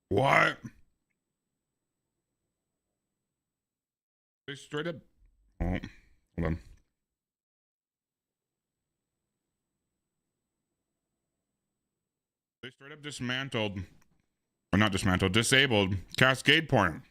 What? They straight up. Oh, hold on. They straight up dismantled, or not dismantled, disabled Cascade porn.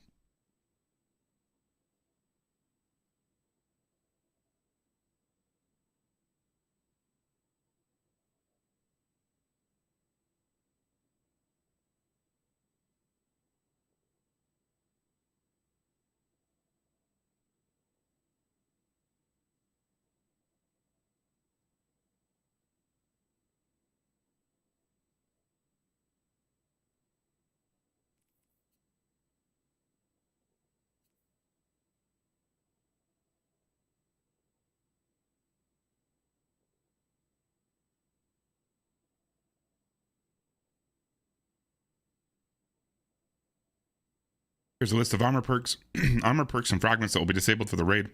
Here's a list of armor perks, armor perks and fragments that will be disabled for the raid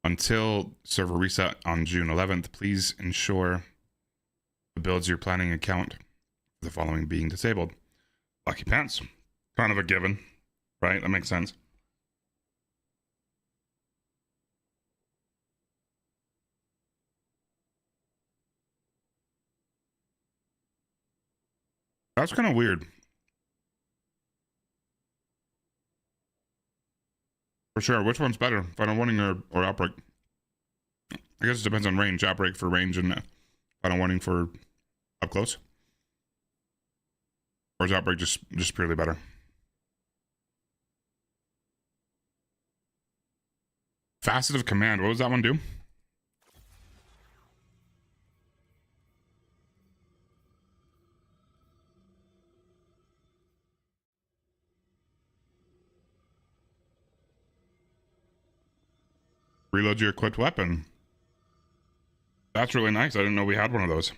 until server reset on June 11th. Please ensure the builds you're planning account for the following being disabled. Lucky pants, kind of a given, right? That makes sense. That's kind of weird. For sure. Which one's better, Final Warning or Outbreak? I guess it depends on range. Outbreak for range and Final Warning for up close. Or is Outbreak just purely better? Facet of Command. What does that one do? Reload your equipped weapon. That's really nice. I didn't know we had one of those.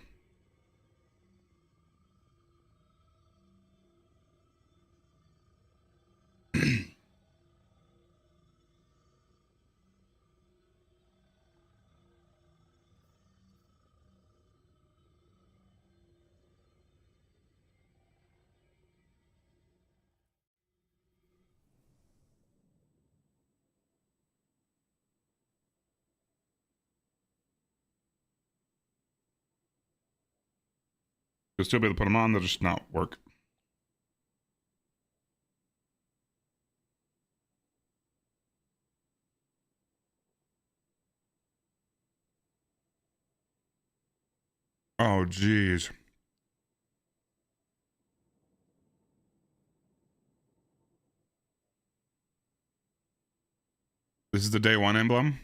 You'll still be able to put them on, they'll just not work. Oh, geez. This is the day one emblem?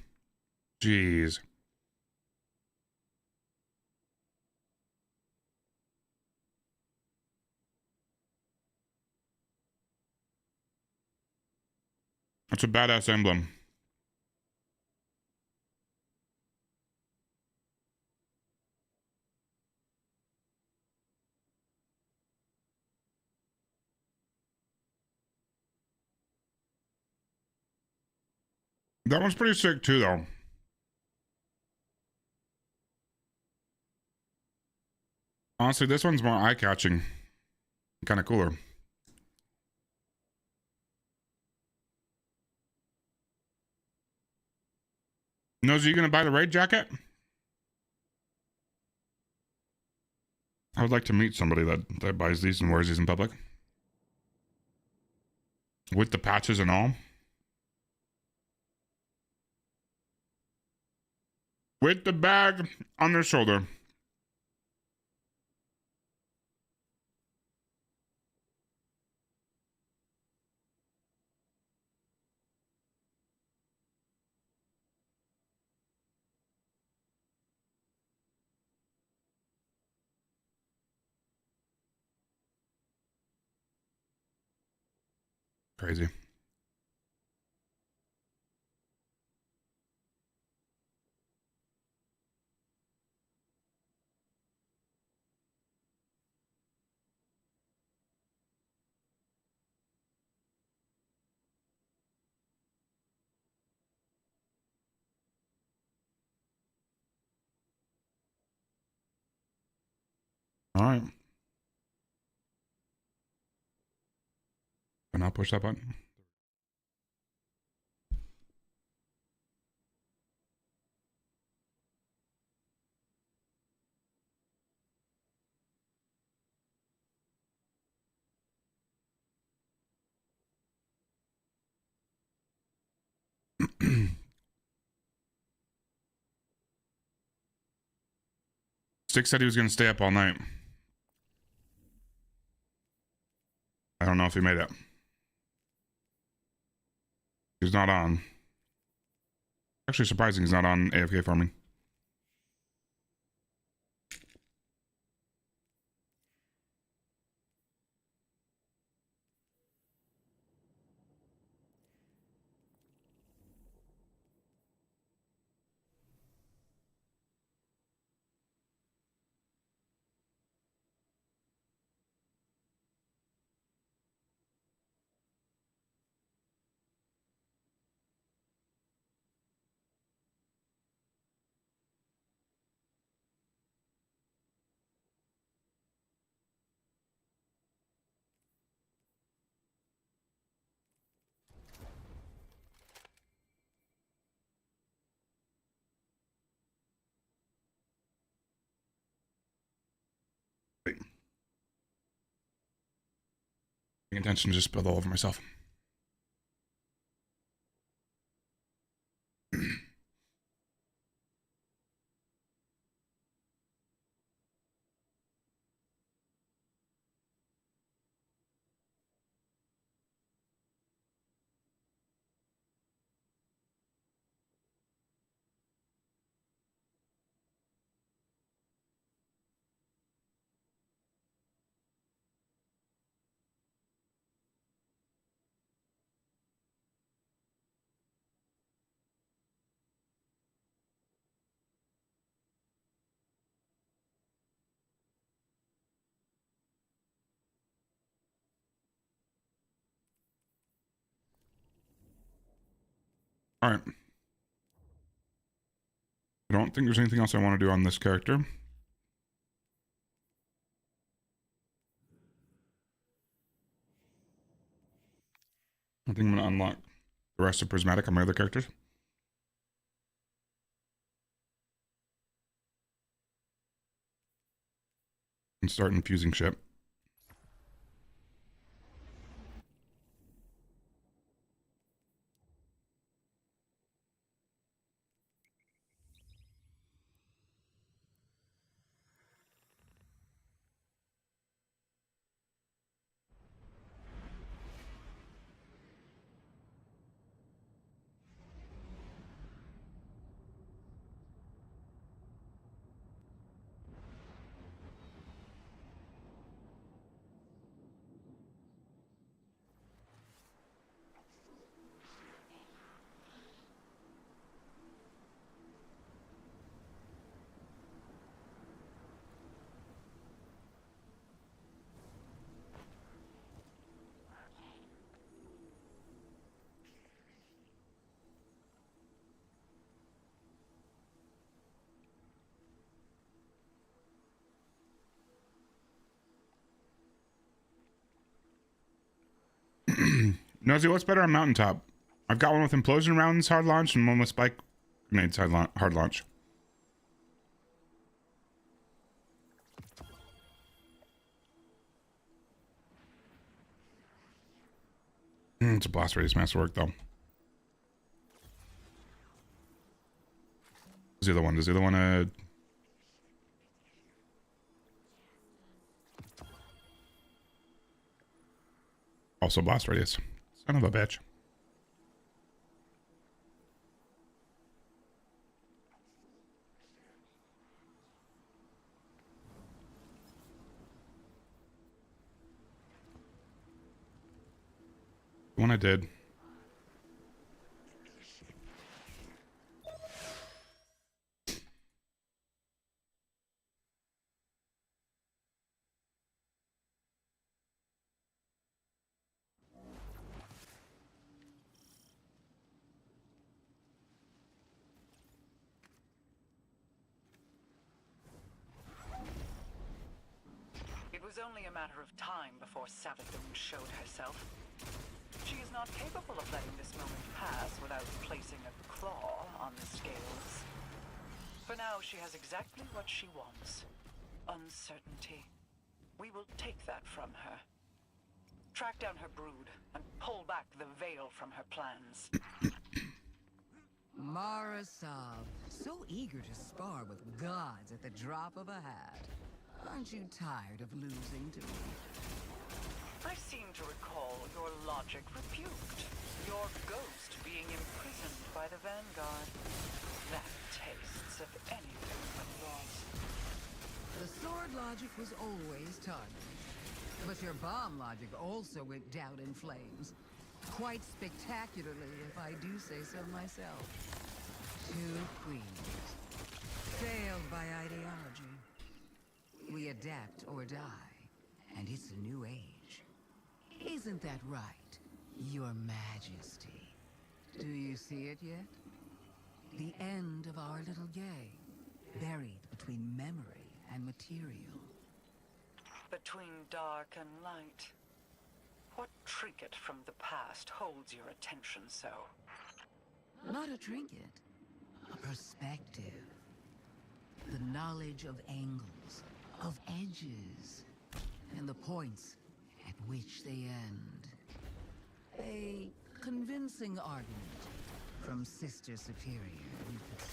Jeez. That's a badass emblem. That one's pretty sick too, though. Honestly, this one's more eye-catching. Kind of cooler. Nosy, you gonna buy the raid jacket? I would like to meet somebody that buys these and wears these in public. With the patches and all. With the bag on their shoulder. Crazy. All right. I'll push that button. Stick said he was going to stay up all night. I don't know if he made it. He's not on. Actually surprising he's not on AFK farming. Paying attention, just spilled all over myself. All right. I don't think there's anything else I want to do on this character. I think I'm going to unlock the rest of Prismatic on my other characters. And start infusing shit. Nosy, what's better on Mountaintop? I've got one with Implosion Rounds hard launch and one with Spike Grenades hard launch. It's a blast radius masterwork though. Does the other one? Does the other one also blast radius? Son of a bitch. The one I did. It was only a matter of time before Savathun showed herself. is not capable of letting this moment pass without placing a claw on the scales. For now, she has exactly what she wants. Uncertainty. We will take that from her. Track down her brood and pull back the veil from her plans. Marasov, so eager to spar with gods at the drop of a hat. Aren't you tired of losing to me? I seem to recall your logic rebuked. Your ghost being imprisoned by the Vanguard. That tastes of anything but loss. The sword logic was always targeted. But your bomb logic also went down in flames. Quite spectacularly, if I do say so myself. 2 queens. Failed by ideology. We adapt or die. And it's a new age. Isn't that right, Your Majesty? Do you see it yet? The end of our little game. Buried between memory and material. Between dark and light. What trinket from the past holds your attention so? Not a trinket. A perspective. The knowledge of angles, of edges, and the points at which they end. A convincing argument from Sister Superior, you could say.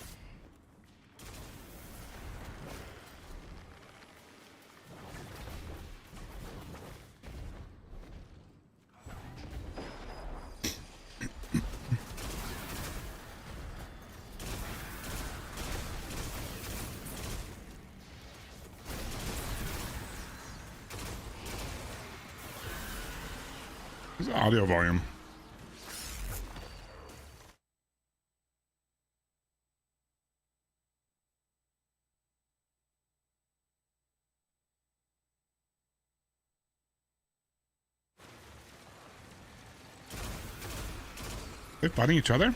Where's the audio volume? They're fighting each other?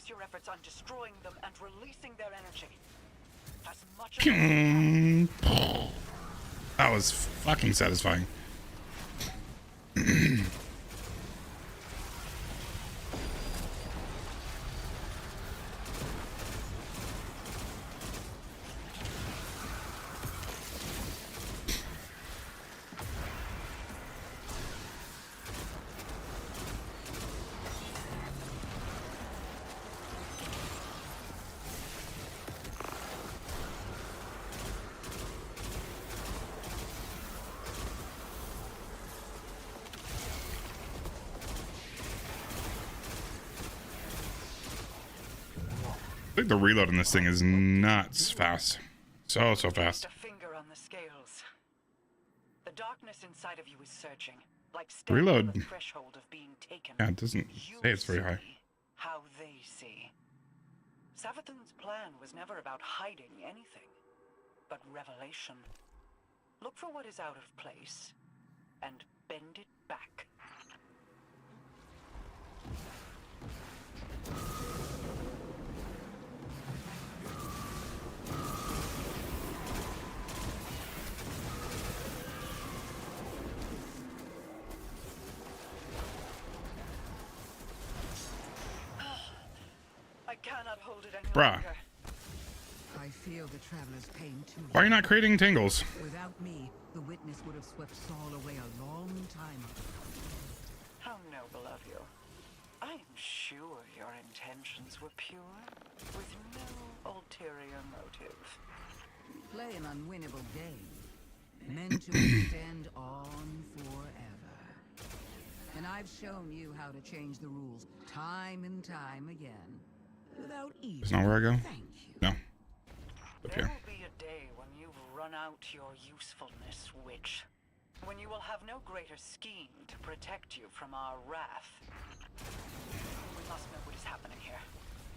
Your efforts on destroying them and releasing their energy. As much That was fucking satisfying. I think the reload in this thing is nuts fast. So fast. A finger on the scales. The darkness inside of you is searching, like Reload. on the threshold of being taken. Yeah, it doesn't say it's very high. How they see. Savathun's plan was never about hiding anything, but revelation. Look for what is out of place and bend it back. cannot hold it any Bruh. longer. I feel the traveler's pain too. Why are you not creating tingles? Without me, the witness would have swept Saul away a long time ago. How noble of you. I am sure your intentions were pure, with no ulterior motive. Play an unwinnable game, meant to extend on forever. And I've shown you how to change the rules time and time again, without even Is not where I go? thank you. No. Up There here. will be a day when you've run out your usefulness, witch. When you will have no greater scheme to protect you from our wrath. We must know what is happening here.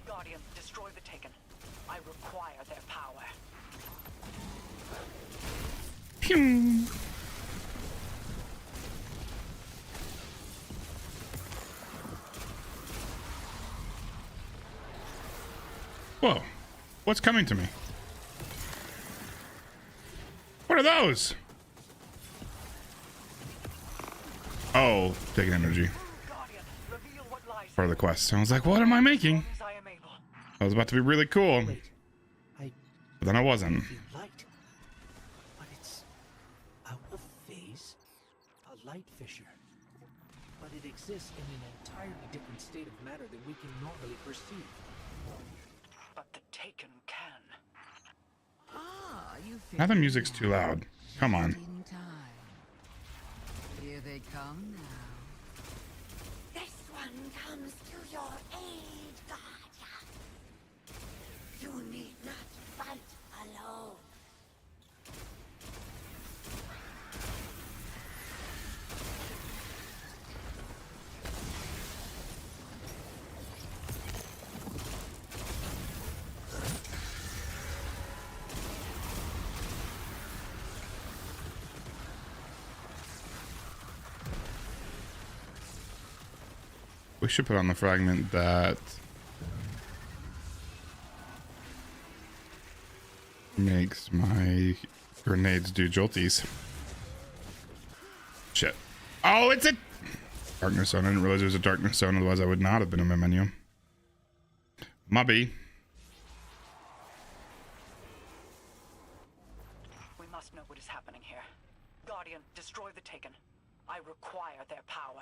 Guardian, destroy the Taken. I require their power. Pew. Whoa. What's coming to me? What are those? Oh, taking energy Guardian, reveal what lies for the quest. I was like, what am I making? as I am able. I was about to be really cool, Wait, I but then I wasn't. feel light, but it's out of phase. A light fissure, but it exists in an entirely different state of matter than we can normally perceive. But the Taken can. Ah, you Now the figured it music's out. too loud. Come on. Just in time. Here they come now. This one comes to your aid, Guardian. You need not fight alone. We should put on the fragment that makes my grenades do jolties. Shit. Oh, it's a darkness zone. I didn't realize there was a darkness zone, otherwise I would not have been in my menu. Mubby. We must know what is happening here. Guardian, destroy the Taken. I require their power.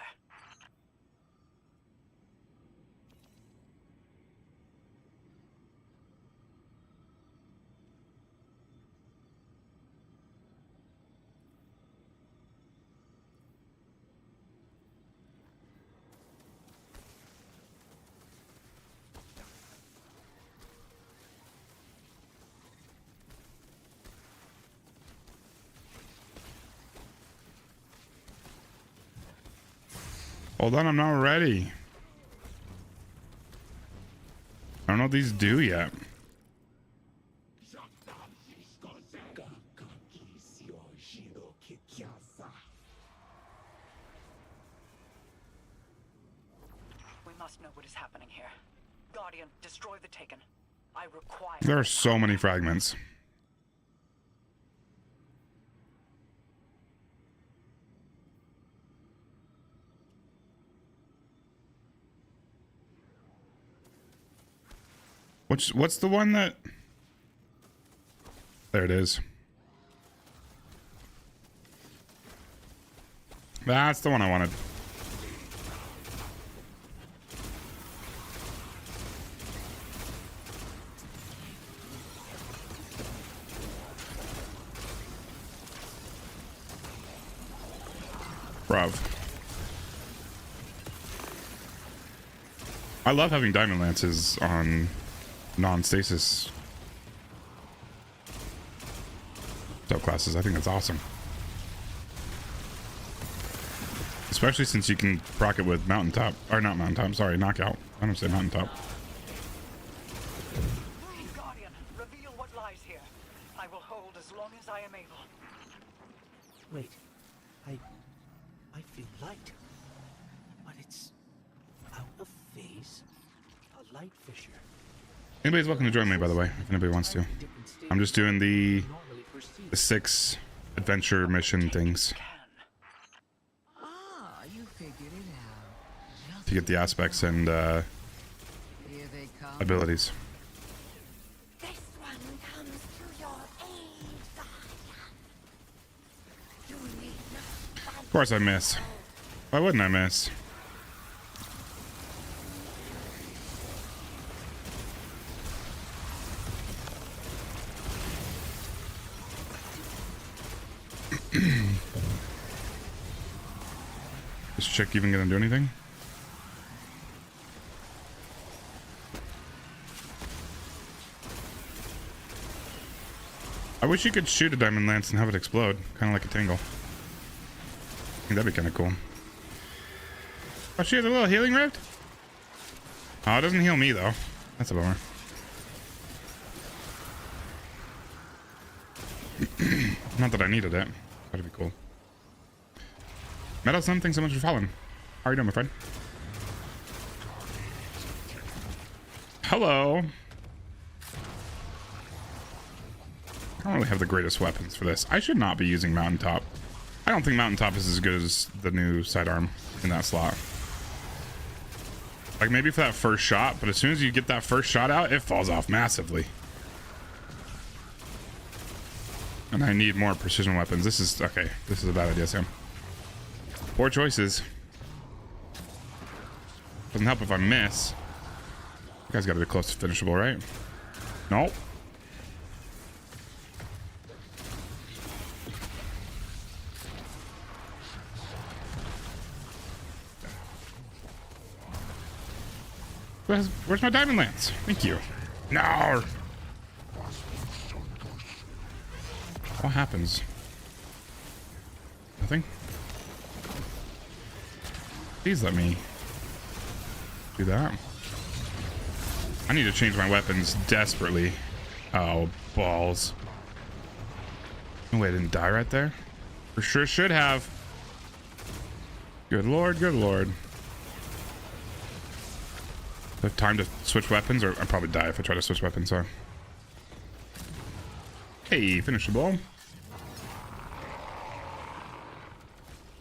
Hold on, I'm not ready. I don't know what these do yet. We must know what is happening here. Guardian, destroy the Taken. I require. There are so many fragments. What's the one that... There it is. That's the one I wanted. Bruv. I love having diamond lances on non-stasis subclasses. I think that's awesome. Especially since you can proc it with mountaintop. Or not mountaintop, sorry, knockout. I don't say mountaintop. Guardian, reveal what lies here. I will hold as long as I am able. Wait, I feel light, but it's out of phase. A light fissure. Anybody's welcome to join me, by the way, if anybody wants to. Different state I'm just doing the normally perceive. 6 adventure mission things Can. Ah, you figured it out. Just to get the aspects and here they come abilities. This one comes to your aid, Guardian. You need not fight. Of course I miss. Why wouldn't I miss? Is chick even gonna do anything? I wish you could shoot a diamond lance and have it explode, kind of like a tingle. I think that'd be kind of cool. Oh, she has a little healing rift? Oh, it doesn't heal me though. That's a bummer. Not that I needed it. That'd be cool. Metal Sun, thanks so much for following. How are you doing, my friend? Hello. I don't really have the greatest weapons for this. I should not be using Mountaintop. I don't think Mountaintop is as good as the new sidearm in that slot. Like maybe for that first shot, but as soon as you get that first shot out, it falls off massively. And I need more precision weapons. This is okay. This is a bad idea, Sam. Poor choices. Doesn't help if I miss. You guys gotta be close to finishable, right? Nope. Where's my diamond lance? Thank you. No. What happens? Nothing? Please let me do that. I need to change my weapons desperately. Oh, balls. No way I didn't die right there. For sure should have. Good lord, good lord. Do I have time to switch weapons, or I'd probably die if I try to switch weapons, so. Hey, finish the ball.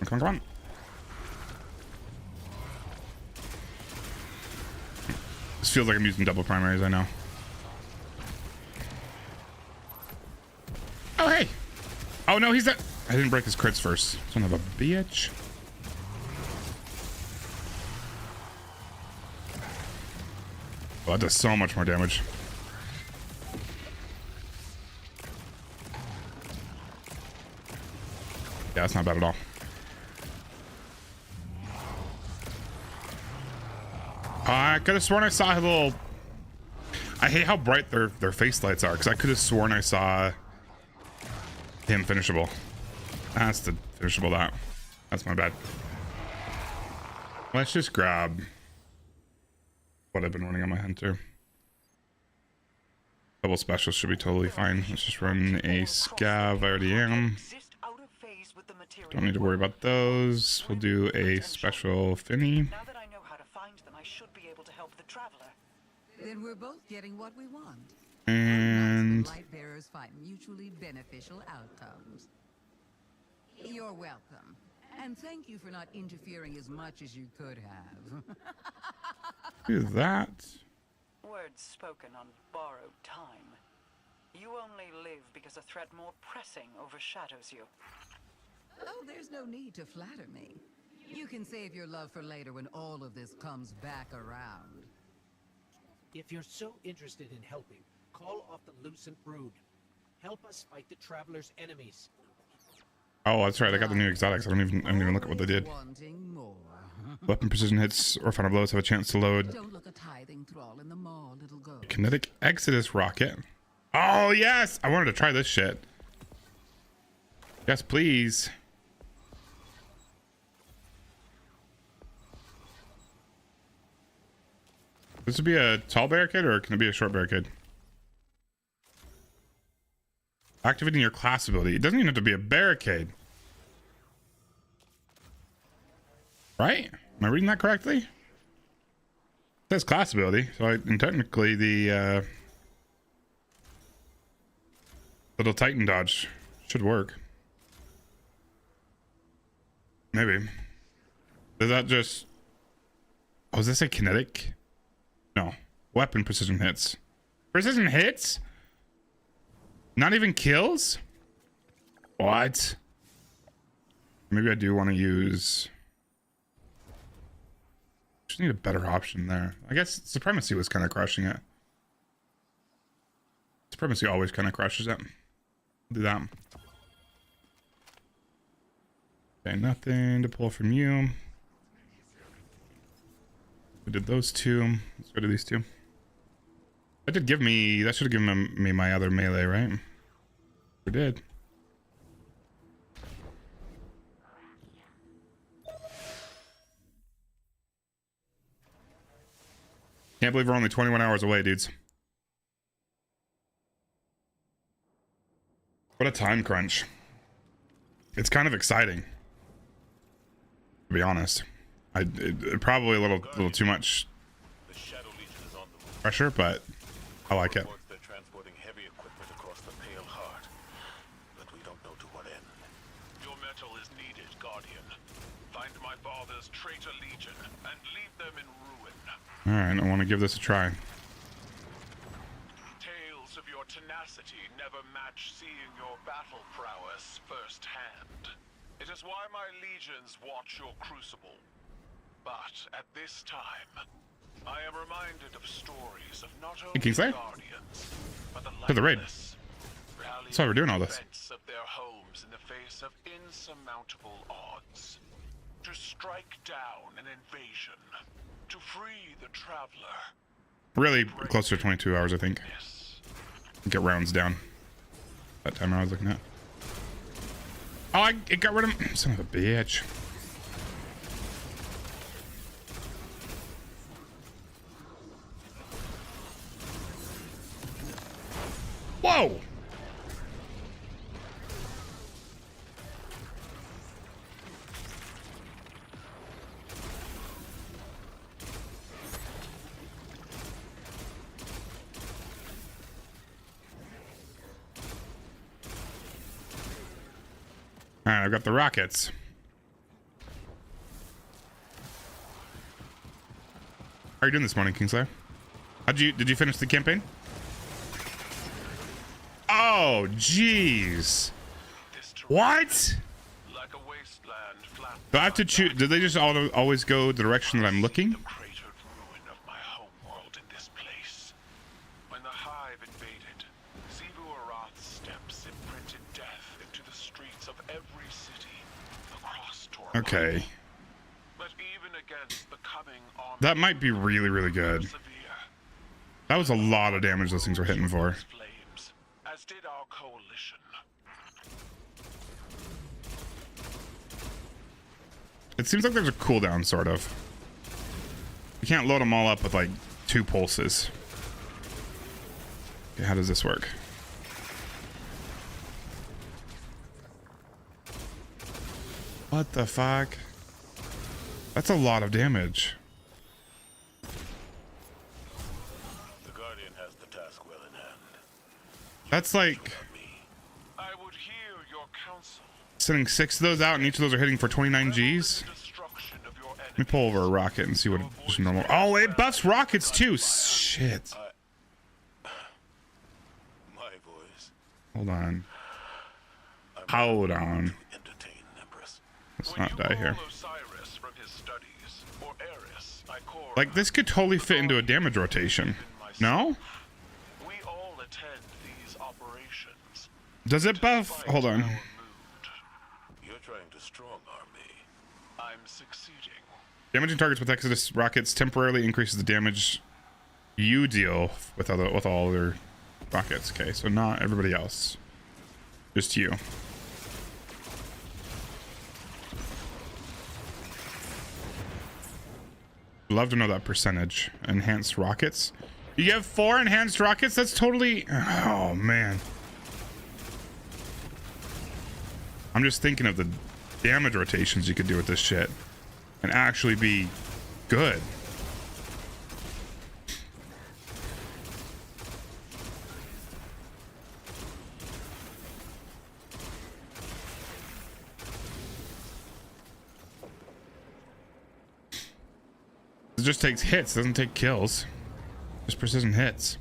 Come on, come on. This feels like I'm using double primaries, I know. Oh, hey. Oh, no, he's dead. I didn't break his crits first. Son of a bitch. Oh, that does so much more damage. Yeah, that's not bad at all. I could have sworn I saw a little... I hate how bright their face lights are, because I could have sworn I saw him finishable. That's the finishable that. That's my bad. Let's just grab what I've been running on my hunter. Double special should be totally fine. Let's just run a scav. I already am. Don't need to worry about those. We'll do a special Finny. Now that I know how to find them, I should be able to help the traveler. Then we're both getting what we want. And Light bearers find mutually beneficial outcomes. You're welcome. And thank you for not interfering as much as you could have. do that. Words spoken on borrowed time. You only live because a threat more pressing overshadows you. Oh, there's no need to flatter me. You can save your love for later when all of this comes back around. If you're so interested in helping, call off the Lucent Brood. Help us fight the Traveler's enemies. Oh, that's right. I got the new exotics. I don't even look at what they did. Wanting more. Weapon precision hits or final blows have a chance to load. Don't look a tithing thrall in the maw, little girl. Kinetic Exodus rocket. Oh yes, I wanted to try this shit. Yes, please. This would be a tall barricade, or can it be a short barricade? Activating your class ability. It doesn't even have to be a barricade. Right? Am I reading that correctly? It says class ability, so and technically the little Titan dodge should work. Maybe. Does that just... Oh, is this a kinetic? No. Weapon precision hits. Precision hits? Not even kills? What? Maybe I do want to use... Just need a better option there. I guess Supremacy was kind of crushing it. Supremacy always kind of crushes it. Do that. Okay, nothing to pull from you. We did those two. Let's go to these two. That did give me... That should have given me my other melee, right? We did. Can't believe we're only 21 hours away, dudes. What a time crunch. It's kind of exciting, to be honest. It probably a little too much pressure, but I like it. They're transporting heavy equipment across the Pale Heart, but we don't know to what end. Your metal is needed, Guardian. Find my father's traitor legion and leave them in ruin. All right, I want to give this a try. Tales of your tenacity never match seeing your battle prowess firsthand. It is why my legions watch your crucible. But at this time, I am reminded of stories of not only Kingslayer? guardians, but To the raid. lifeless, rallying That's why we're doing all this. defense of their homes in the face of insurmountable odds. To strike down an invasion, to free the traveler. Really close to 22 hours, I think. Get rounds down. That timer I was looking at. Oh, it got rid of him. Son of a bitch. Whoa! All right, I've got the rockets. How are you doing this morning, Kingslayer? Did you finish the campaign? Oh, jeez. What? Like a wasteland flat. Do I have to choose? Do they just always go the direction that I'm looking? The cratered ruin of my homeworld in this place. When the Hive invaded, Zebu Arath's steps imprinted death into the streets of every city across Tormund. Okay. But even against the coming army, That might be really, really good. severe. That was a lot of damage those things were hitting for. Flames, as did our coalition. It seems like there's a cooldown, sort of. You can't load them all up with like 2 pulses. Okay, how does this work? What the fuck? That's a lot of damage. The Guardian has the task well in hand. That's like I would hear your counsel. sending 6 of those out, and each of those are hitting for 29 Gs. Destruction of your Let me pull over a rocket and see what just normal. Oh, it buffs rockets too. Shit. my voice. Hold on. Hold on. Entertain Empress. Let's not die here. Osiris from his studies, or Eris, Ikora, Like, this could totally fit into a damage rotation. No? we all attend these operations. Does it buff? Hold on. You're trying to strong arm me. I'm succeeding. Damaging targets with Exodus rockets temporarily increases the damage you deal with all other rockets. Okay, so not everybody else. Just you. Love to know that percentage. Enhanced rockets. You have 4 enhanced rockets? That's totally... Oh, man. I'm just thinking of the damage rotations you could do with this shit and actually be good. It just takes hits, doesn't take kills. Just precision hits.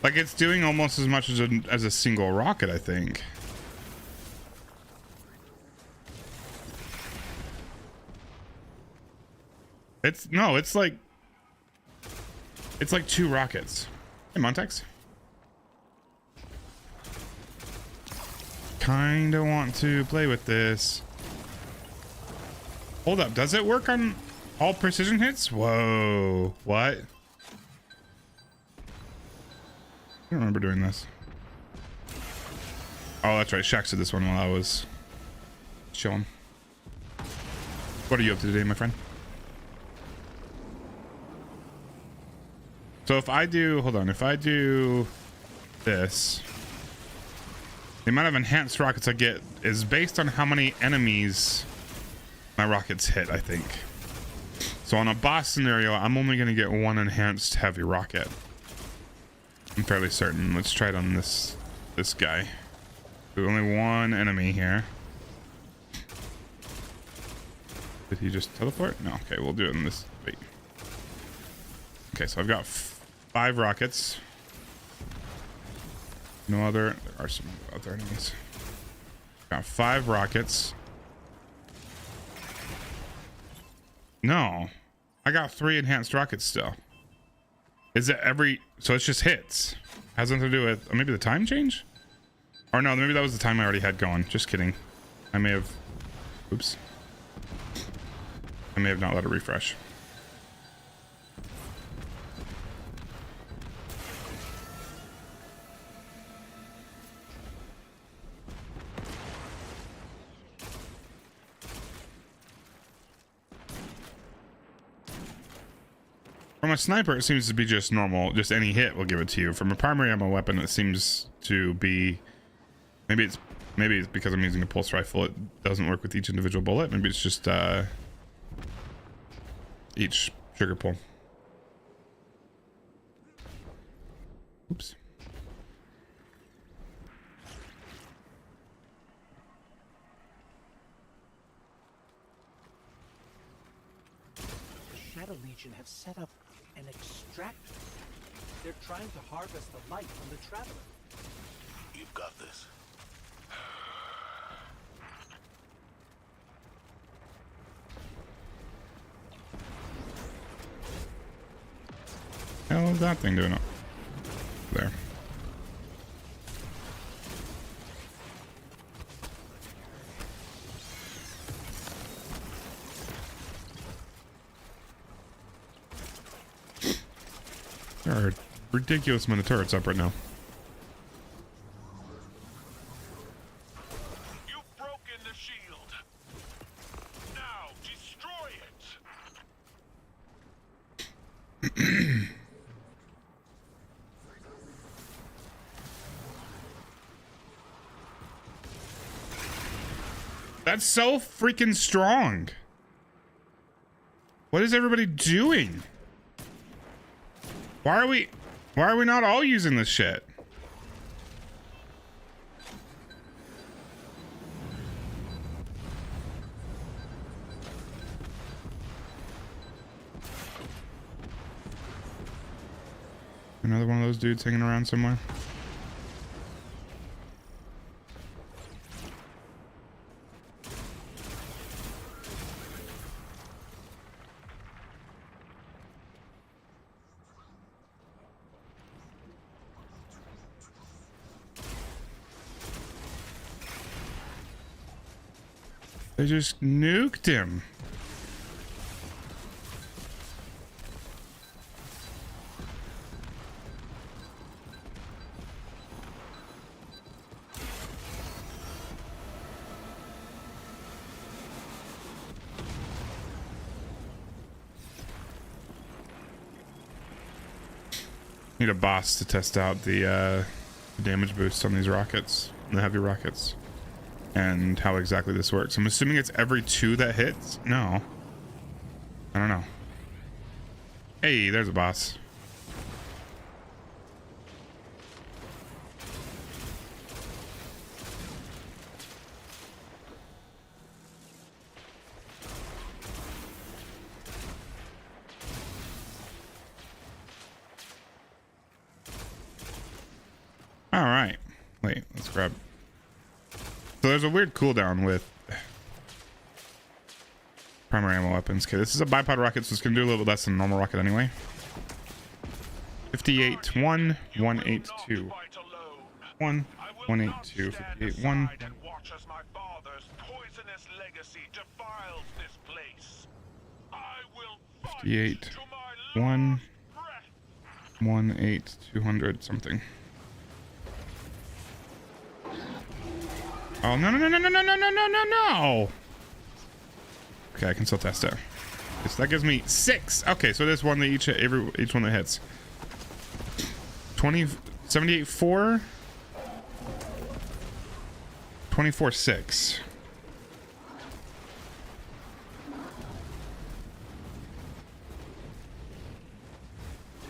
Like it's doing almost as much as a single rocket, I think. It's like 2 rockets. Hey, Montex. Kinda want to play with this. Hold up, does it work on all precision hits? Whoa, what? I don't remember doing this. Oh, that's right. Shax did this one while I was chilling. What are you up to today, my friend? So if I do, hold on, if I do this, the amount of enhanced rockets I get is based on how many enemies my rockets hit, I think. So on a boss scenario, I'm only going to get 1 enhanced heavy rocket. I'm fairly certain. Let's try it on this guy. There's only 1 enemy here. Did he just teleport? No. Okay, we'll do it in this. Wait. Okay, so I've got 5 rockets. No other. There are some other enemies. Got 5 rockets. No, I got 3 enhanced rockets still. Is it every? So it's just hits. Has nothing to do with maybe the time change? Or no, maybe that was the time I already had going. Just kidding. I may have. Oops. I may have not let it refresh. From a sniper, it seems to be just normal. Just any hit will give it to you. From a primary ammo weapon, it seems to be. Maybe it's because I'm using a pulse rifle. It doesn't work with each individual bullet. Maybe it's just each trigger pull. Oops. The Shadow Legion have set up an extractor. They're trying to harvest the light from the Traveler. You've got this. Hell is that thing doing up there? There are a ridiculous amount of turrets up right now. You've broken the shield. Now destroy it. That's so freaking strong. What is everybody doing? Why are we not all using this shit? Another one of those dudes hanging around somewhere. They just nuked him. Need a boss to test out the damage boost on these rockets, the heavy rockets, and how exactly this works. I'm assuming it's every 2 that hits. No, I don't know. Hey, there's a boss. All right. Wait, let's grab. So there's a weird cooldown with primary ammo weapons. Okay, this is a bipod rocket, so it's gonna do a little bit less than a normal rocket anyway. 58, 1, 182. 1, 182, 58, 1. And watch as my father's poisonous legacy defiles this place. I will fight 58, to my 1, last breath. 1, 8, 200 something. Oh, no, no, no, no, no, no, no, no, no, no, no. Okay, I can still test it. Okay, so that gives me 6. Okay, so there's one that each one that hits. 20, 78, 4. 24, 6.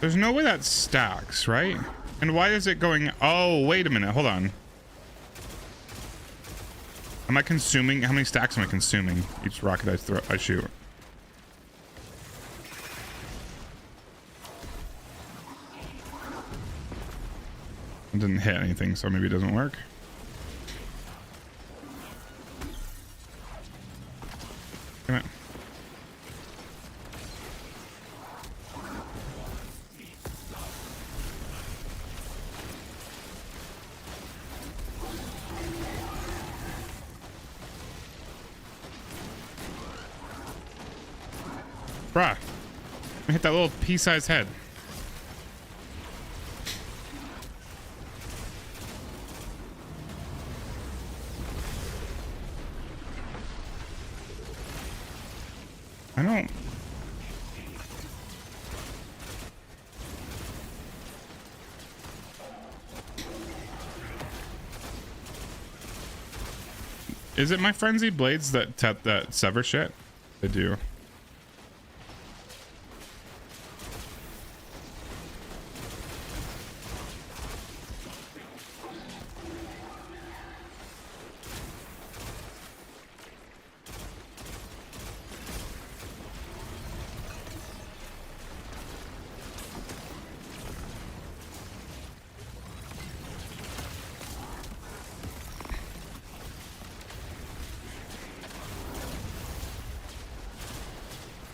There's no way that stacks, right? And why is it going? Oh, wait a minute. Hold on. Am I consuming? How many stacks am I consuming each rocket I shoot? It didn't hit anything, so maybe it doesn't work. Come on. Bruh. I hit that little pea-sized head. I don't... Is it my frenzied blades that sever shit? They do.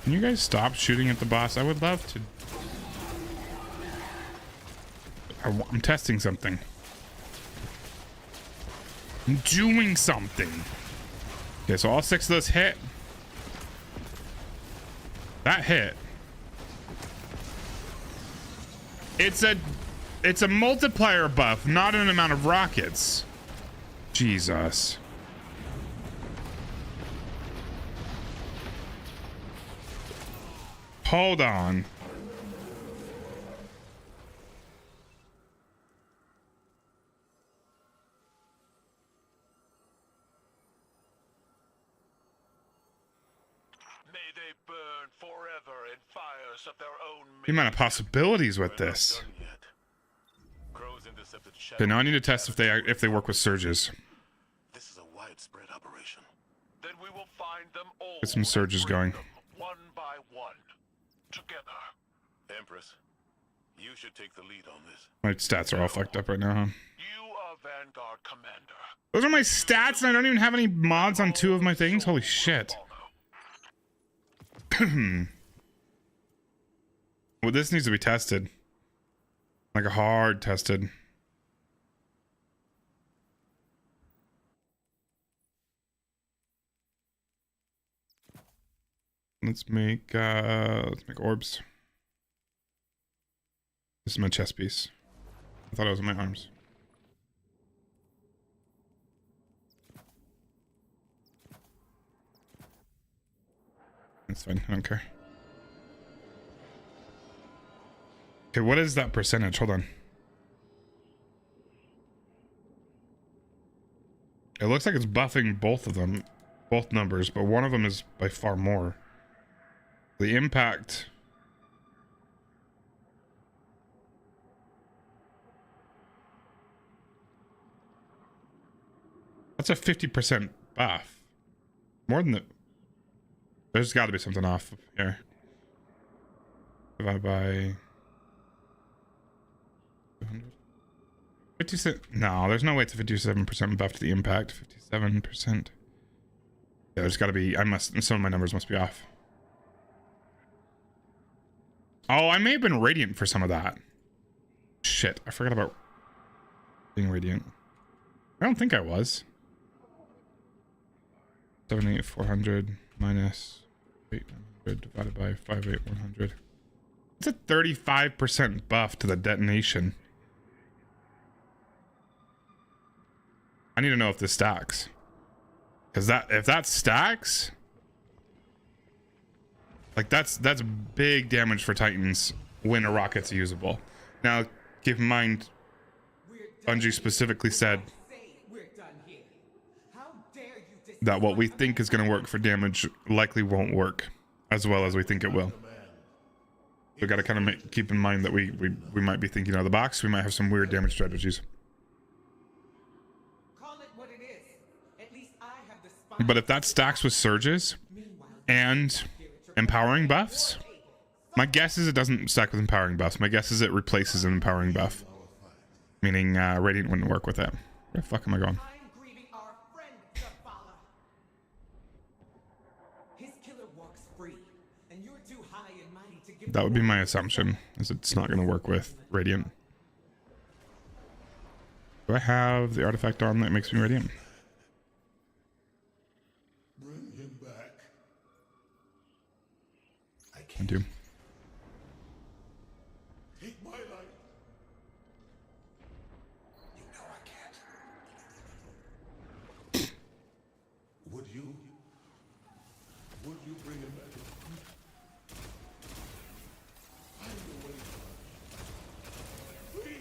Can you guys stop shooting at the boss? I would love to. I'm testing something. I'm doing something. Okay, so all 6 of those hit. That hit. It's a multiplier buff, not an amount of rockets. Jesus. Hold on. May they burn forever in fires of their own The amount of possibilities with this. Okay, now I need to test if they work with surges. This is a widespread operation. Then we will find them all. Get some surges going. One by one. Together. Empress, you should take the lead on this. My stats are all fucked up right now, huh? You are Vanguard Commander. Those are my stats and I don't even have any mods on 2 of my things? Holy shit. Well, this needs to be tested. Like a hard tested. Let's make orbs. This is my chest piece. I thought it was in my arms. That's fine. I don't care. Okay, what is that percentage? Hold on. It looks like it's buffing both of them, both numbers, but one of them is by far more. The impact That's a 50% buff. More than the... There's got to be something off here. Divided by 200. 57. No, there's no way it's a 57% buff to the impact. 57%. Yeah, there's got to be. Some of my numbers must be off. Oh, I may have been radiant for some of that. Shit, I forgot about being radiant. I don't think I was. 78400 minus 800 divided by 58100. It's a 35% buff to the detonation. I need to know if this stacks. Because if that stacks, like that's big damage for Titans when a rocket's usable. Now, keep in mind, Bungie specifically said that what we think is going to work for damage likely won't work as well as we think it will. We got to kind of keep in mind that we might be thinking out of the box. We might have some weird damage strategies. But if that stacks with surges and empowering buffs, my guess is it doesn't stack with empowering buffs. My guess is it replaces an empowering buff, meaning Radiant wouldn't work with it. Where the fuck am I going? That would be my assumption, is it's not going to work with Radiant. Do I have the artifact on that makes me Radiant? Bring him back. I do. Take my life. You know I can't. Would you bring him back? Find a way. Please.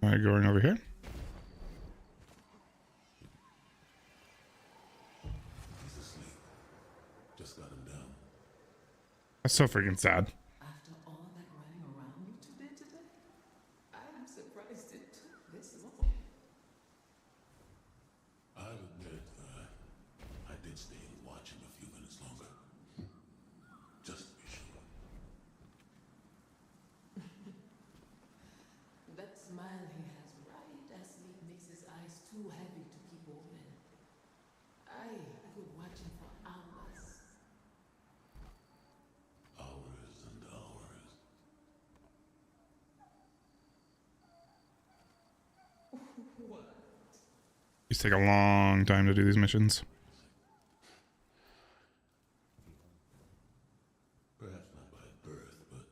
All right, going over here. He's asleep. Just got him down. That's so freaking sad. After all that running around you two did today, I'm surprised it took this long. I'll admit, I did stay and watch him a few minutes longer. Just to be sure. That smile he has right as sleep makes his eyes too heavy to keep open. I could watch him for hours. Hours and hours. What? These take a long time to do these missions. Perhaps not by birth, but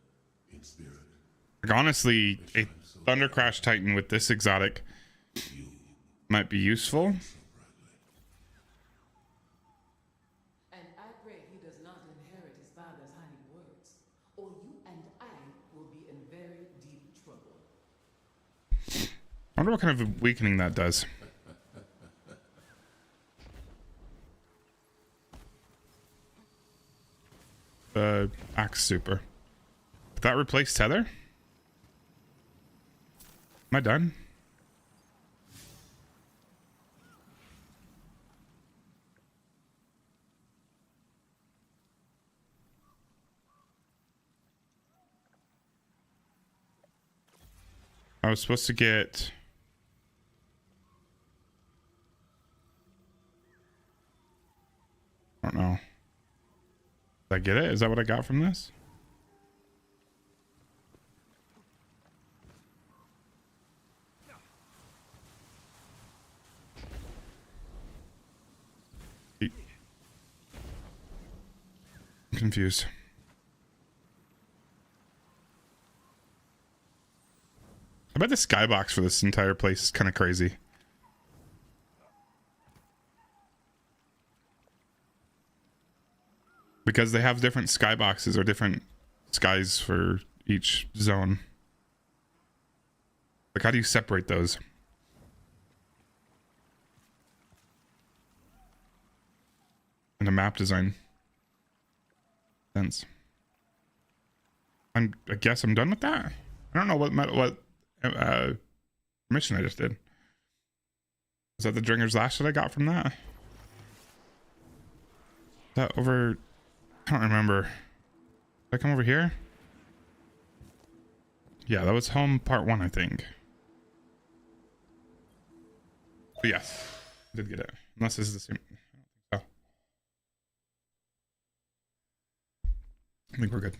in spirit. Like, honestly, a Thunder Crash Titan with this exotic might be useful. And I pray he does not inherit his father's honeyed words, or you and I will be in very deep trouble. I wonder what kind of weakening that does. Axe Super. Did that replace Tether? Am I done? I was supposed to get... I don't know. Did I get it? Is that what I got from this? confused. I bet the skybox for this entire place is kind of crazy. Because they have different skyboxes or different skies for each zone. Like, how do you separate those? In a map design sense. I guess I'm done with that. I don't know what mission I just did. Is that the Dringer's Lash that I got from that? Is that over? I don't remember. Did I come over here? Yeah, that was home part 1, I think. But yes, I did get it. Unless this is the same. I don't think so. I think we're good.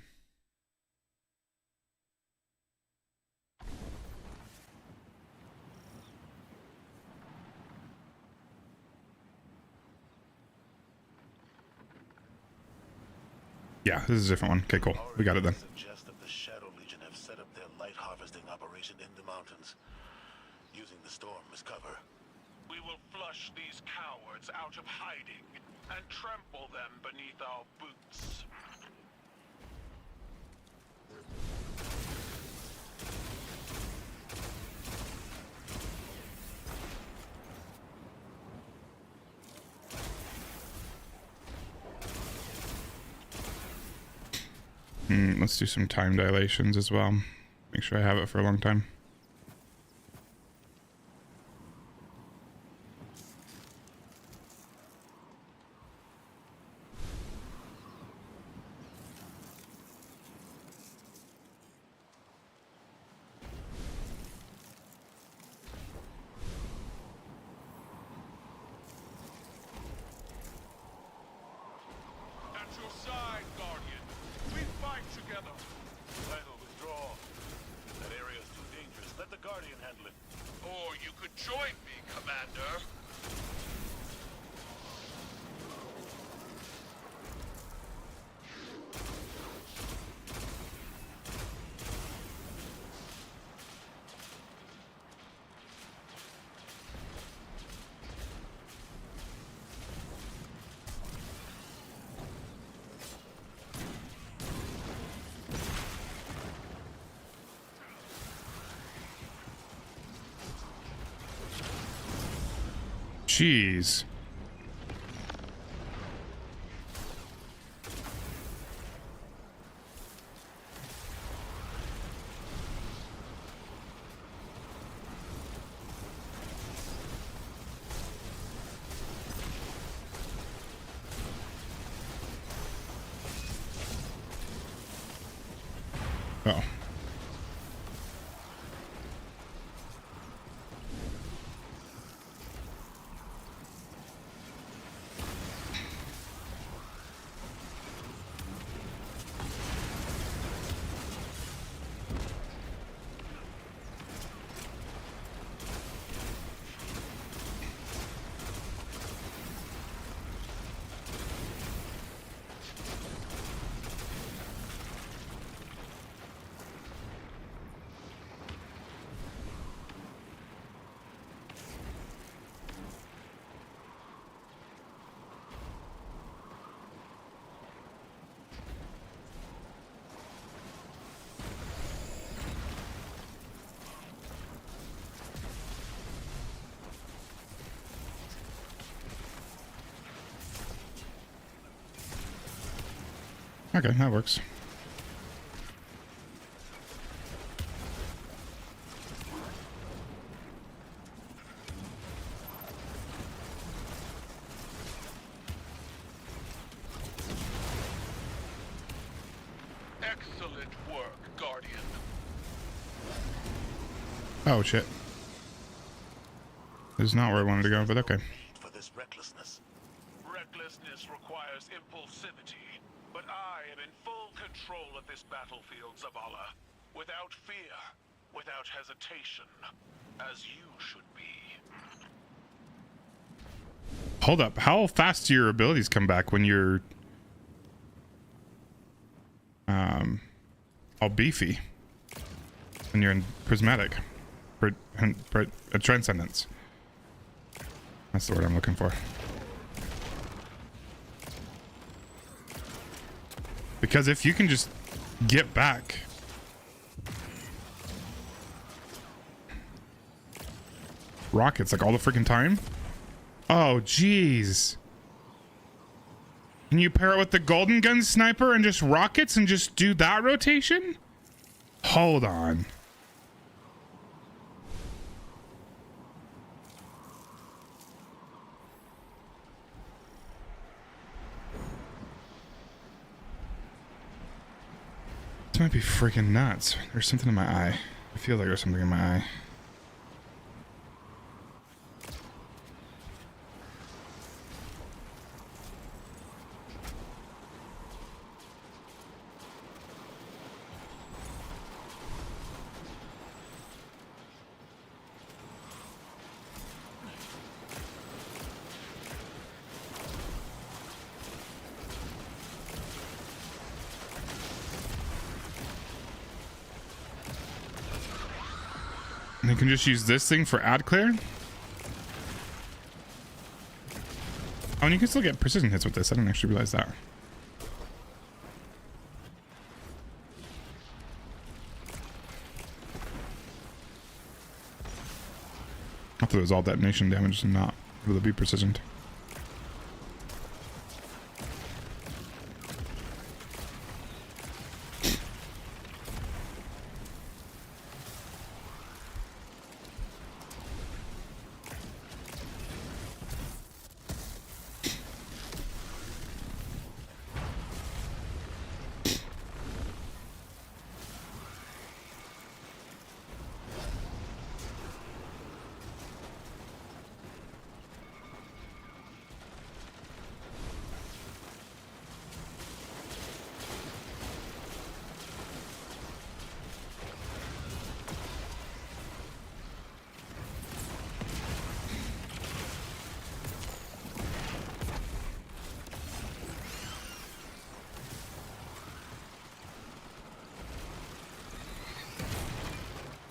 Yeah, this is a different one. Okay, cool. We got it then. Suggest that the Shadow Legion have set up their light harvesting operation in the mountains, using the storm as cover. We will flush these cowards out of hiding and trample them beneath our boots. Let's do some time dilations as well. Make sure I have it for a long time. At your side, Guardian. We fight together. Title withdraw. That area is too dangerous. Let the Guardian handle it. Or you could join me, Commander. Jeez. Oh. Okay, that works. Excellent work, Guardian. Oh shit. This is not where I wanted to go, but okay. For this recklessness. Recklessness requires impulsivity, but I am in full control of this battlefield, Zavala. Without fear, without hesitation, as you should be. Hold up. How fast do your abilities come back when you're all beefy. And you're in prismatic. Transcendence. That's the word I'm looking for. Because if you can just get back rockets like all the freaking time. Oh, jeez. Can you pair it with the golden gun sniper and just rockets and just do that rotation? Hold on. This might be freaking nuts. There's something in my eye. I feel like there's something in my eye. And you can just use this thing for ad clear. Oh, and you can still get precision hits with this. I didn't actually realize that. I thought it was all detonation damage and not able to be precisioned.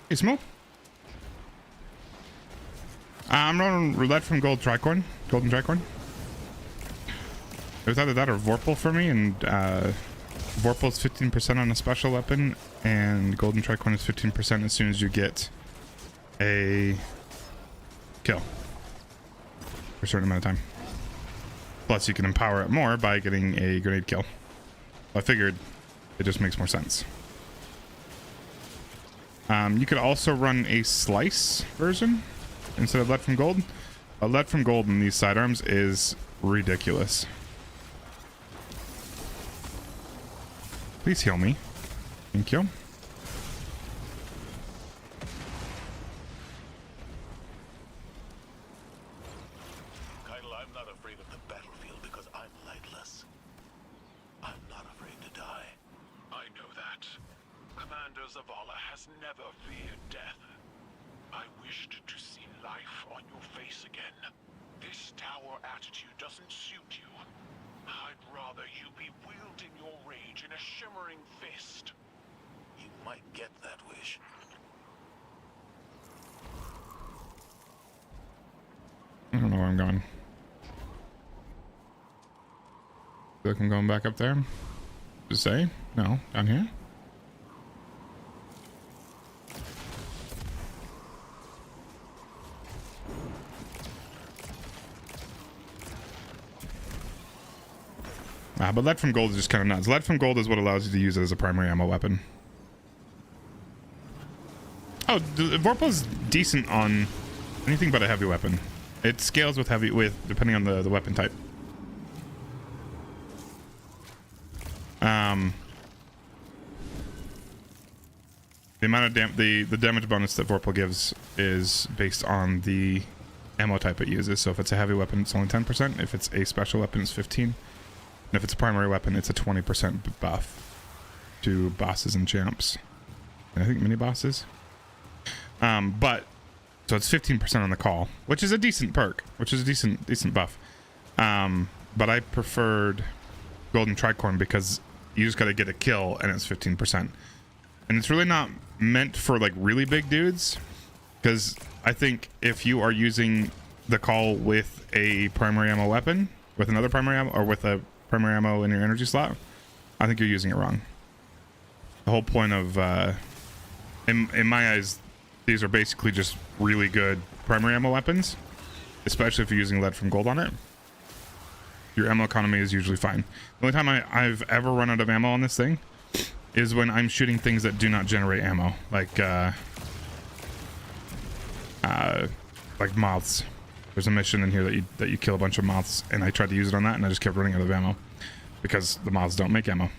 Hey, Smo. I'm running roulette from golden tricorn. It was either that or Vorpal for me, and Vorpal's 15% on a special weapon, and golden tricorn is 15% as soon as you get a kill for a certain amount of time. Plus, you can empower it more by getting a grenade kill. I figured it just makes more sense. You could also run a slice version instead of lead from gold. A lead from gold in these sidearms is ridiculous. Please heal me. Thank you. Kyle, I'm not afraid of the battlefield because I'm lightless. I'm not afraid to die. I know that. Commander Zavala has never feared death. I wished to see life on your face again. This tower attitude doesn't suit you. I'd rather you be wielding your rage in a shimmering fist. You might get that wish. I don't know where I'm going. Feel like I'm going back up there. To say? No, down here. But lead from gold is just kind of nuts. Lead from gold is what allows you to use it as a primary ammo weapon. Oh, the Vorpal's decent on anything but a heavy weapon. It scales with depending on the weapon type. The amount of the damage bonus that Vorpal gives is based on the ammo type it uses. So if it's a heavy weapon, it's only 10%. If it's a special weapon, it's 15%. And if it's a primary weapon, it's a 20% buff to bosses and champs. And I think mini bosses. So it's 15% on the call, which is a decent perk, which is a decent buff. But I preferred golden tricorn because You just got to get a kill and it's 15%. And it's really not meant for like really big dudes, because I think if you are using the call with a primary ammo weapon, with another primary ammo, or with a primary ammo in your energy slot, I think you're using it wrong. The whole point of, in my eyes, these are basically just really good primary ammo weapons, especially if you're using lead from gold on it. Your ammo economy is usually fine. The only time I've ever run out of ammo on this thing is when I'm shooting things that do not generate ammo, like moths. There's a mission in here that you kill a bunch of moths, and I tried to use it on that, and I just kept running out of ammo because the moths don't make ammo.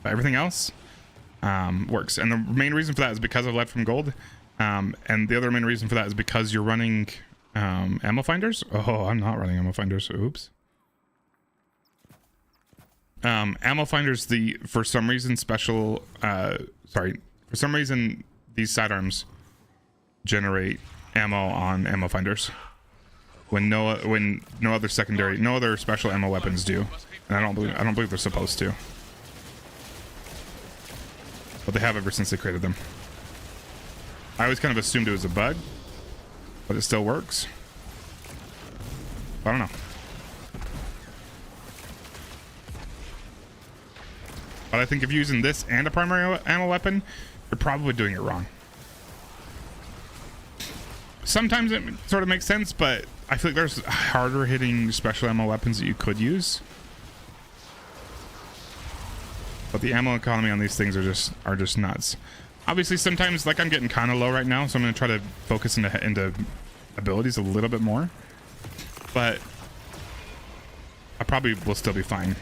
But everything else works, and the main reason for that is because of lead from gold, and the other main reason for that is because you're running ammo finders. Oh, I'm not running ammo finders. Oops. Ammo finders, for some reason these sidearms generate ammo on ammo finders when no other special ammo weapons do, and I don't believe they're supposed to, but they have ever since they created them. I always kind of assumed it was a bug, but it still works. I don't know. But I think if you're using this and a primary ammo weapon, you're probably doing it wrong. Sometimes it sort of makes sense, but I feel like there's harder hitting special ammo weapons that you could use. But the ammo economy on these things are just nuts. Obviously, sometimes, like, I'm getting kind of low right now, so I'm going to try to focus into abilities a little bit more. But I probably will still be fine.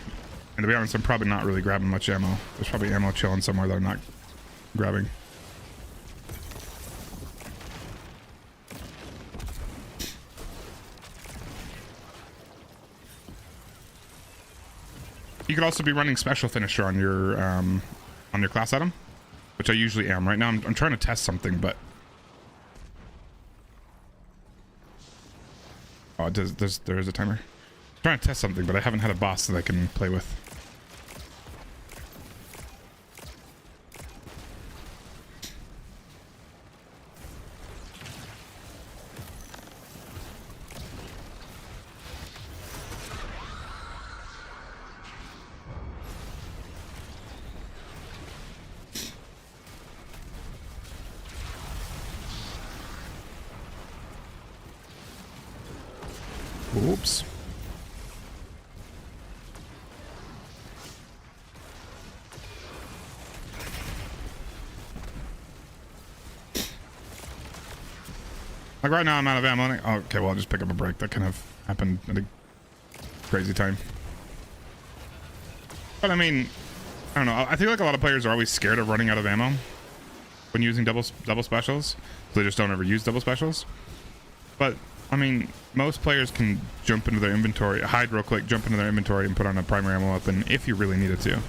And to be honest, I'm probably not really grabbing much ammo. There's probably ammo chilling somewhere that I'm not grabbing. You could also be running special finisher on your class item, which I usually am. Right now, I'm trying to test something, but oh, there is a timer. I'm trying to test something, but I haven't had a boss that I can play with. Oops. Like right now I'm out of ammo. Oh, okay, well I'll just pick up a break. That kind of happened at a crazy time. But I mean, I don't know. I feel like a lot of players are always scared of running out of ammo when using double specials. So they just don't ever use double specials. But I mean, most players can jump into their inventory, hide real quick, jump into their inventory, and put on a primary ammo weapon if you really needed to.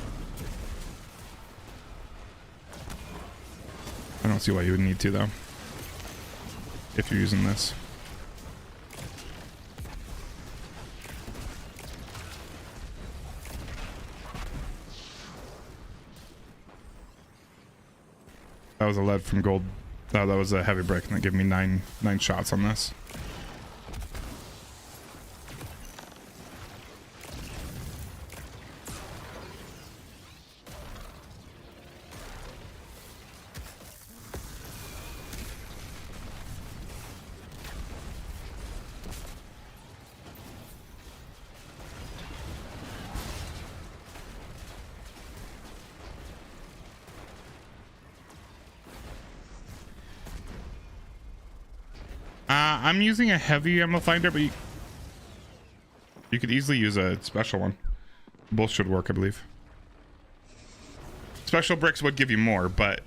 I don't see why you would need to, though, if you're using this. That was a lead from gold. Oh, that was a heavy brick, and that gave me nine shots on this. I'm using a heavy ammo finder, but you could easily use a special one. Both should work, I believe. Special bricks would give you more, but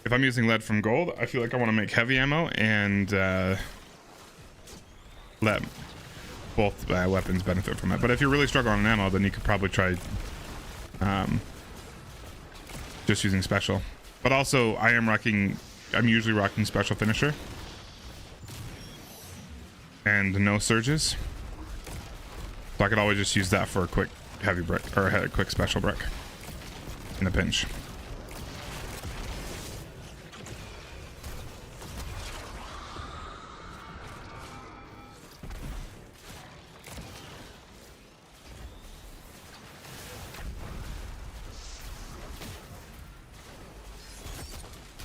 if I'm using lead from gold, I feel like I want to make heavy ammo and let both weapons benefit from it. But if you're really struggling on ammo, then you could probably try just using special. But also, I'm usually rocking special finisher and no surges, so I could always just use that for a quick heavy brick or a quick special brick. in a pinch.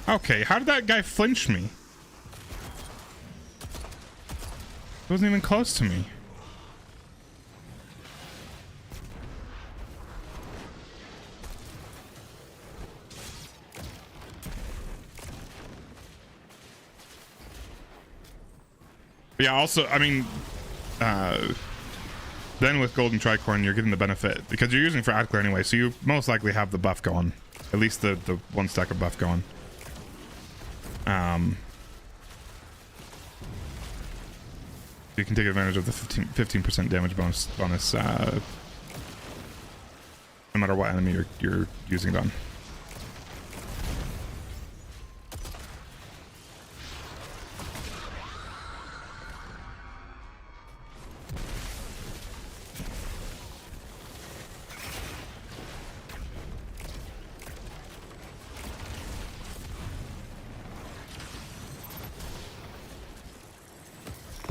Okay, how did that guy flinch me? He wasn't even close to me. Yeah, also, I mean, then with Golden Tricorn, you're getting the benefit because you're using for Adclear anyway, so you most likely have the buff going. At least the one stack of buff going. You can take advantage of the 15% damage bonus no matter what enemy you're using it on.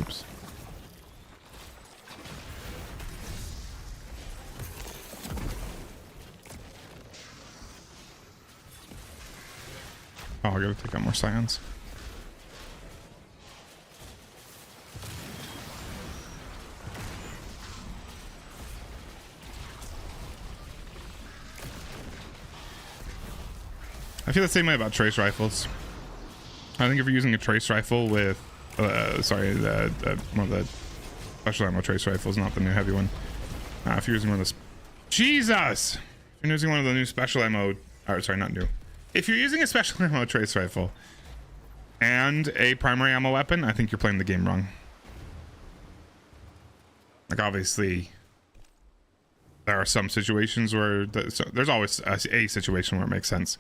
Oops. Oh, I gotta take out more scions. I feel the same way about trace rifles. I think if you're using a trace rifle with, one of the special ammo trace rifles, not the new heavy one. If you're using one of the, Jesus! If you're using one of the new special ammo, or sorry, not new. If you're using a special ammo trace rifle and a primary ammo weapon, I think you're playing the game wrong. Like, obviously, there are some situations where there's always a situation where it makes sense.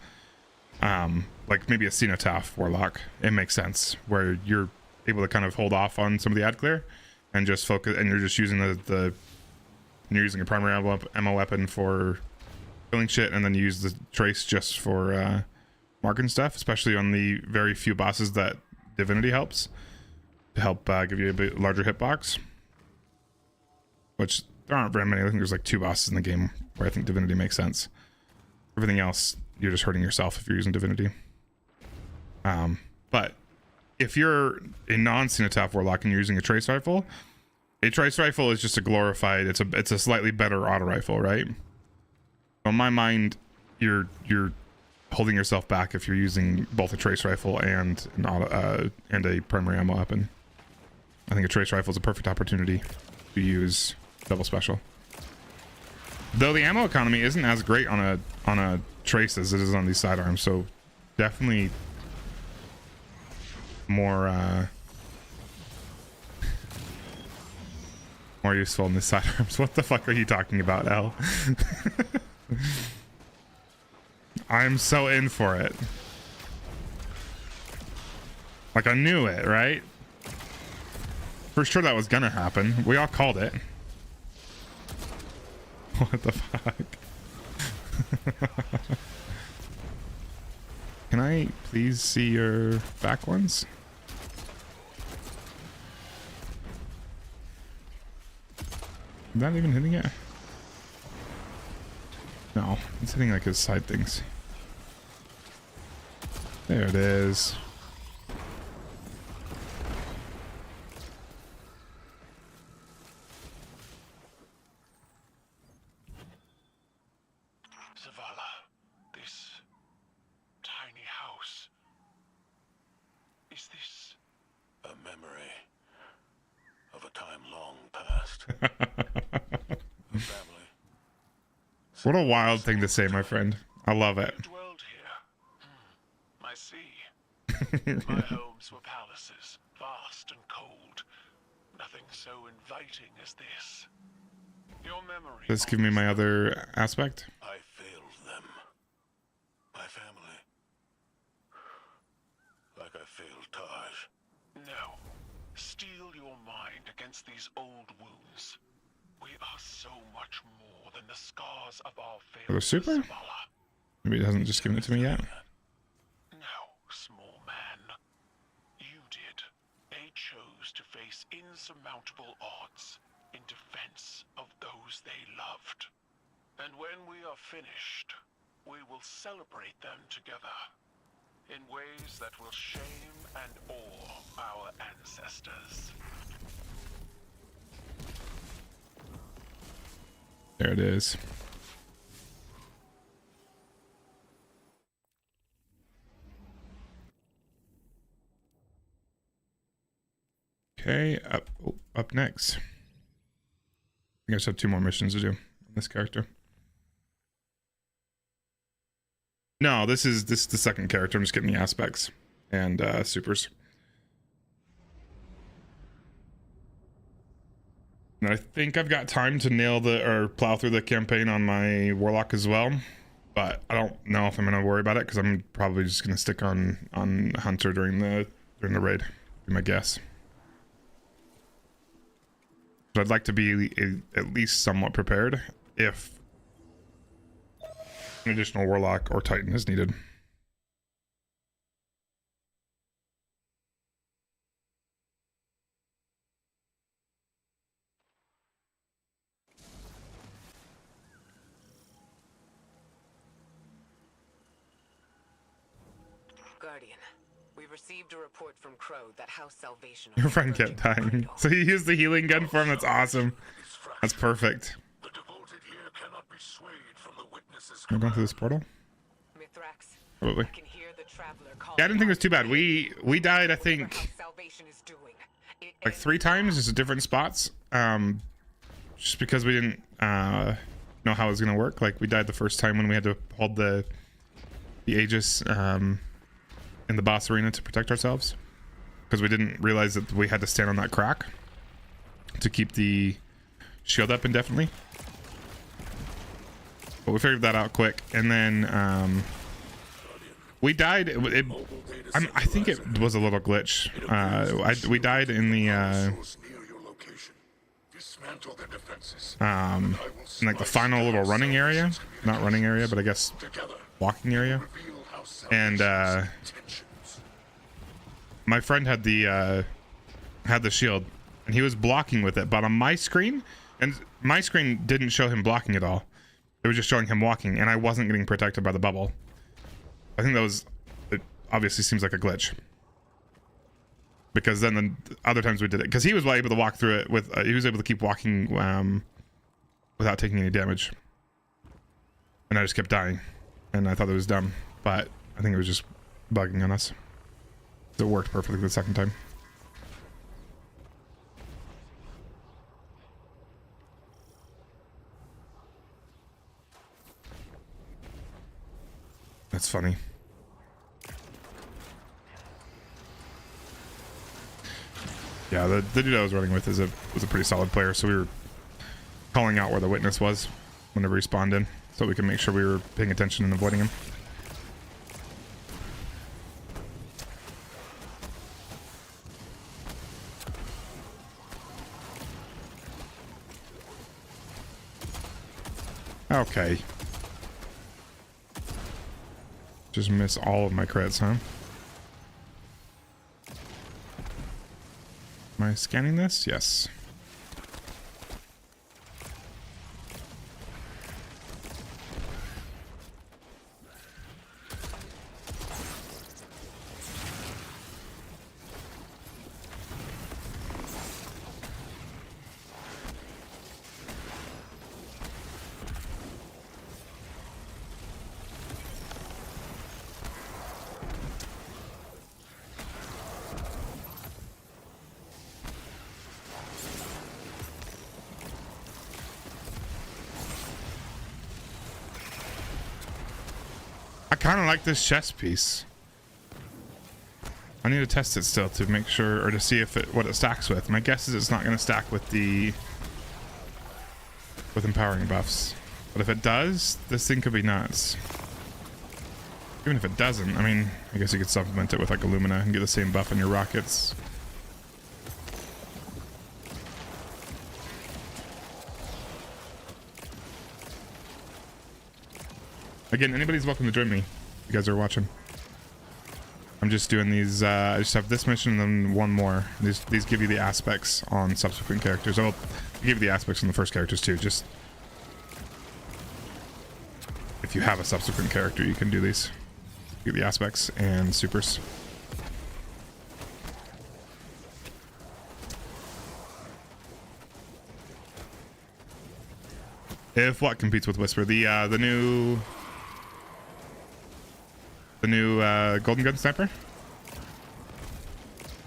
Like maybe a Cenotaph Warlock, it makes sense where you're able to kind of hold off on some of the ad clear and just focus, and you're just using you're using a primary ammo weapon for killing shit, and then you use the trace just for marking stuff, especially on the very few bosses that Divinity helps to help give you a bit larger hitbox, which there aren't very many. I think there's like 2 bosses in the game where I think Divinity makes sense. Everything else, you're just hurting yourself if you're using Divinity. But if you're a non-Cenotaph Warlock and you're using a trace rifle is just a glorified, it's a slightly better auto rifle, right? In my mind, you're holding yourself back if you're using both a trace rifle and a primary ammo weapon. I think a trace rifle is a perfect opportunity to use double special. Though the ammo economy isn't as great on a trace as it is on these sidearms, so definitely more useful in the sidearms. What the fuck are you talking about, L? I'm so in for it. Like, I knew it, right? For sure that was gonna happen. We all called it. What the fuck? Can I please see your back ones? Is that even hitting it? No, it's hitting like his side things. There it is. What a wild thing to say, my friend. I love it. Dwelled here. I see. My homes were palaces, vast and cold. Nothing so inviting as this. Your memory. Does this give me my other aspect? I failed them. My family. Like I failed Taj. No. Steel your mind against these old wounds. We are so much more than the scars of our failure. The super? Zavala. Maybe it hasn't just given it to me yet. No, small man. You did. They chose to face insurmountable odds in defense of those they loved. And when we are finished, we will celebrate them together in ways that will shame and awe our ancestors. There it is. Okay, up next. I think I just have 2 more missions to do on this character. No, this is the second character. I'm just getting the aspects and supers. And I think I've got time to nail or plow through the campaign on my warlock as well, but I don't know if I'm gonna worry about it because I'm probably just gonna stick on hunter during the raid. Be my guess. But I'd like to be at least somewhat prepared if an additional warlock or titan is needed. Guardian, we received a report from Crow that House Salvation. Your friend kept dying, so he used the healing gun for him. That's awesome. That's perfect. The devoted here cannot be swayed from the witness's Am I going through this portal? Mithrax, Probably. I can hear the traveler calling. Yeah, I didn't think it was too bad. We died, I Whatever think, House Salvation is doing. It like ends 3 times, just at different spots. Just because we didn't know how it was gonna work. Like we died the first time when we had to hold the Aegis in the boss arena to protect ourselves, because we didn't realize that we had to stand on that crack to keep the shield up indefinitely. But we figured that out quick, and then we died. I think it was a little glitch. We died in the in like the final little running area, not running area, but I guess walking area. And my friend had the shield, and he was blocking with it, but on my screen, and my screen didn't show him blocking at all. It was just showing him walking, and I wasn't getting protected by the bubble. I think that was, it obviously seems like a glitch, because then the other times we did it, because he was able to walk through it with he was able to keep walking without taking any damage, and I just kept dying, and I thought it was dumb, but I think it was just bugging on us. It worked perfectly the second time. That's funny. Yeah, the dude I was running with was a pretty solid player, so we were calling out where the witness was whenever he spawned in, so we could make sure we were paying attention and avoiding him. Okay. Just miss all of my crits, huh? Am I scanning this? Yes. I kind of like this chest piece. I need to test it still to make sure, or to see if what it stacks with. My guess is it's not going to stack with empowering buffs. But if it does, this thing could be nuts. Even if it doesn't, I mean, I guess you could supplement it with like Illumina and get the same buff on your rockets. Again, anybody's welcome to join me. You guys are watching. I'm just doing these. I just have this mission and then one more. These give you the aspects on subsequent characters. I'll give you the aspects on the first characters too. Just if you have a subsequent character, you can do these. Get the aspects and supers. If what competes with Whisper, the new golden gun sniper?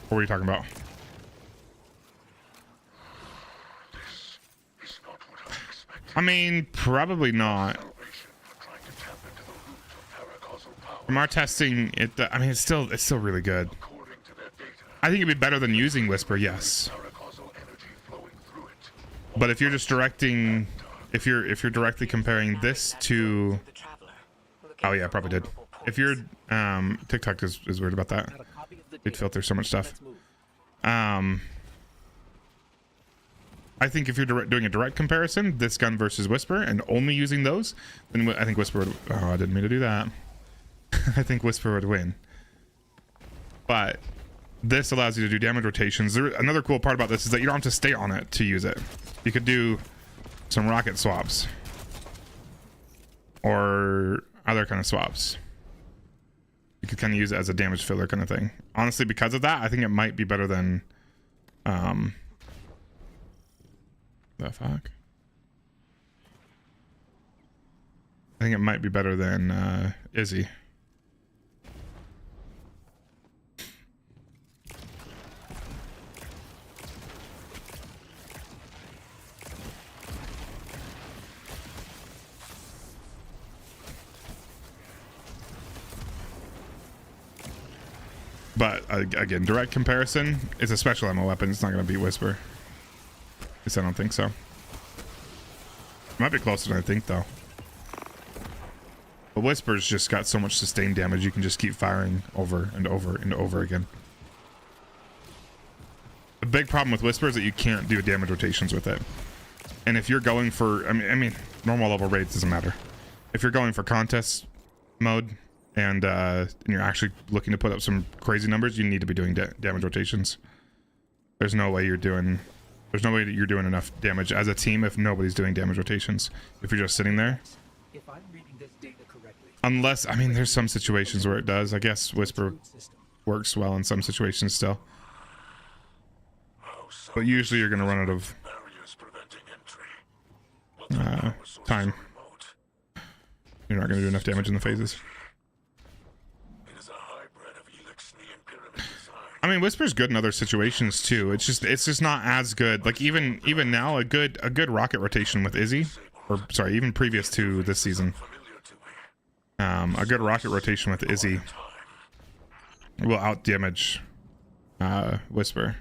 What were you talking about? I mean, probably not. From our testing, I mean, it's still really good. I think it'd be better than using Whisper, yes. But if you're just directing, if you're directly comparing this to, oh yeah, probably did. If you're TikTok is weird about that. It filters so much stuff. I think if you're doing a direct comparison, this gun versus Whisper, and only using those, then I think Whisper would. Oh, I didn't mean to do that. I think Whisper would win. But this allows you to do damage rotations. Another cool part about this is that you don't have to stay on it to use it. You could do some rocket swaps or other kind of swaps. You could kind of use it as a damage filler kind of thing. Honestly, because of that, I think it might be better than the fuck? I think it might be better than Izzy. But again, direct comparison is a special ammo weapon. It's not going to beat Whisper. At least I don't think so. Might be closer than I think, though. But Whisper's just got so much sustained damage, you can just keep firing over and over and over again. The big problem with Whisper is that you can't do damage rotations with it. And if you're going for, I mean, normal level raids doesn't matter. If you're going for contest mode, and you're actually looking to put up some crazy numbers, you need to be doing damage rotations. There's no way that you're doing enough damage as a team if nobody's doing damage rotations. If you're just sitting there. If I'm reading this data correctly, Unless, I mean, there's some situations where it does. I guess Whisper works well in some situations still. But usually you're going to run out of time. You're not going to do enough damage in the phases. I mean, Whisper's good in other situations too. It's just not as good. Like even now, a good rocket rotation with Izzy, or sorry, even previous to this season, a good rocket rotation with Izzy will out damage Whisper.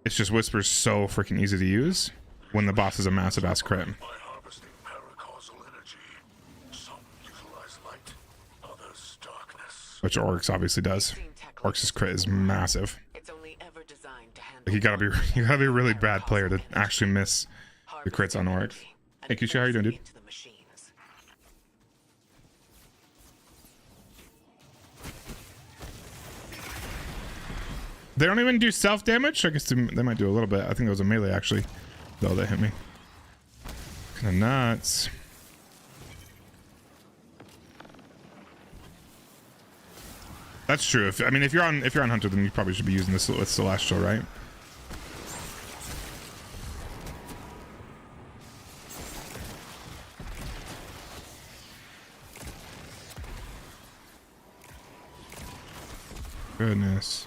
It's just Whisper's so freaking easy to use when the boss is a massive ass crit. Which Oryx obviously does. Oryx's crit is massive. Like you gotta be a really bad player to actually miss the crits on Oryx. Hey Kusha, how you doing, dude? They don't even do self damage? I guess they might do a little bit. I think it was a melee actually, though, that hit me. Kinda nuts. That's true. If you're on Hunter, then you probably should be using this with Celestial, right? Goodness.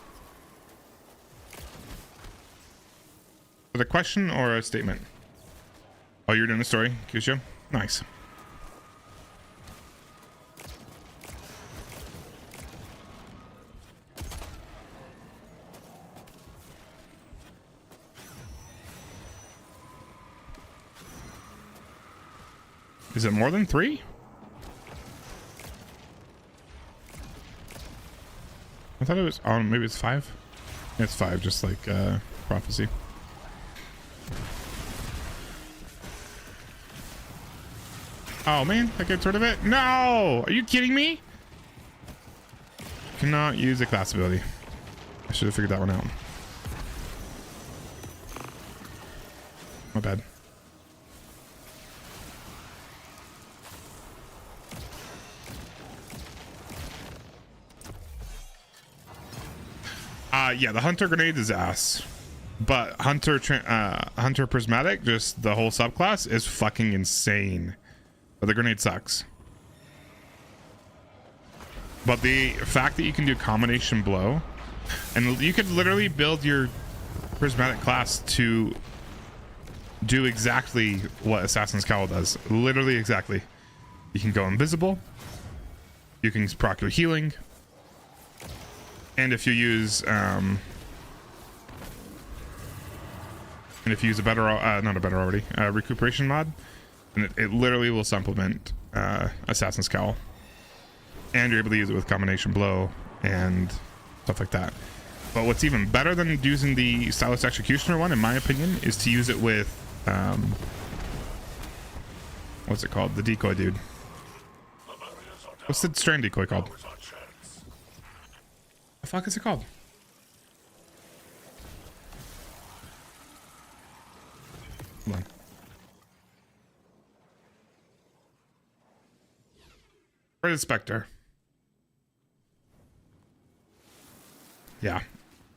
Is it a question or a statement? Oh, you're doing the story, Kusha? Nice. Is it more than 3? I thought it was, oh, maybe it's 5? It's 5, just like Prophecy. Oh man, that gets rid of it. No, are you kidding me? Cannot use a class ability. I should have figured that one out. My bad. Yeah, the Hunter Grenade is ass. But Hunter Prismatic, just the whole subclass, is fucking insane. But the grenade sucks. But the fact that you can do combination blow, and you could literally build your Prismatic class to do exactly what Assassin's Cowl does. Literally exactly. You can go invisible. You can proc your healing. And if you use a better, not a better already, recuperation mod, and it literally will supplement Assassin's Cowl. And you're able to use it with combination blow and stuff like that. But what's even better than using the Stylus Executioner one, in my opinion, is to use it with what's it called? The decoy dude. What's the strand decoy called? The fuck is it called? Hold on. Red Spectre. Yeah.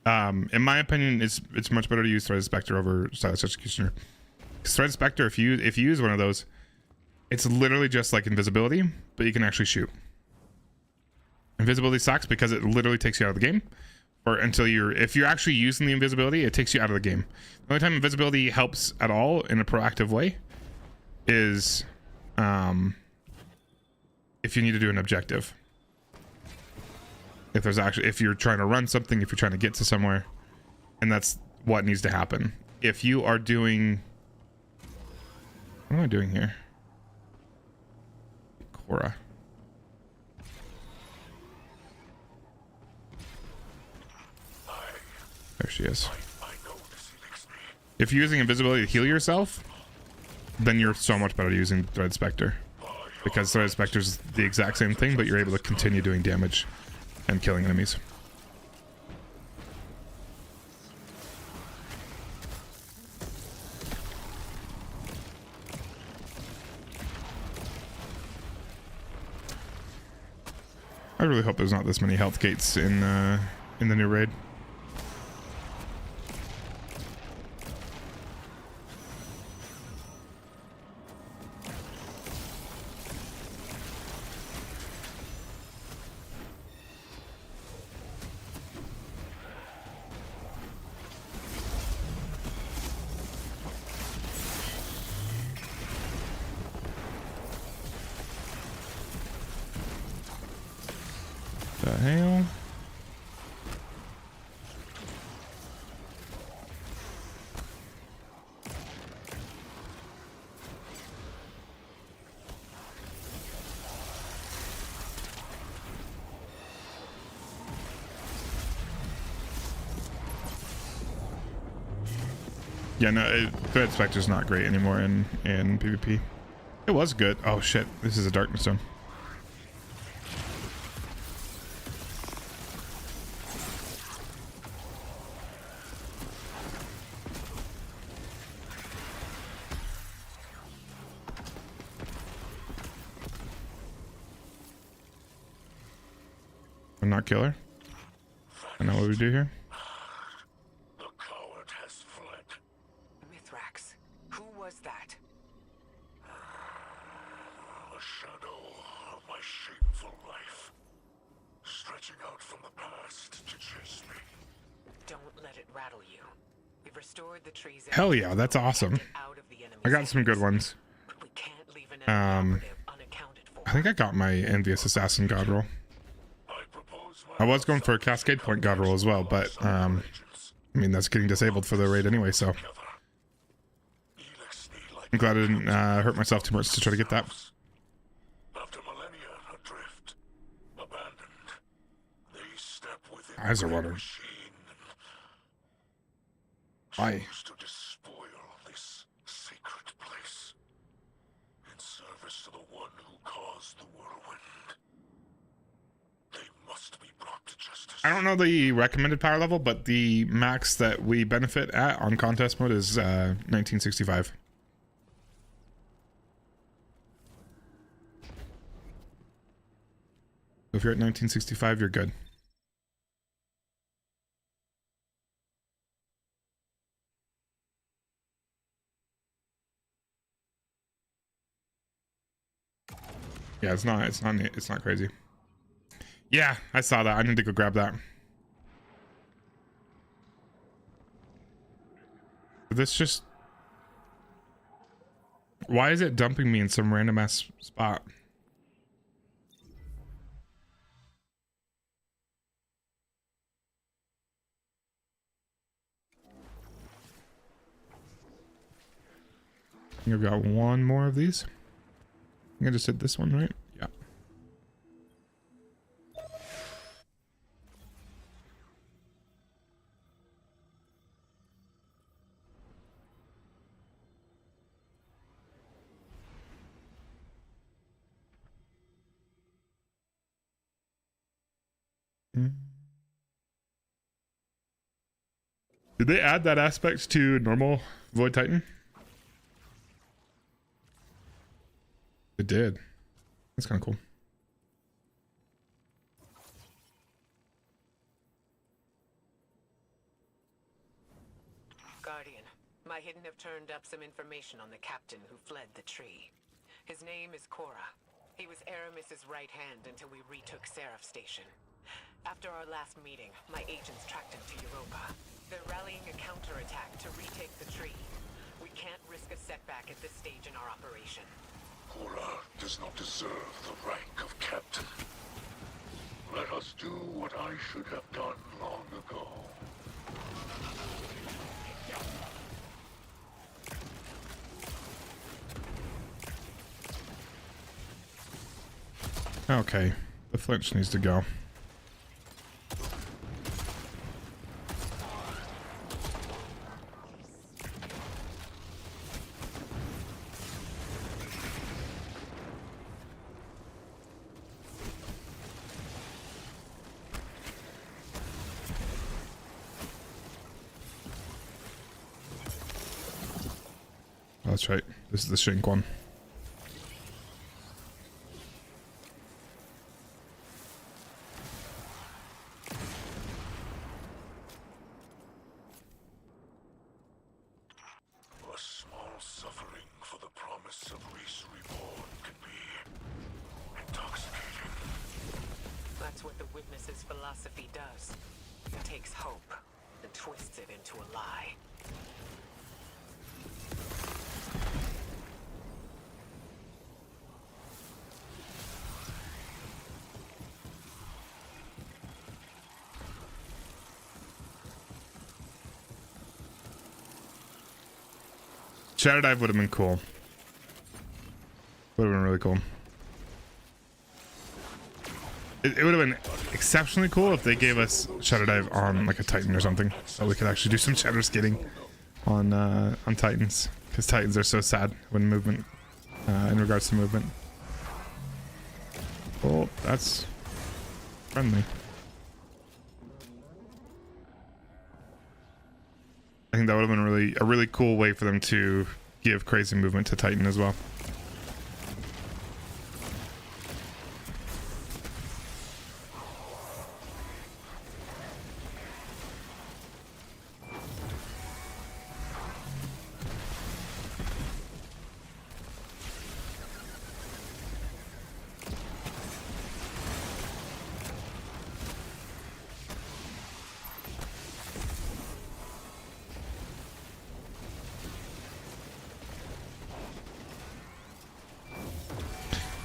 In my opinion, it's much better to use Threaded Spectre over Stylus Executioner. Because Threaded Spectre, if you use one of those, it's literally just like invisibility, but you can actually shoot. Invisibility sucks because it literally takes you out of the game, or until if you're actually using the invisibility, it takes you out of the game. The only time invisibility helps at all in a proactive way is if you need to do an objective. If you're trying to run something, if you're trying to get to somewhere, and that's what needs to happen. If you are doing, what am I doing here? Cora. There she is. If you're using invisibility to heal yourself, then you're so much better using Thread Spectre. Because Thread Spectre is the exact same thing, but you're able to continue doing damage and killing enemies. I really hope there's not this many health gates in the new raid. The hell? Yeah, no, Thread Spectre's not great anymore in PvP. It was good. Oh shit, this is a Darkness Zone. I'm not killer. I know what we do here. The coward has fled. Mithrax, who was that? A shadow of my shameful life, stretching out from the past to chase me. Don't let it rattle you. We've restored the trees. Hell yeah, that's awesome. Out of the I got some good ones. We can't leave an enemy operative unaccounted for. I think I got my Envious Assassin god roll. I was going for a Cascade Point god roll as well, but I mean that's getting disabled for the raid anyway, so I'm glad I didn't hurt myself too much to try to get that. After millennia adrift, abandoned, they step within Eyes are watering. Why? to despoil this sacred place in service to the caused the whirlwind. They must be brought to justice. I don't know the recommended power level, but the max that we benefit at on contest mode is 1965. If you're at 1965, you're good. Yeah, it's not crazy. Yeah, I saw that. I need to go grab that. This just... Why is it dumping me in some random ass spot? I think I've got one more of these. I think I just did this one, right? Yeah. Did they add that aspect to normal Void Titan? It did. That's kind of cool. Guardian, my hidden have turned up some information on the captain who fled the tree. His name is Cora. He was Aramis's right hand until we retook Seraph Station. After our last meeting, my agents tracked him to Europa. They're rallying a counterattack to retake the tree. We can't risk a setback at this stage in our operation. Cora does not deserve the rank of captain. Let us do what I should have done long ago. Okay, the flinch needs to go. That's right. This is the shank one. A small suffering for the promise of Reese Reborn can be intoxicating. That's what the Witness's philosophy does. It takes hope and twists it into a lie. Shadow Dive would have been cool. Would have been really cool. It would have been exceptionally cool if they gave us Shadow Dive on like a Titan or something, so we could actually do some shadow skating on Titans, because Titans are so sad when movement, in regards to movement. Oh, that's friendly. I think that would have been a really cool way for them to give crazy movement to Titan as well.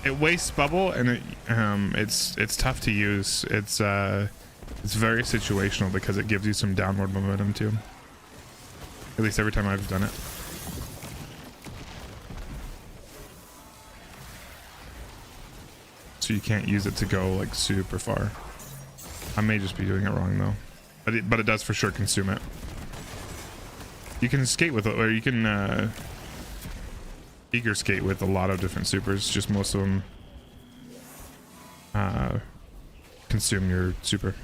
It wastes bubble, and it's tough to use. It's very situational because it gives you some downward momentum too. At least every time I've done it. So you can't use it to go like super far. I may just be doing it wrong though, but it does for sure consume it. You can skate with it, or you can eager skate with a lot of different supers, just most of them consume your super.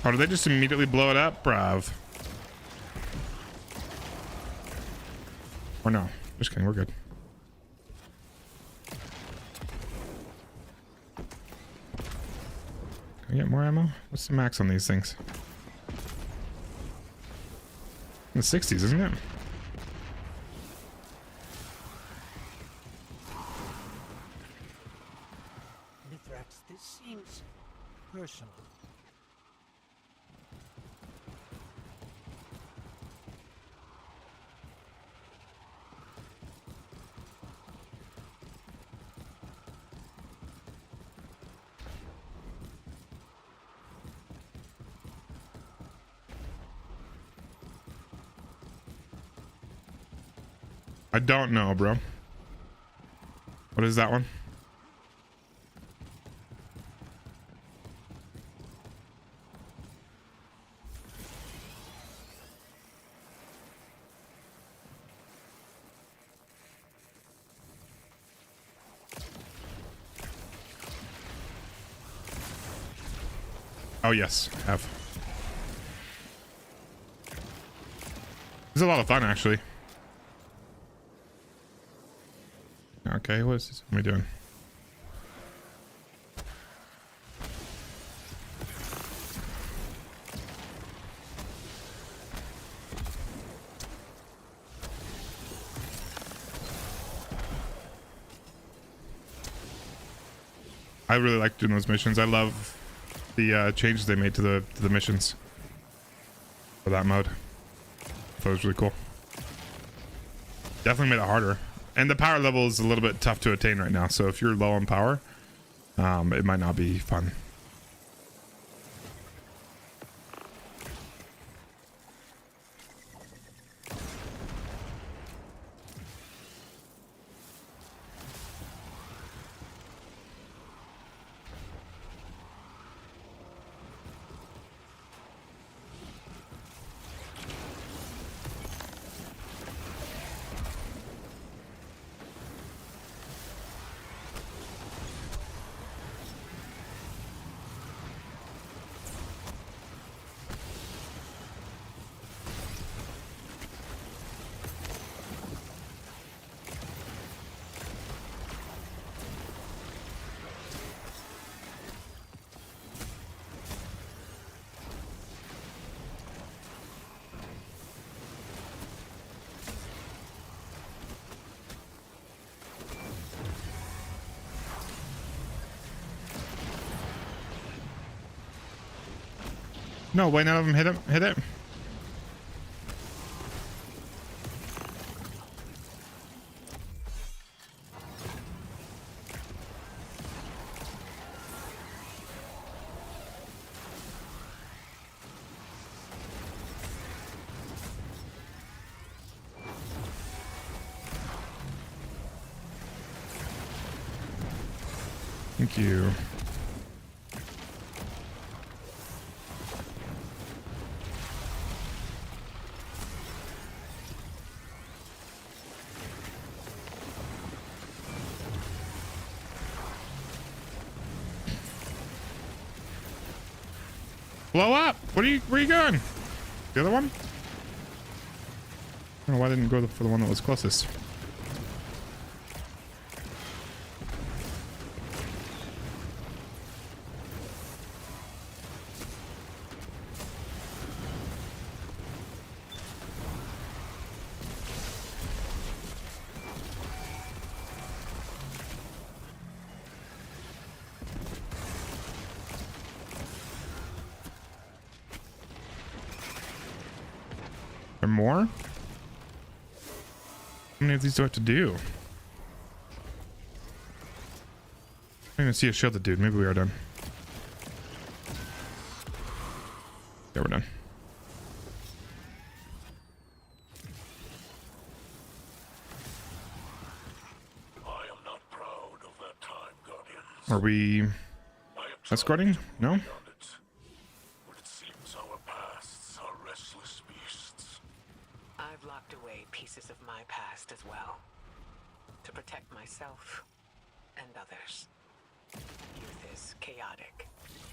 Oh, did they just immediately blow it up? Brav. Or no. Just kidding, we're good. Can I get more ammo? What's the max on these things? In the 60s, isn't it? Mithrax, this seems personal. I don't know, bro. What is that one? Oh yes, have. This is a lot of fun, actually. Okay, what is this? What am I doing? I really like doing those missions. I love the changes they made to the missions for that mode. That was really cool. Definitely made it harder. And the power level is a little bit tough to attain right now, so if you're low on power, it might not be fun. No, why none of them hit him? Hit it? Thank you. Blow up! Where are you going? The other one? I don't know why I didn't go for the one that was closest. There more? How many of these do I have to do? I don't even see a shield the dude. Maybe we are done. Yeah, we're done. I am not proud of that time, Guardians. Are we escorting? No? But it seems our pasts are restless beasts. I've locked away pieces of my past as well. To protect myself and others. Youth is chaotic,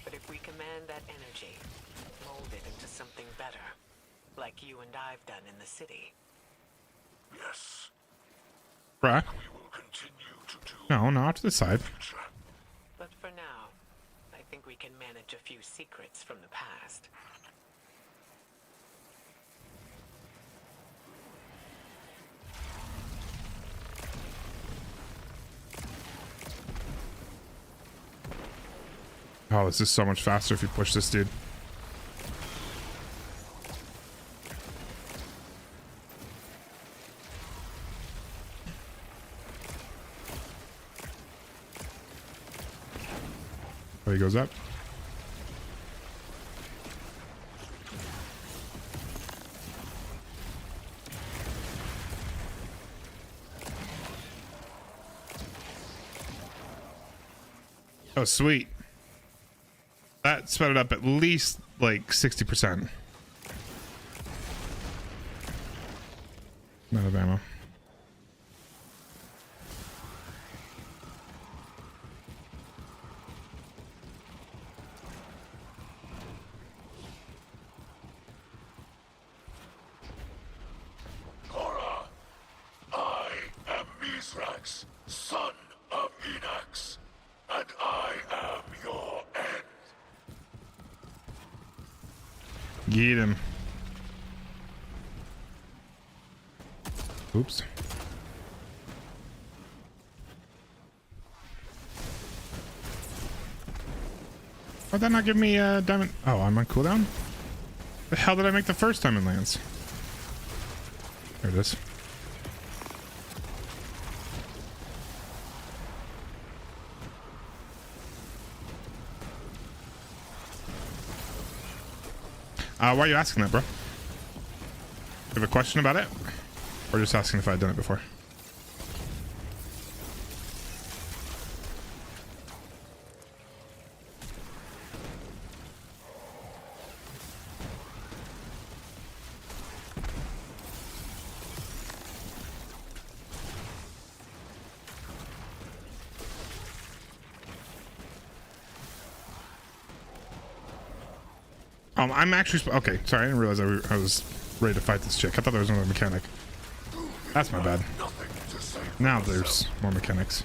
but if we command that energy, mold it into something better, like you and I've done in the city. Yes, Bruh. we will continue to do No, not to the side. future. But for now, I think we can manage a few secrets from the past. Oh, this is so much faster if you push this dude. Oh, he goes up. Oh, sweet. That sped it up at least like 60%. Amount of ammo. Cora, I am Mithrax, son of Enax, and I am your end. Get him. Oops. Why'd that not give me a diamond? Oh, I'm on cooldown? The hell did I make the first diamond lance? There it is. Why are you asking that, bro? You have a question about it? Or just asking if I'd done it before? I'm actually okay. Sorry, I didn't realize I was ready to fight this chick. I thought there was another mechanic. That's my bad. Nothing to say for Now myself. there's more mechanics.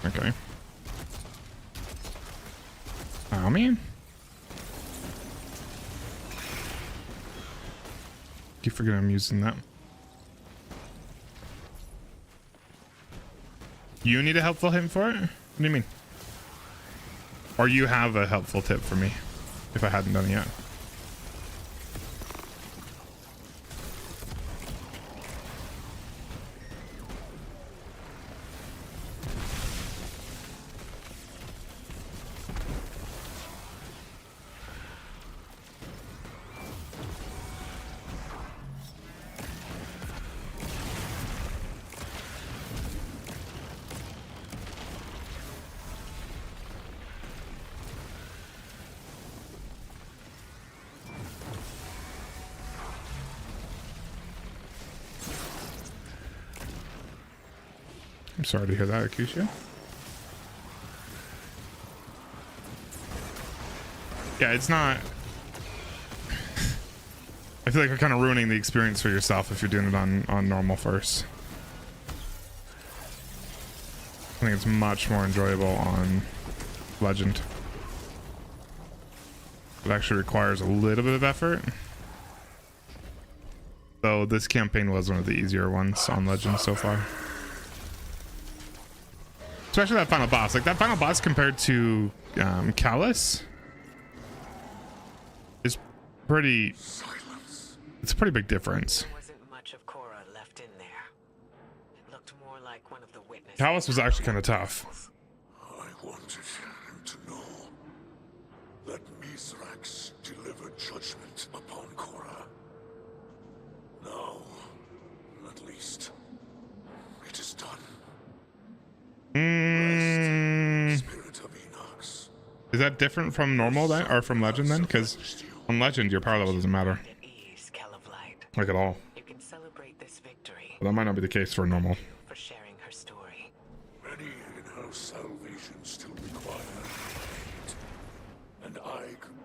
Okay. Oh man. Keep forgetting I'm using that. You need a helpful hint for it? What do you mean? Or you have a helpful tip for me if I hadn't done it yet. I'm sorry to hear that, Akusha. Yeah, it's not... I feel like you're kind of ruining the experience for yourself if you're doing it on normal first. I think it's much more enjoyable on Legend. It actually requires a little bit of effort. Though this campaign was one of the easier ones on Legend so far. Especially that final boss. Like, that final boss compared to Callus is pretty. Silence. It's a pretty big difference. There wasn't much of Cora left in there. It looked more like one of the witnesses. Talos was actually kind of tough. I wanted him to know that Mithrax delivered judgment upon Cora. Now, at least, it is done. Spirit of Enox. Is that different from normal then, or from legend then? Because on legend, your power level doesn't matter, At ease, Kell of Light. like at all. You can celebrate this victory But that might not be the case for normal. for sharing her story. Many in her salvation still require aid. And I could...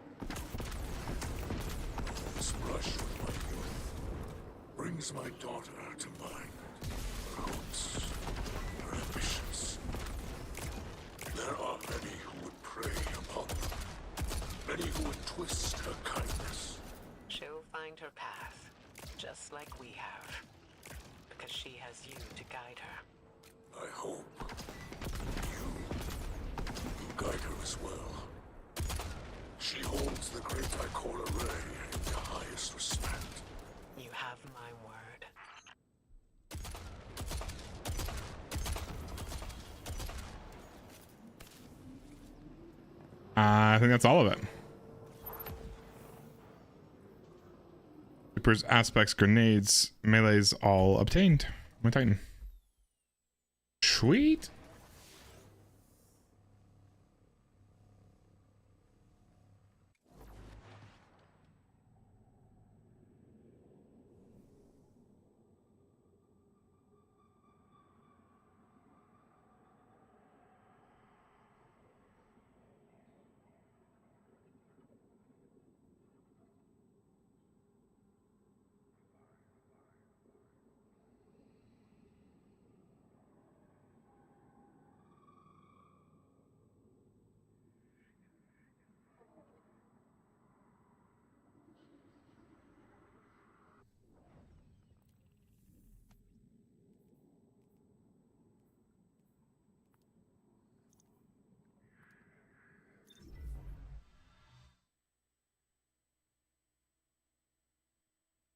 This brush with my youth brings my daughter to mind. Her hopes, her ambitions. There are many who would prey upon them. Many who would twist her kindness. She'll find her path, just like we have. Because she has you to guide her. I hope you guide her as well. She holds the great Ikora Ray in the highest respect. You have my word. I think that's all of it. Supers, aspects, grenades, melees, all obtained. My Titan. Sweet.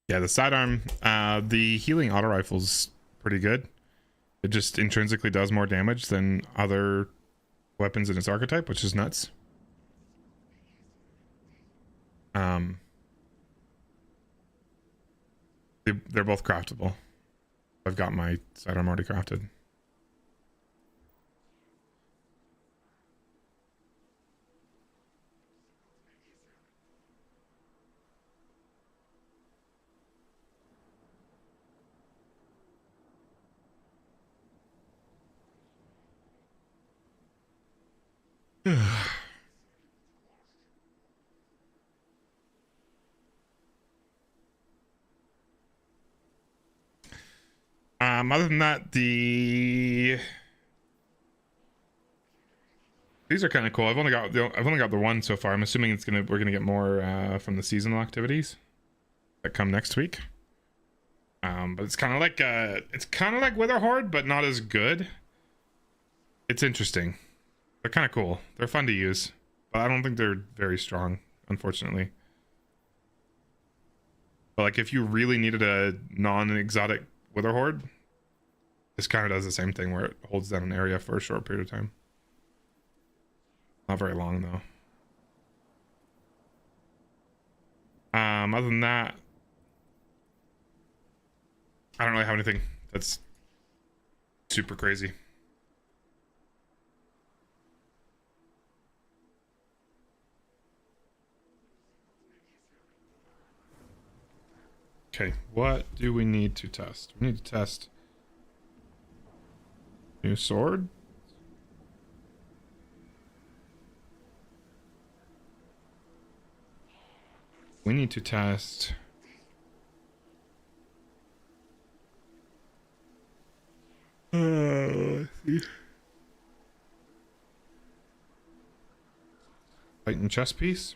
Yeah, the sidearm, the healing auto rifle's pretty good. It just intrinsically does more damage than other weapons in its archetype, which is nuts. They're both craftable. I've got my sidearm already crafted. Other than that, these are kind of cool. I've only got the one so far. I'm assuming we're gonna get more from the seasonal activities that come next week. But it's kind of like Witherhoard, but not as good. It's interesting. They're kind of cool. They're fun to use, but I don't think they're very strong, unfortunately. But like, if you really needed a non-exotic Witherhoard, this kind of does the same thing where it holds down an area for a short period of time. Not very long though. Other than that, I don't really have anything that's super crazy. Okay, what do we need to test? We need to test new sword. We need to test let's see. Titan chest piece.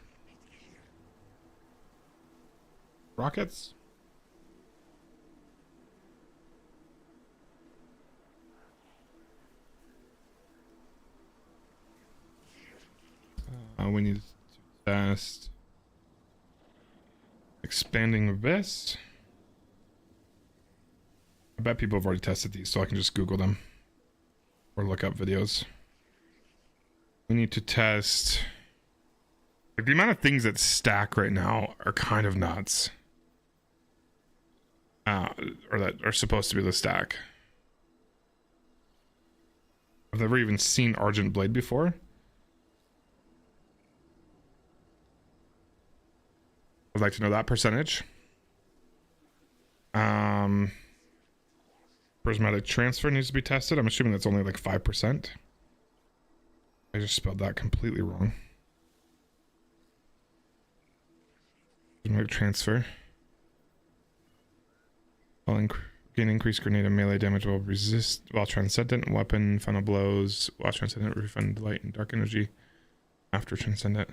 Rockets. We need to test Expanding Abyss. I bet people have already tested these, so I can just Google them or look up videos. We need to test. Like, the amount of things that stack right now are kind of nuts. Or that are supposed to be the stack. I've never even seen Argent Blade before. I'd like to know that percentage. Prismatic Transfer needs to be tested. I'm assuming that's only like 5%. I just spelled that completely wrong. Prismatic Transfer. Gain increased grenade and melee damage while transcendent weapon, final blows, while transcendent refund light and dark energy after transcendent.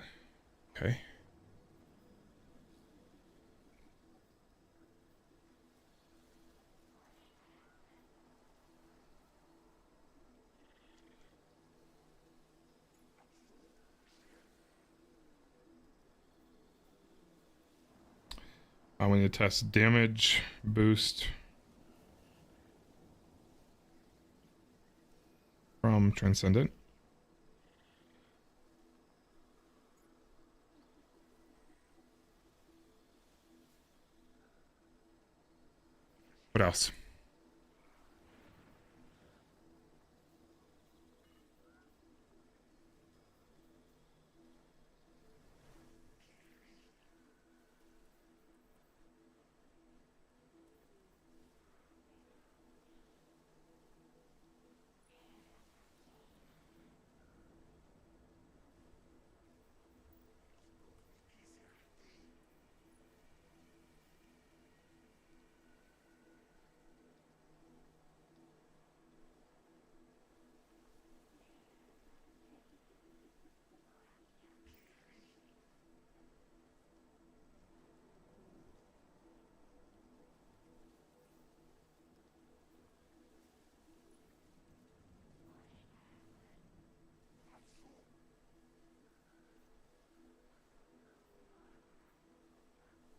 Okay. I want to test damage, boost from Transcendent. What else?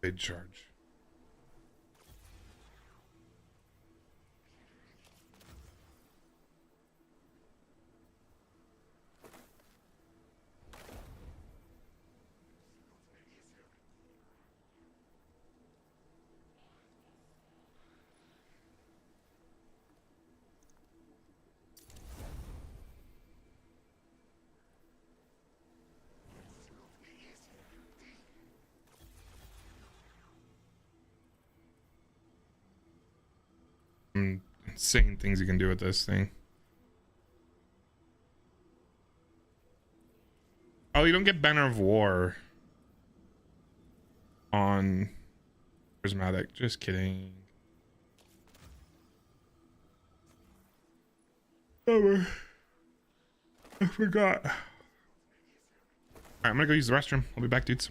Big charge. Insane things you can do with this thing. Oh, you don't get Banner of War on Prismatic. Just kidding. Oh, I forgot. Alright, I'm gonna go use the restroom. I'll be back, dudes.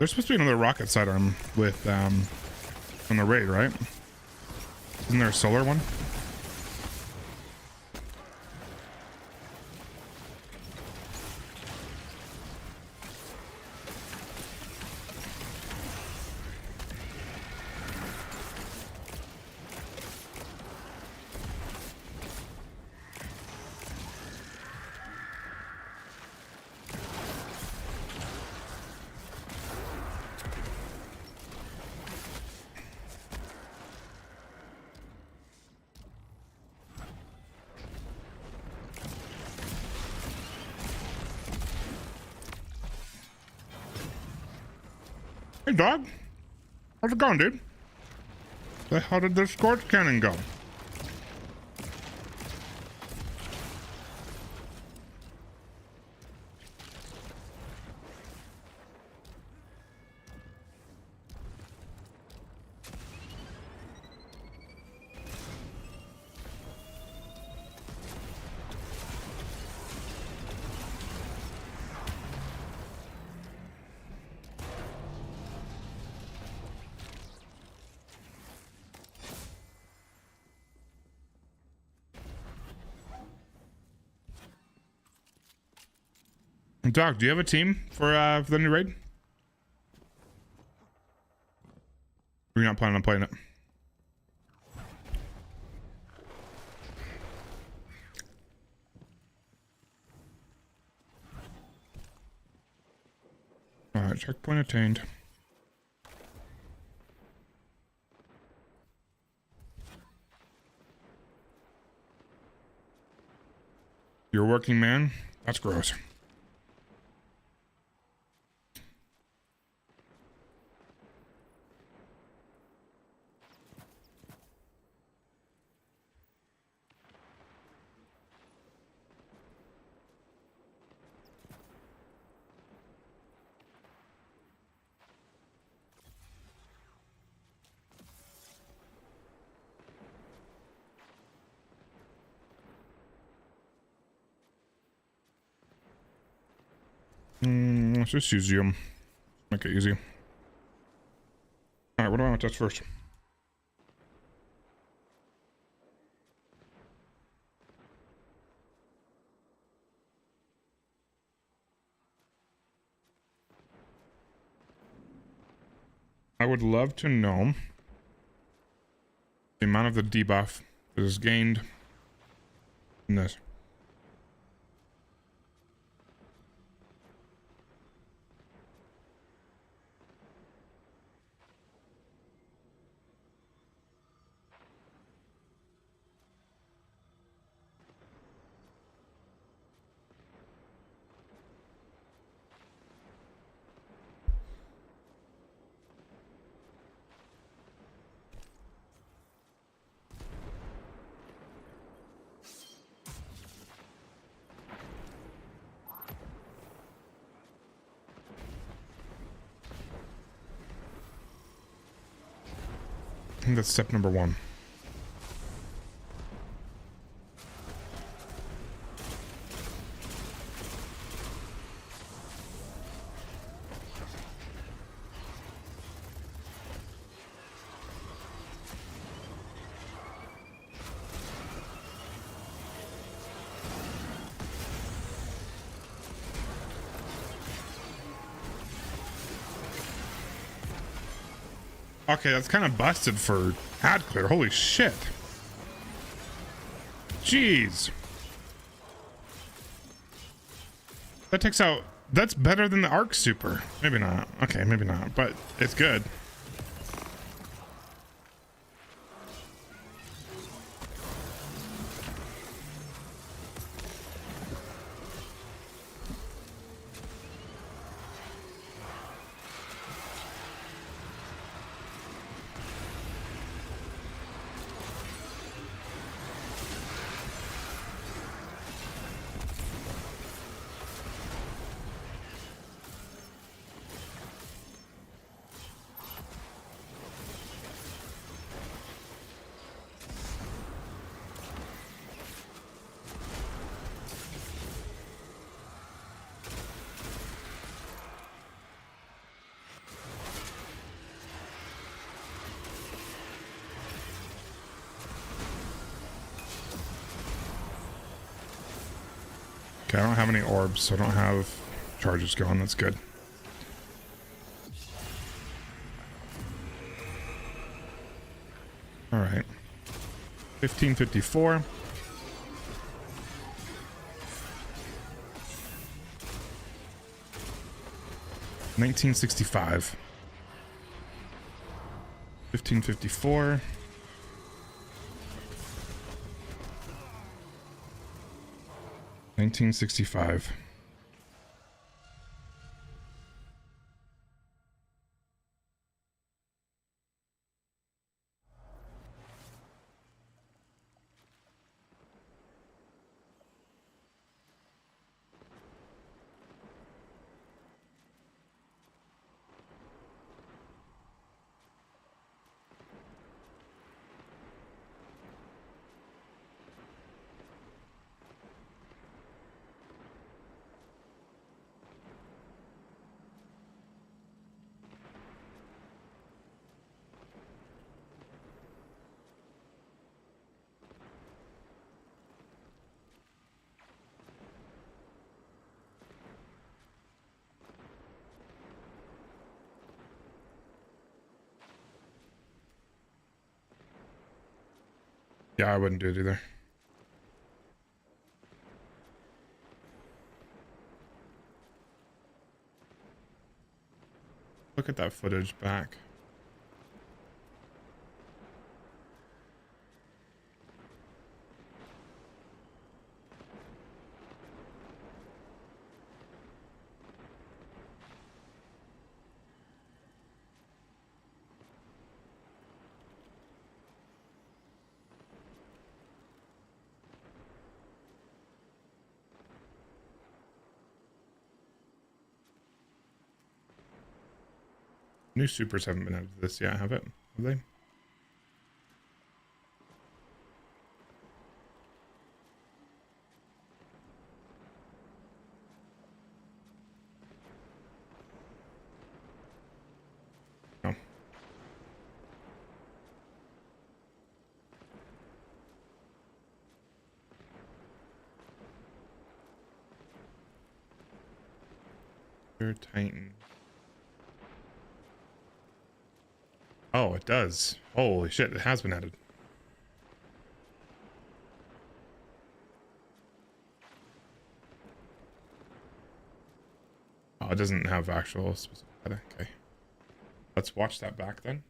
There's supposed to be another rocket sidearm with from the raid, right? Isn't there a solar one? Hey, dog. How's it going, dude? How did the scorch cannon go? Doc, do you have a team for the new raid? We're not planning on playing it. Alright, checkpoint attained. You're a working man? That's gross. Let's just use them. Make it easy. Alright, what do I want to touch first? I would love to know the amount of the debuff that is gained in this. I think that's step number 1. Okay, that's kind of busted for ad clear. Holy shit. Jeez. That takes out... That's better than the Arc Super. Maybe not. Okay, maybe not. But it's good. Okay, I don't have any orbs, so I don't have charges going. That's good. All right. 1554. $1965. 1554. $1965. Yeah, I wouldn't do it either. Look at that footage back. New supers haven't been added to this yet, have it? Have they? No. Titan. Oh, it does. Holy shit, it has been added. Oh, it doesn't have actual specific data. Okay. Let's watch that back then.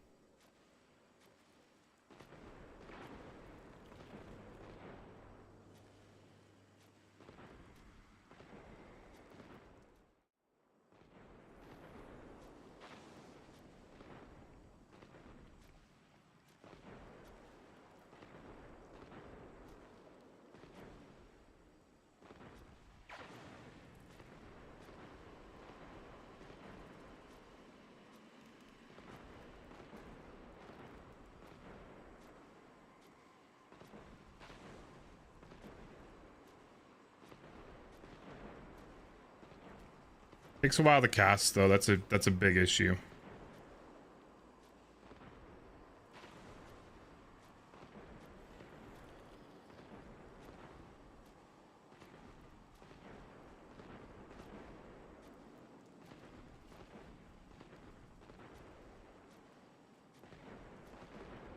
Takes a while to cast though. That's a big issue.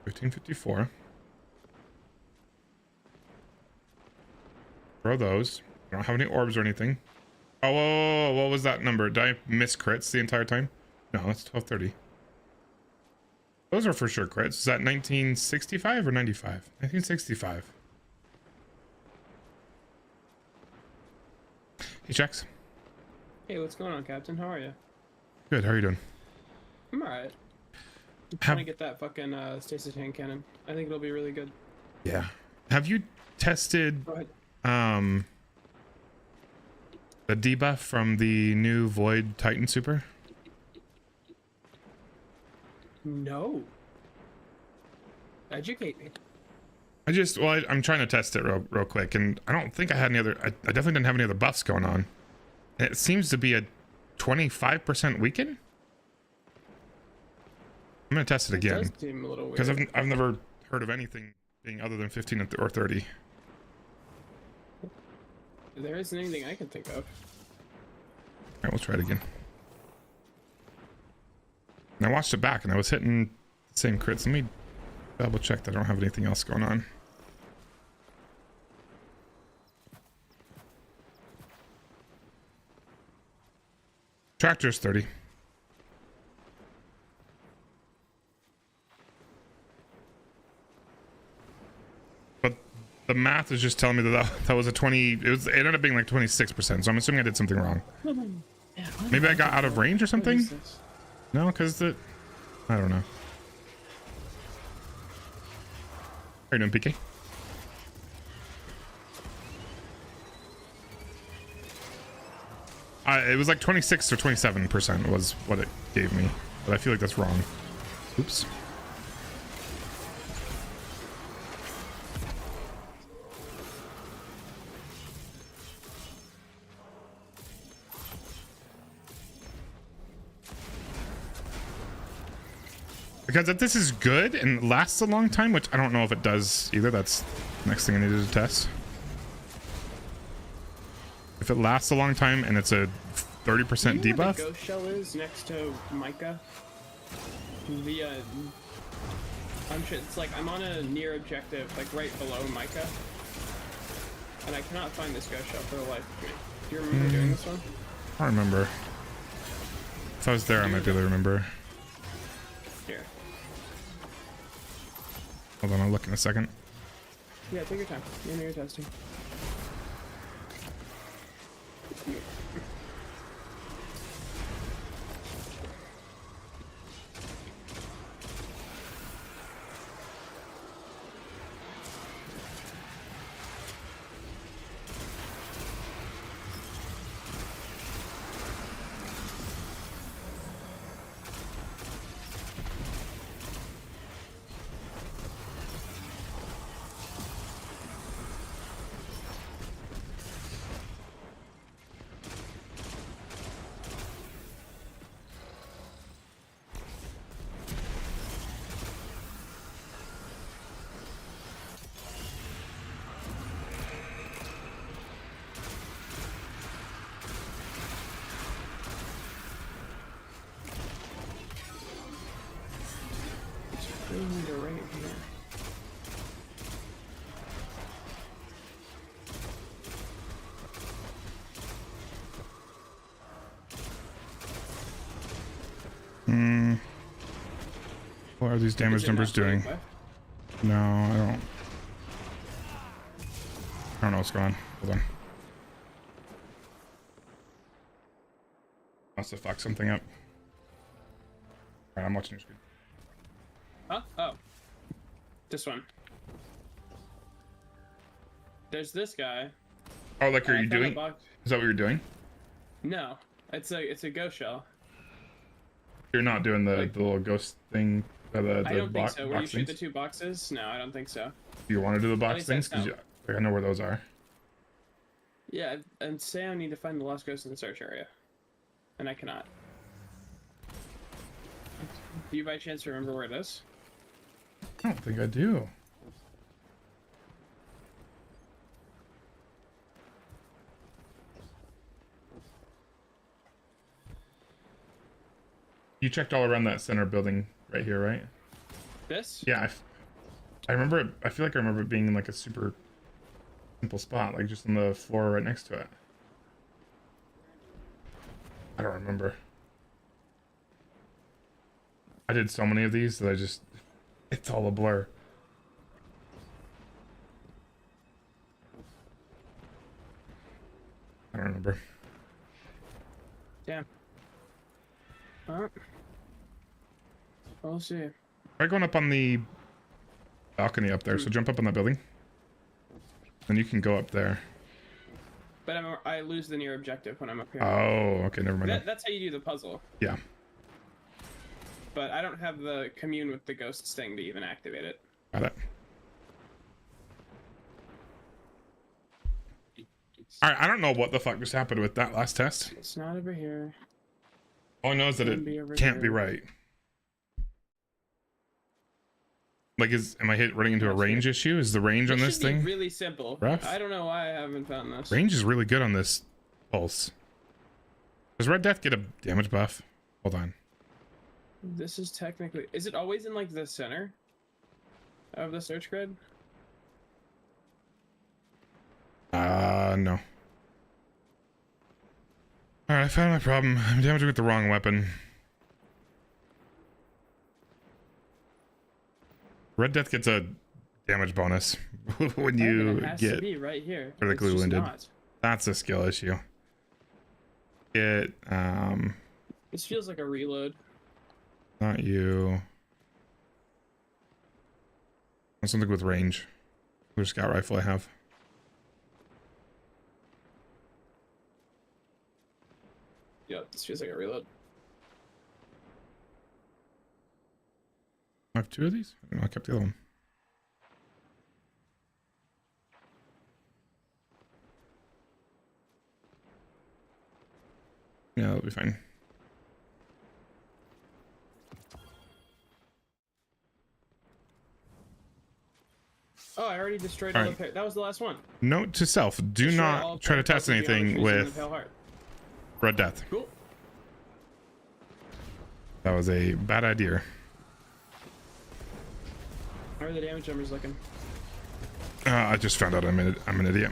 $15.54. Throw those. I don't have any orbs or anything. Oh, whoa, what was that number? Did I miss crits the entire time? No, that's 1230. Those are for sure crits. Is that 1965 or 95? 1965. Hey, Jax. Hey, what's going on, Captain? How are you? Good, how are you doing? I'm alright. I'm trying to get that fucking stasis hand cannon. I think it'll be really good. Yeah. Have you tested Go ahead. the debuff from the new Void Titan Super? No. Educate me. I'm trying to test it real quick, and I don't think I had any other. I definitely didn't have any other buffs going on. And it seems to be a 25% weaken. I'm gonna test it again It does seem a little weird. because I've never heard of anything being other than 15 or 30. There isn't anything I can think of. Alright, we'll try it again. And I watched it back and I was hitting the same crits. Let me double check that I don't have anything else going on. Tractor's 30. But the math is just telling me that was a 20. It ended up being like 26%. So I'm assuming I did something wrong. Maybe I got out of range or something? No, because I don't know. How you doing, PK? It was like 26 or 27% was what it gave me, but I feel like that's wrong. Oops. Because if this is good and lasts a long time, which I don't know if it does either, that's the next thing I needed to test. If it lasts a long time and it's a 30% Do you know debuff. where the ghost shell is next to Micah? It's like I'm on a near objective, like right below Micah, and I cannot find this ghost shell for the life of me. Do you remember doing this one? I don't remember. If I was there, I might be able to remember. Here. Hold on, I'll look in a second. Yeah, take your time. You know you're testing. Right here. What are these damage numbers doing? No, I don't know what's going on. Hold on. Must have fucked something up. Alright, I'm watching your screen. Huh? Oh. This one. There's this guy. Oh, like are you doing? Is that what you're doing? No. It's a ghost shell. You're not doing the little ghost thing? The I don't think so. Where you box shoot the things? two boxes? No, I don't think so. Do you want to do the box least things? that's Because I know where those are. Yeah, and say I need to find the lost ghost in the search area. And I cannot. Do you by chance remember where it is? I don't think I do. You checked all around that center building right here, right? This? Yeah, I remember it. I feel like I remember it being in like a super simple spot, like just on the floor right next to it. I don't remember. I did so many of these that it's all a blur. I don't remember. Damn. Alright. We'll see. Try going up on the balcony up there. So jump up on that building. Then you can go up there. But I lose the near objective when I'm up here. Oh, okay, never mind. That's how you do the puzzle. Yeah. But I don't have the commune with the ghosts thing to even activate it. Got it. Alright, I don't know what the fuck just happened with that last test. It's not over here. All I know is that Couldn't be it over can't be here. right. Like, am I running into a range issue? Is the range on this should be thing really simple. rough? I don't know why I haven't found this. Range is really good on this pulse. Does Red Death get a damage buff? Hold on. This is technically... Is it always in, like, the center of the search grid? No. Alright, I found my problem. I'm damaging with the wrong weapon. Red Death gets a damage bonus when you it has get to be right here. critically It's just wounded. not. That's a skill issue. It This feels like a reload. not you. Something with range. There's scout rifle I have. Yep, this feels like a reload. I have two of these? I kept the other one. Yeah, that'll be fine. Oh, I already destroyed All all right. the... That was the last one. Note to self, do Destroy all not try to test pale anything geometries in the with Pale Heart. Red Death. Cool. That was a bad idea. How are the damage numbers looking? I just found out I'm an idiot.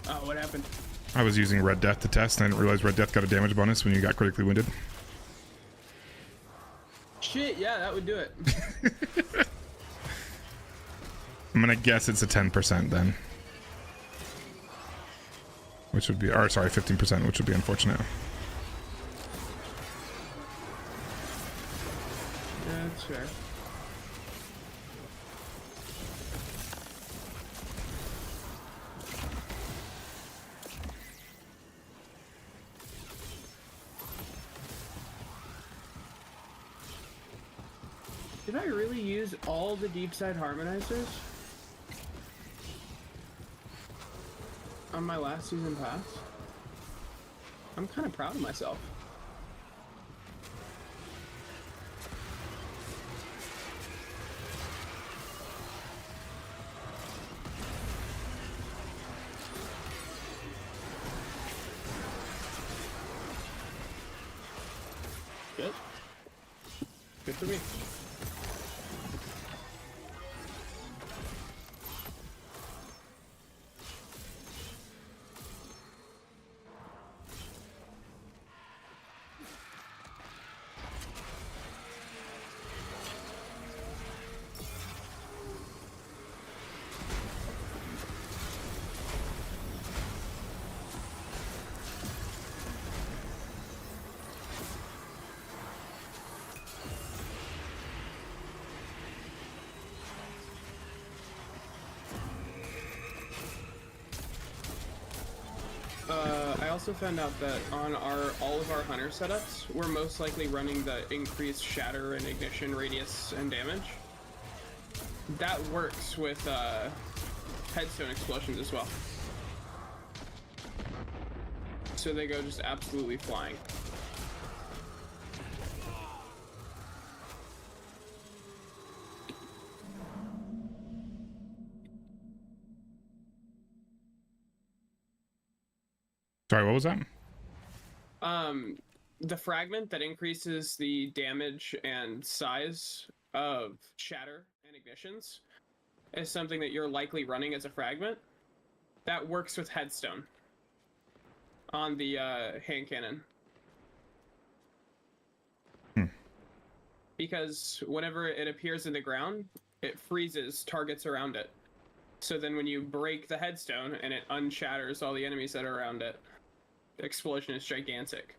Oh, what happened? I was using Red Death to test, and I didn't realize Red Death got a damage bonus when you got critically wounded. Shit, yeah, that would do it. I'm gonna guess it's a 10% then. Which would be, or sorry, 15%, which would be unfortunate. Yeah, that's fair. Did I really use all the deep side harmonizers on my last season pass? I'm kind of proud of myself. Good. Good for me. I also found out that on all of our hunter setups, we're most likely running the increased shatter and ignition radius and damage. That works with headstone explosions as well. So they go just absolutely flying. Sorry, what was that? The fragment that increases the damage and size of shatter and ignitions is something that you're likely running as a fragment. That works with headstone on the hand cannon. Because whenever it appears in the ground, it freezes targets around it. So then when you break the headstone and it unshatters all the enemies that are around it, the explosion is gigantic.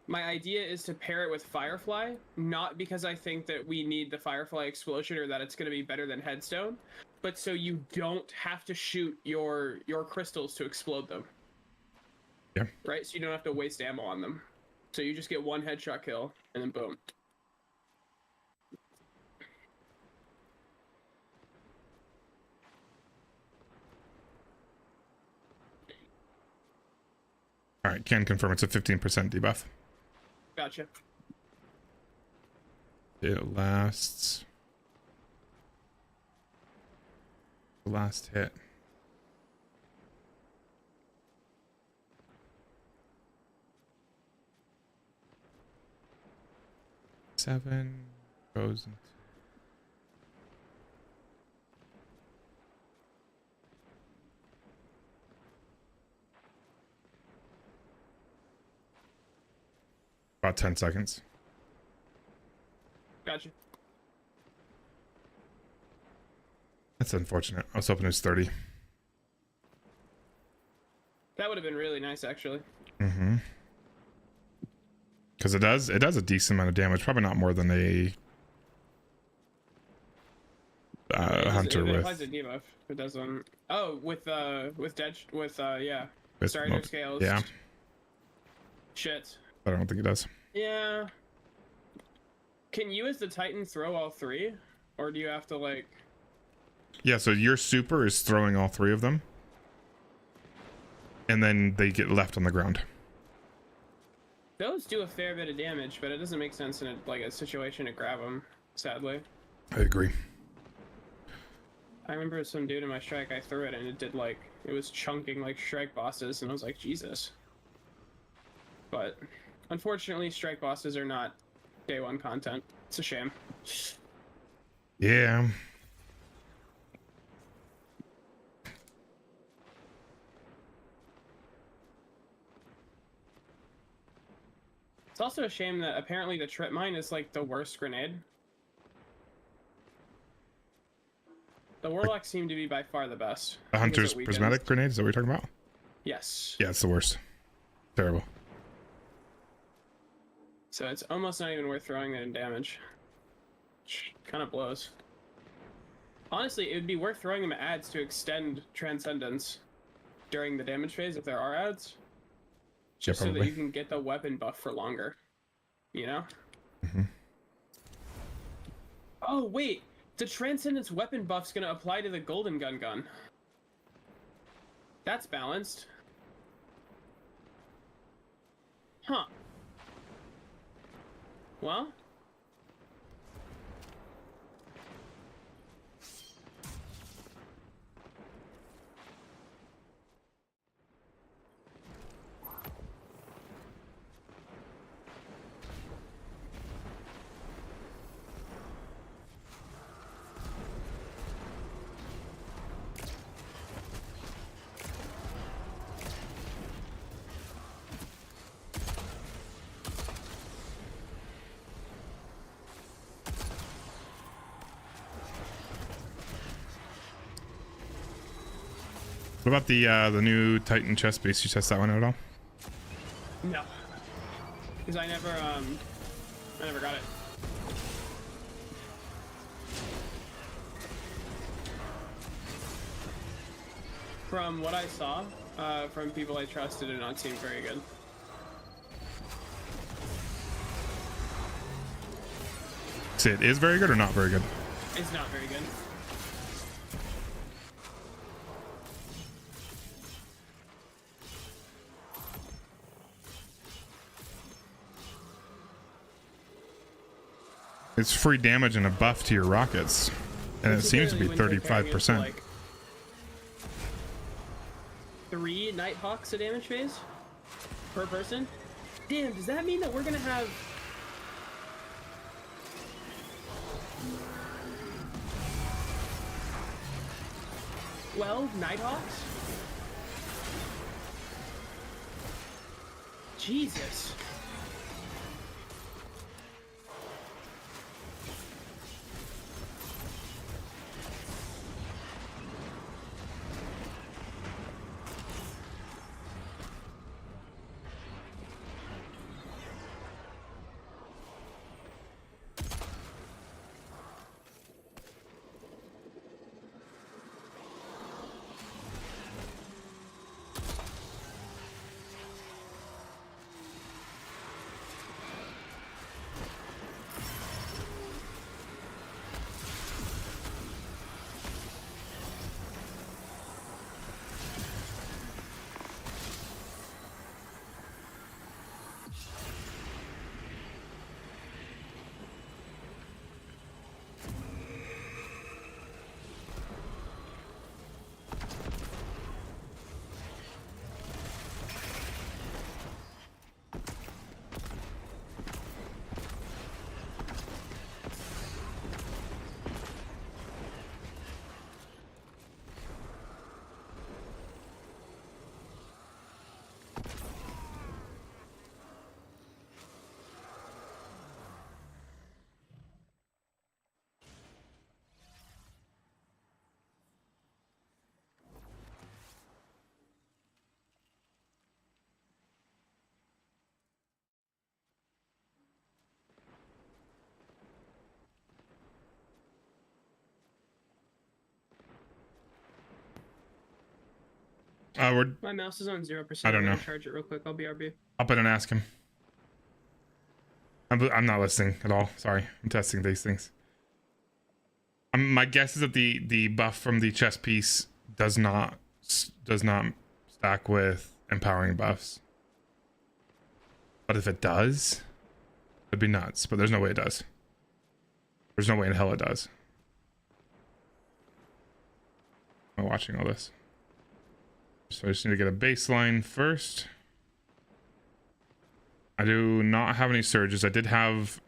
My idea is to pair it with Firefly, not because I think that we need the Firefly explosion or that it's going to be better than Headstone, but so you don't have to shoot your crystals to explode them. Yeah. Right? So you don't have to waste ammo on them. So you just get one headshot kill, and then boom. All right, can confirm it's a 15% debuff. Gotcha. It lasts The last hit. Seven goes into about 10 seconds. Gotcha. That's unfortunate. I was hoping it was 30. That would have been really nice, actually. Mm-hmm. Because it does a decent amount of damage. Probably not more than a hunter it with. applies a debuff. It doesn't. Oh, with yeah. With Starter scales. Yeah. Shit. I don't think it does. Yeah. Can you, as the Titan, throw all three, or do you have to like? Yeah. So your super is throwing all three of them, and then they get left on the ground. Those do a fair bit of damage, but it doesn't make sense in a situation to grab them. Sadly. I agree. I remember some dude in my strike. I threw it and it did it was chunking like strike bosses, and I was like, Jesus. But unfortunately, strike bosses are not day one content. It's a shame. Yeah. It's also a shame that apparently the trip mine is like the worst grenade. The warlocks seem to be by far the best. The hunter's prismatic grenade, is that what you're talking about? Yes. Yeah, it's the worst. Terrible. So it's almost not even worth throwing it in damage. Kind of blows. Honestly, it would be worth throwing them adds to extend Transcendence during the damage phase if there are adds. Just so that you can get the weapon buff for longer. You know? Mm-hmm. Oh, wait! The Transcendence weapon buff's gonna apply to the Golden Gun. That's balanced. Huh. Well... What about the new Titan chest base? You test that one out at all? No. Because I never got it. From what I saw, from people I trusted, it did not seem very good. So it is very good or not very good? It's not very good. It's free damage and a buff to your rockets, and it seems to be 35%. Like 3 Nighthawks a damage phase per person. Damn, does that mean that we're gonna have 12 Nighthawks? Jesus. We're My mouse is on 0%. I don't I'm gonna know. charge it real quick. I'll BRB. up and ask him. I'm not listening at all. Sorry, I'm testing these things. My guess is that the buff from the chest piece does not stack with empowering buffs. But if it does, it'd be nuts. But there's no way it does. There's no way in hell it does. I'm watching all this. So I just need to get a baseline first. I do not have any surges. I did have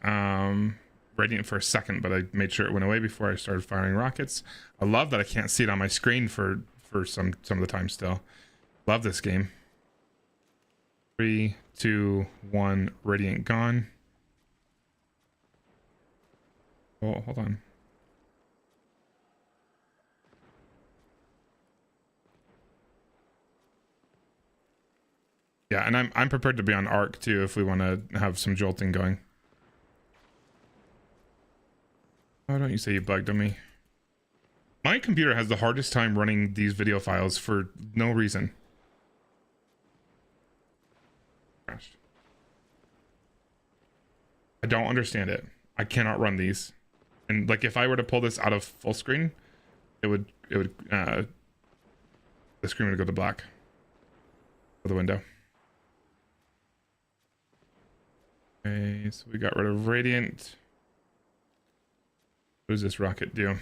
Radiant for a second, but I made sure it went away before I started firing rockets. I love that I can't see it on my screen for some of the time still. Love this game. 3, 2, 1, Radiant gone. Oh, hold on. Yeah, and I'm prepared to be on arc too if we want to have some jolting going. Why don't you say you bugged on me? My computer has the hardest time running these video files for no reason. Crashed. I don't understand it. I cannot run these. And like if I were to pull this out of full screen, the screen would go to black for the window. Okay, so we got rid of Radiant. What does this rocket do?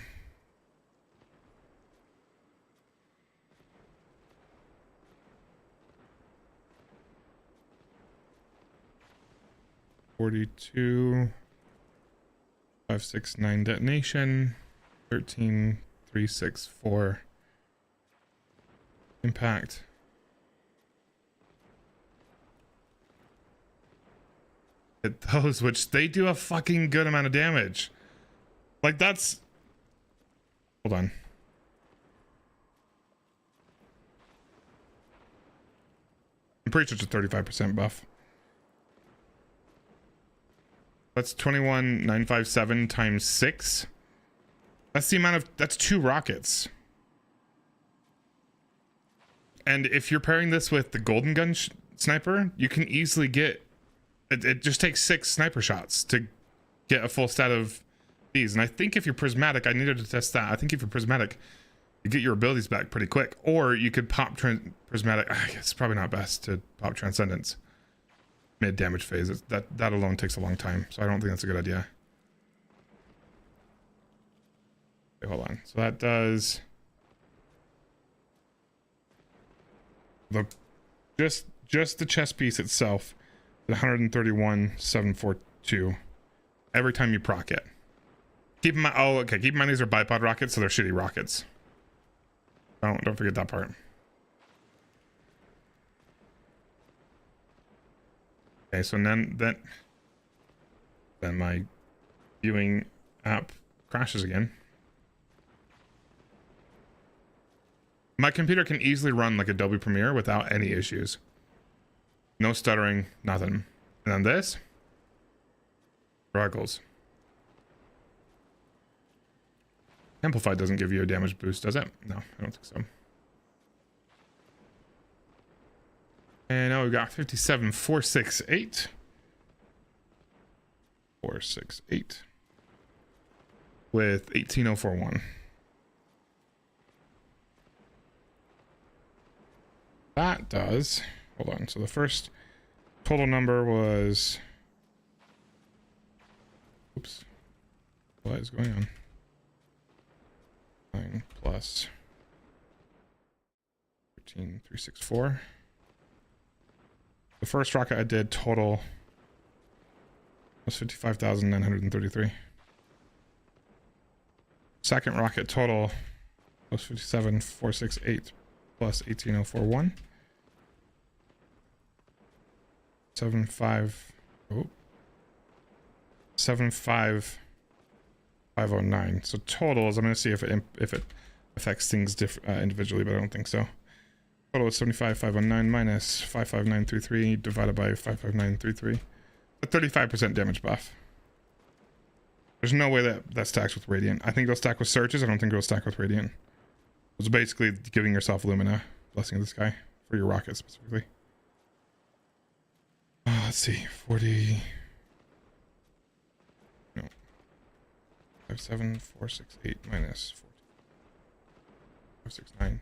(42) 569 detonation. 13,364 impact. Hit those, which they do a fucking good amount of damage. Like that's... Hold on. I'm pretty sure it's a 35% buff. That's 21,957 times 6. That's the amount of... That's 2 rockets. And if you're pairing this with the golden gun sniper, you can easily get... It just takes 6 sniper shots to get a full stat of these. And I think if you're prismatic, I needed to test that. I think if you're prismatic, you get your abilities back pretty quick. Or you could pop prismatic. I guess it's probably not best to pop transcendence mid damage phase. That alone takes a long time, so I don't think that's a good idea. Okay, hold on. So that does the just the chest piece itself, 131,742 every time you proc it. Keep in mind, oh, okay. Keep in mind these are bipod rockets, so they're shitty rockets. Don't forget that part. Okay, so then my viewing app crashes again. My computer can easily run like Adobe Premiere without any issues. No stuttering, nothing. And then this struggles. Amplified doesn't give you a damage boost, does it? No, I don't think so. And now we've got 57,468. 468 with 18,041. That does, hold on. So the first total number was, oops, what is going on? 9 plus 13,364. The first rocket I did total was 55,933. Second rocket total was 57,468 plus 18,041. 75,509. So total is, I'm going to see if it affects things individually, but I don't think so. Total is 75,509 minus 55933 divided by 55933. A 35% damage buff. There's no way that stacks with Radiant. I think it'll stack with Searches. I don't think it'll stack with Radiant. It's basically giving yourself Lumina Blessing of the Sky for your rocket specifically. Let's see, 40. No. 57468 minus 40. 569.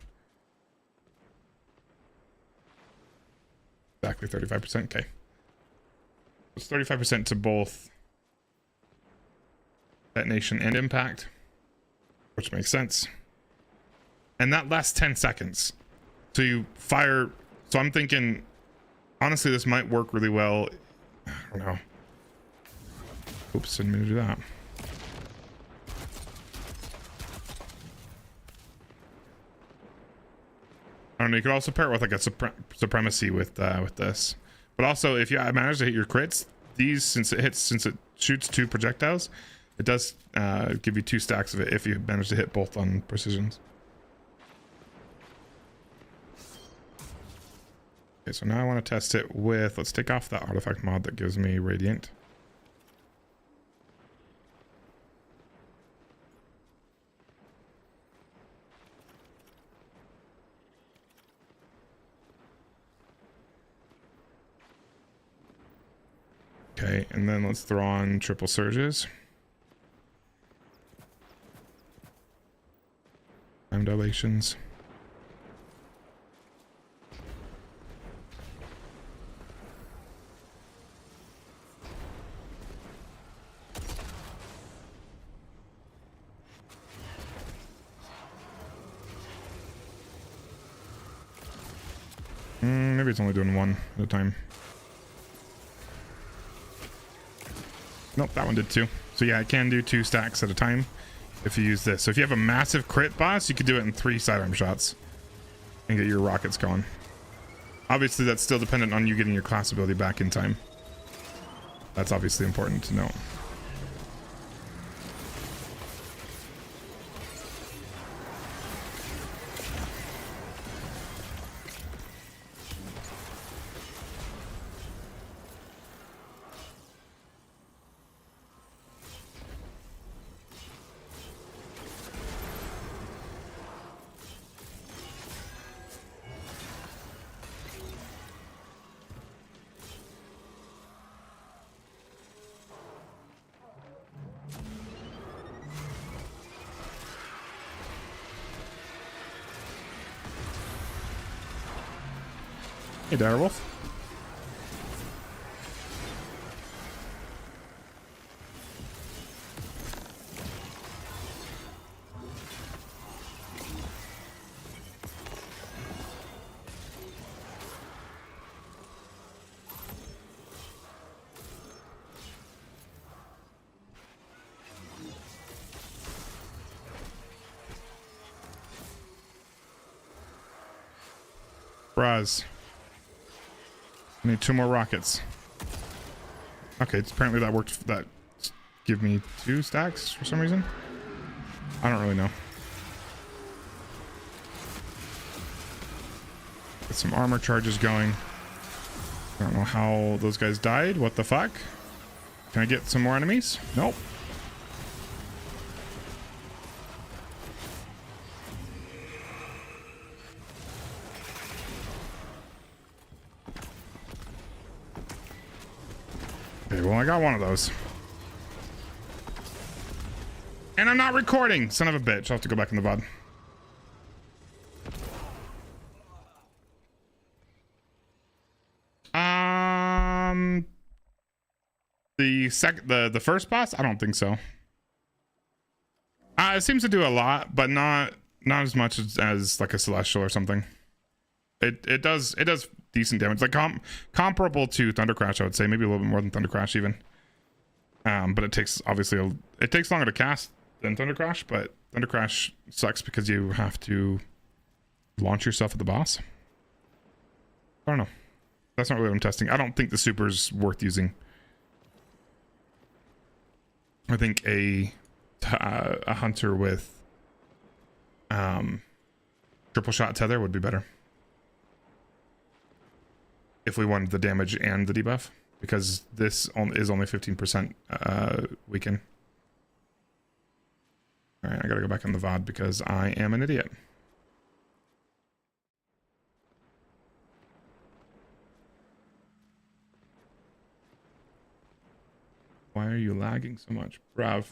Exactly 35%. Okay. It's 35% to both detonation and impact, which makes sense. And that lasts 10 seconds. So you fire. So I'm thinking, honestly, this might work really well. I don't know. Oops, didn't mean to do that. I don't know. You could also pair it with like a supremacy with this. But also, if you manage to hit your crits, these since it shoots 2 projectiles, it does give you 2 stacks of it if you manage to hit both on precisions. Okay, so now I want to test it with, let's take off that artifact mod that gives me radiant. Okay, and then let's throw on triple surges. Time dilations. Maybe it's only doing 1 at a time. Nope, that one did 2. So yeah, it can do 2 stacks at a time if you use this. So if you have a massive crit boss, you could do it in 3 sidearm shots and get your rockets going. Obviously, that's still dependent on you getting your class ability back in time. That's obviously important to note. Hey, Direwolf. Braz. I need 2 more rockets. Okay, apparently that worked. That give me 2 stacks for some reason. I don't really know. Get some armor charges going. I don't know how those guys died. What the fuck? Can I get some more enemies? Nope. Okay, well, I got one of those. And I'm not recording, son of a bitch. I'll have to go back in the VOD. The first boss? I don't think so. It seems to do a lot, but not as much as like a celestial or something. It does decent damage, like comparable to Thunder Crash, I would say, maybe a little bit more than Thunder Crash even. But it takes it takes longer to cast than Thunder Crash, but Thunder Crash sucks because you have to launch yourself at the boss. I don't know. That's not really what I'm testing. I don't think the super's worth using. I think a hunter with triple shot tether would be better if we wanted the damage and the debuff, because this is only 15% weaken. All right, I gotta go back on the VOD because I am an idiot. Why are you lagging so much, bruv?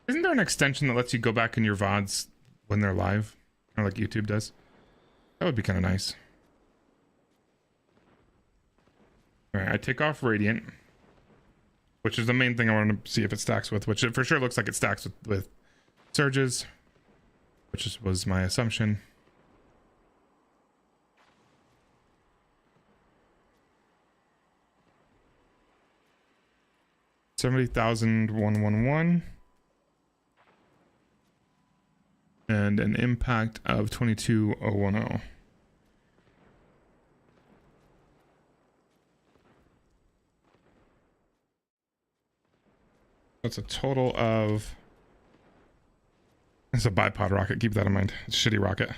Isn't there an extension that lets you go back in your VODs when they're live? Kind of like YouTube does? That would be kind of nice. Alright, I take off Radiant, which is the main thing I want to see if it stacks with, which it for sure looks like it stacks with Surges, was my assumption. $70,111 and an impact of 22,010. That's a total of. It's a bipod rocket. Keep that in mind. It's a shitty rocket.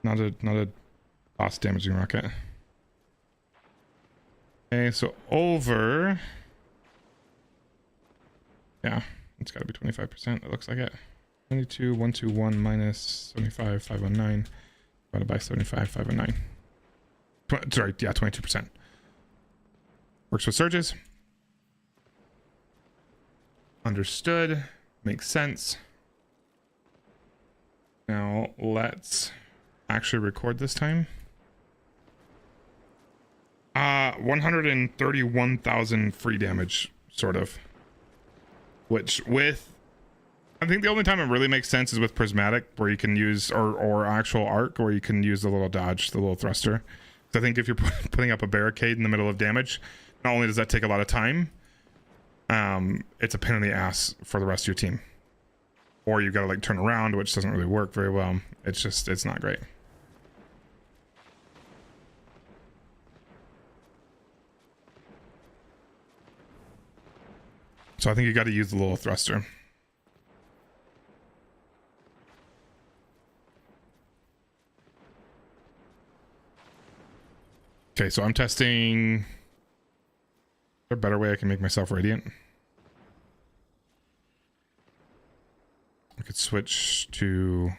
Not a boss damaging rocket. Okay, so over. Yeah, it's got to be 25%. It looks like it. 22,121 minus 75,509 divided by 75,509. Sorry, yeah, 22%. Works with surges. Understood. Makes sense. Now let's actually record this time. 131,000 free damage, sort of. Which with, I think the only time it really makes sense is with prismatic, where you can use, or actual arc, where you can use the little dodge, the little thruster. So I think if you're putting up a barricade in the middle of damage, not only does that take a lot of time, it's a pain in the ass for the rest of your team. Or you've got to like turn around, which doesn't really work very well. It's not great. So I think you got to use the little thruster. Okay, so I'm testing. Is there a better way I can make myself radiant? I could switch to.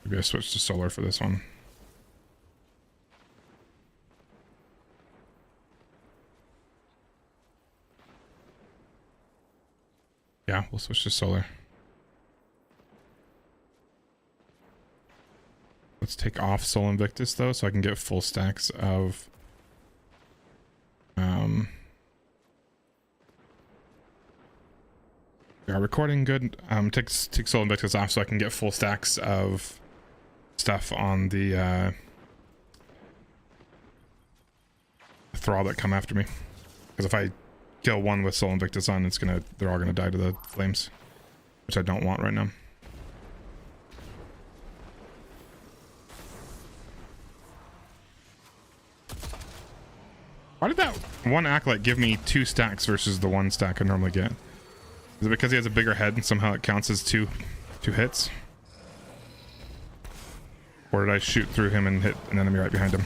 Maybe I switch to solar for this one. Yeah, we'll switch to solar. Let's take off Sol Invictus though, so I can get full stacks of we are recording good. Take Sol Invictus off so I can get full stacks of stuff on the thrall that come after me. Because if I kill one with Sol Invictus on, they're all gonna die to the flames, which I don't want right now. Why did that one acolyte give me 2 stacks versus the 1 stack I normally get? Is it because he has a bigger head and somehow it counts as two hits? Or did I shoot through him and hit an enemy right behind him?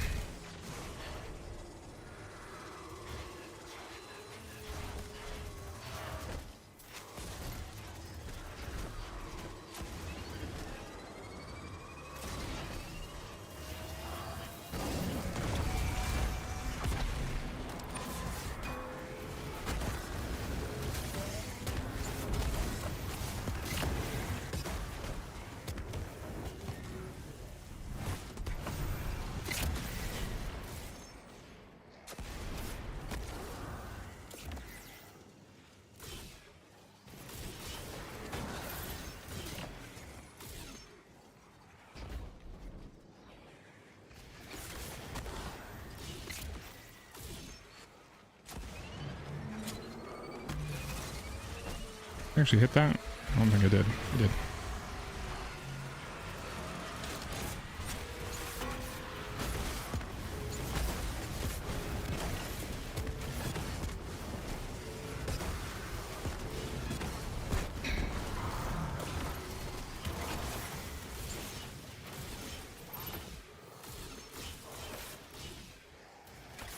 I actually hit that? I don't think I did. I did.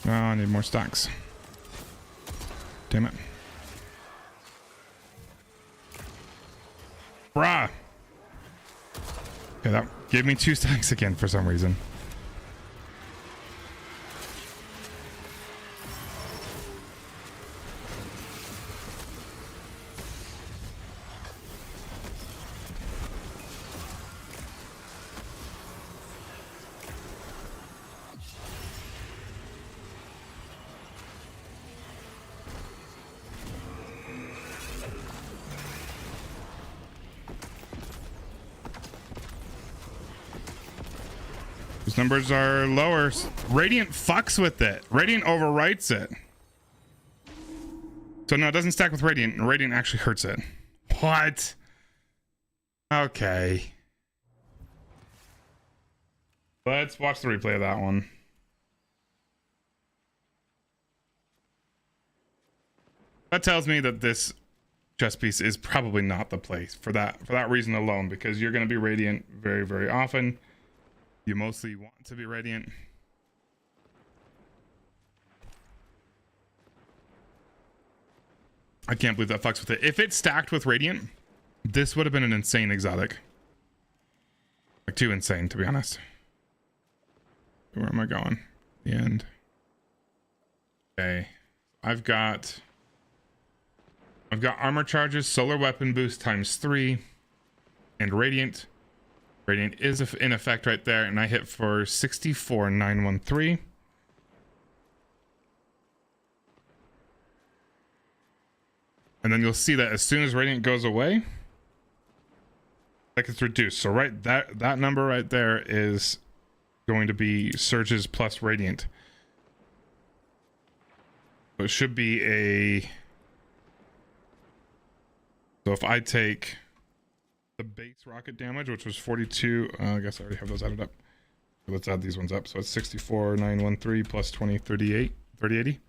Oh, I need more stacks. Damn it. Bruh! Okay, that gave me 2 stacks again for some reason. Those numbers are lower. Radiant fucks with it. Radiant overwrites it. So no, it doesn't stack with Radiant, and Radiant actually hurts it. What? Okay. Let's watch the replay of that one. That tells me that this chess piece is probably not the place for that reason alone, because you're going to be Radiant very, very often. You mostly want to be Radiant. I can't believe that fucks with it. If it stacked with Radiant, this would have been an insane exotic. Like, too insane, to be honest. Where am I going? The end. Okay. I've got armor charges, solar weapon boost ×3, and Radiant. Radiant is in effect right there, and I hit for 64,913. And then you'll see that as soon as Radiant goes away, like, it's reduced. So right, that number right there is going to be surges plus Radiant. So it should be a... So if I take the base rocket damage, which was 42, I guess I already have those added up. Let's add these ones up. So it's 64,913 plus 20, 38, 3080.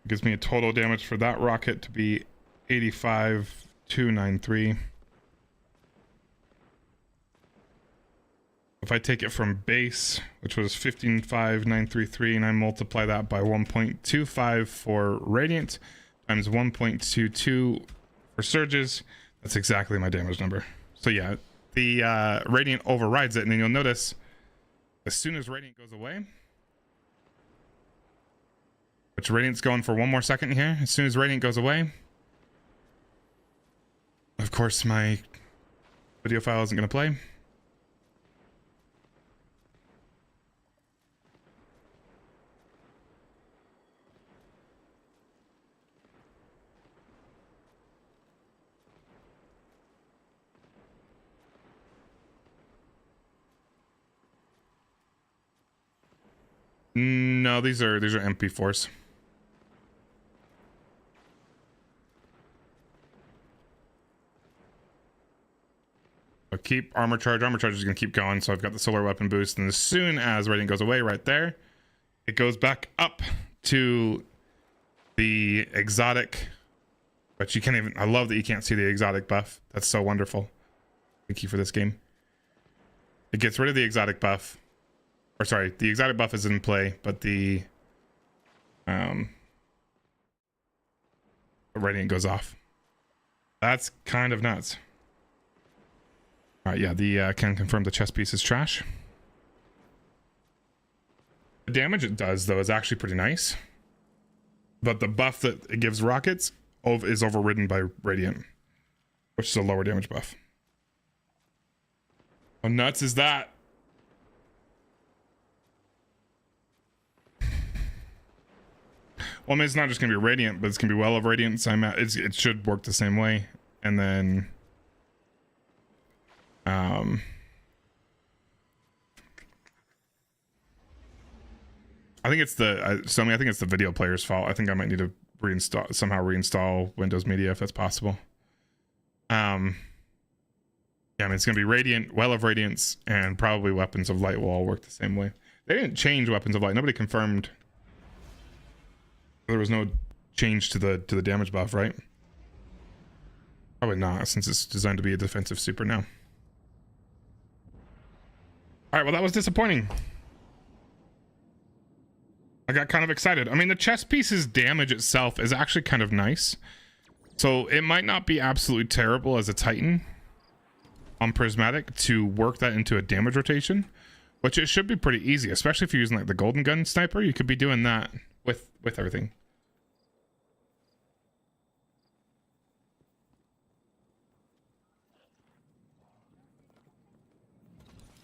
Gives me a total damage for that rocket to be 85,293. If I take it from base, which was 15,593, and I multiply that by 1.25 for Radiant times 1.22 for surges, that's exactly my damage number. So yeah, the Radiant overrides it, and then you'll notice as soon as Radiant goes away, which Radiant's going for one more second here, as soon as Radiant goes away, of course my video file isn't going to play. No, these are MP4s. So keep armor charge. Armor charge is going to keep going. So I've got the solar weapon boost, and as soon as Radiant goes away right there, it goes back up to the exotic. But you can't even... I love that you can't see the exotic buff. That's so wonderful. Thank you for this game. It gets rid of the exotic buff. Or sorry, the exotic buff is in play, but the Radiant goes off. That's kind of nuts. All right, yeah, the can confirm the chess piece is trash. The damage it does, though, is actually pretty nice. But the buff that it gives rockets is overridden by Radiant, which is a lower damage buff. How nuts is that? Well, I mean, it's not just going to be Radiant, but it's going to be Well of Radiance. It should work the same way. And then... I think it's the... I think it's the video player's fault. I think I might need to somehow reinstall Windows Media if that's possible. Yeah, I mean, it's going to be Radiant, Well of Radiance, and probably Weapons of Light will all work the same way. They didn't change Weapons of Light. Nobody confirmed... There was no change to the damage buff, right? Probably not, since it's designed to be a defensive super now. All right, well, that was disappointing. I got kind of excited. I mean, the chess piece's damage itself is actually kind of nice. So it might not be absolutely terrible as a Titan. on prismatic to work that into a damage rotation, which it should be pretty easy, especially if you're using like the golden gun sniper. You could be doing that with everything.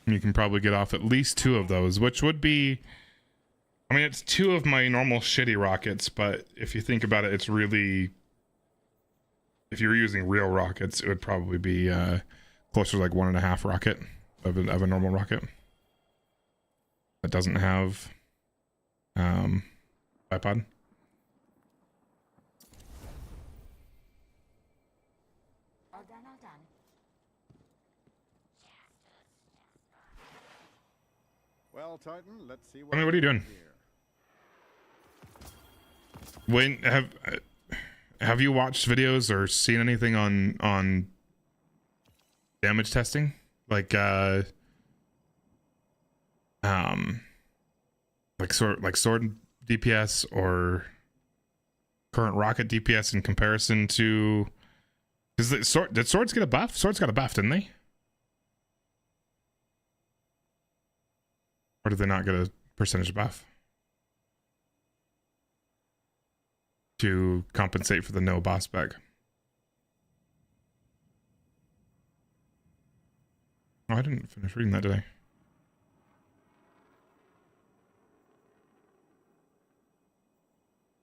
You can probably get off at least 2 of those, which would be, I mean, it's 2 of my normal shitty rockets, but if you think about it, it's really, if you're using real rockets, it would probably be closer to like 1.5 rocket of a normal rocket that doesn't have bipod. All done, all done. Well, Titan, let's see I mean, what are you doing? When have you watched videos or seen anything on damage testing, like sword DPS or current rocket DPS in comparison to, because did swords get a buff? Swords got a buff, didn't they? Or did they not get a percentage buff to compensate for the no boss spec? Oh, I didn't finish reading that, did I?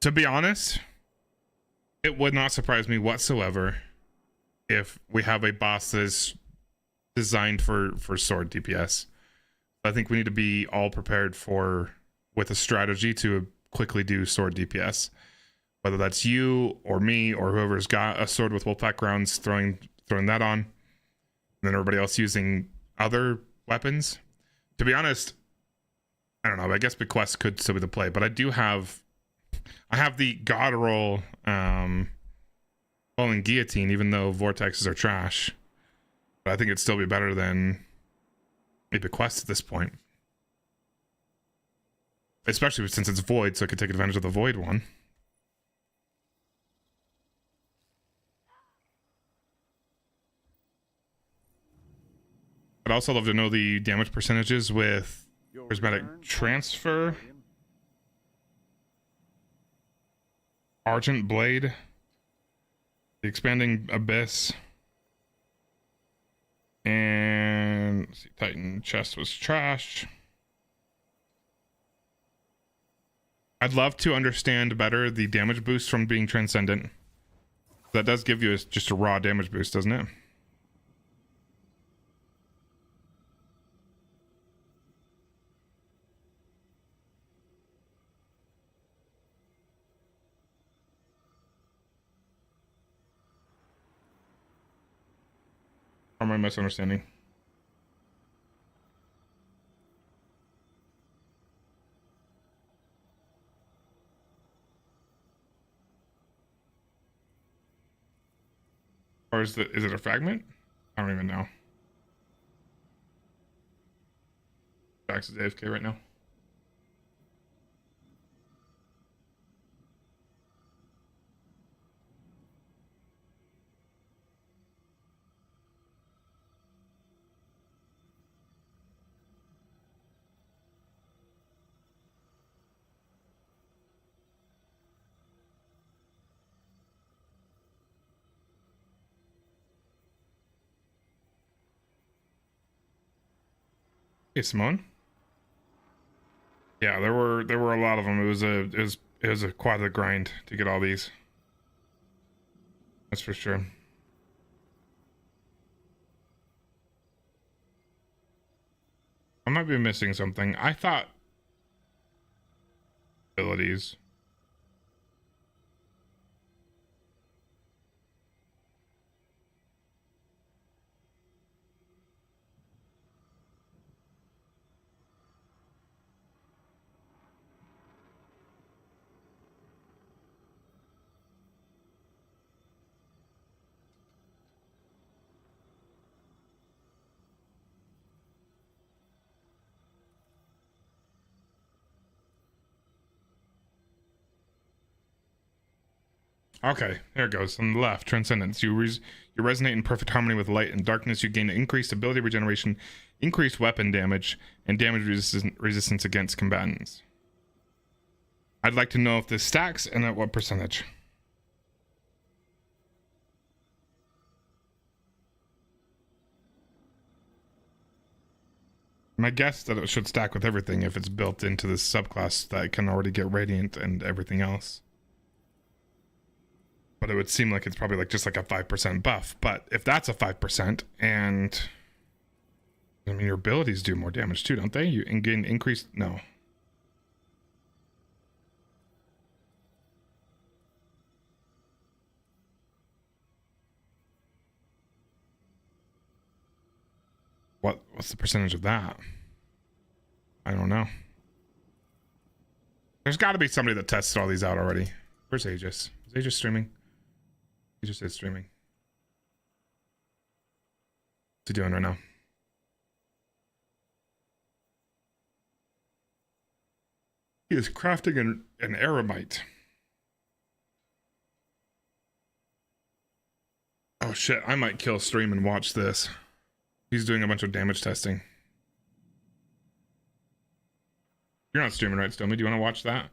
To be honest, it would not surprise me whatsoever if we have a boss that is designed for sword DPS. I think we need to be all prepared with a strategy to quickly do sword DPS. Whether that's you or me or whoever's got a sword with wolfpack rounds, throwing that on, and then everybody else using other weapons. To be honest, I don't know. I guess Bequest could still be the play, but I have the God roll falling guillotine, even though vortexes are trash. But I think it'd still be better than a Bequest at this point, especially since it's void, so I could take advantage of the void one. I'd also love to know the damage percentages with prismatic transfer, Argent Blade, the expanding abyss, and let's see, Titan chest was trash. I'd love to understand better the damage boost from being transcendent. That does give you just a raw damage boost, doesn't it? Or am I misunderstanding? Or is it a fragment? I don't even know. Jax is AFK right now. Hey, Simone. Yeah, there were a lot of them. It was quite a grind to get all these. That's for sure. I might be missing something. I thought abilities. Okay, there it goes. On the left, Transcendence. You resonate in perfect harmony with light and darkness. You gain increased ability regeneration, increased weapon damage, and damage resistance against combatants. I'd like to know if this stacks and at what percentage. My guess is that it should stack with everything if it's built into this subclass that can already get Radiant and everything else. But it would seem like it's probably like just like a 5% buff. But if that's a 5%, and I mean your abilities do more damage too, don't they? You gain increased. No. What's the percentage of that? I don't know. There's got to be somebody that tests all these out already. Where's Aegis? Is Aegis streaming? Aegis is streaming. What's he doing right now? He is crafting an aramite. Oh shit, I might kill stream and watch this. He's doing a bunch of damage testing. You're not streaming, right, Stomy? Do you want to watch that?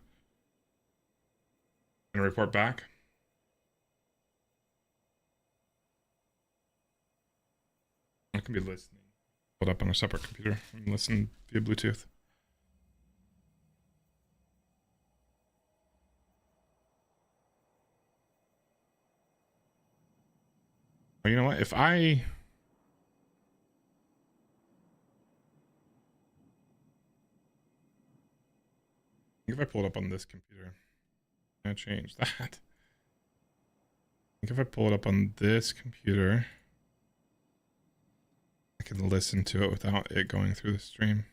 And report back? I can be listening. Hold up on a separate computer and listen via Bluetooth. Well, you know what? If I pull it up on this computer, can I change that? I think if I pull it up on this computer, I can listen to it without it going through the stream.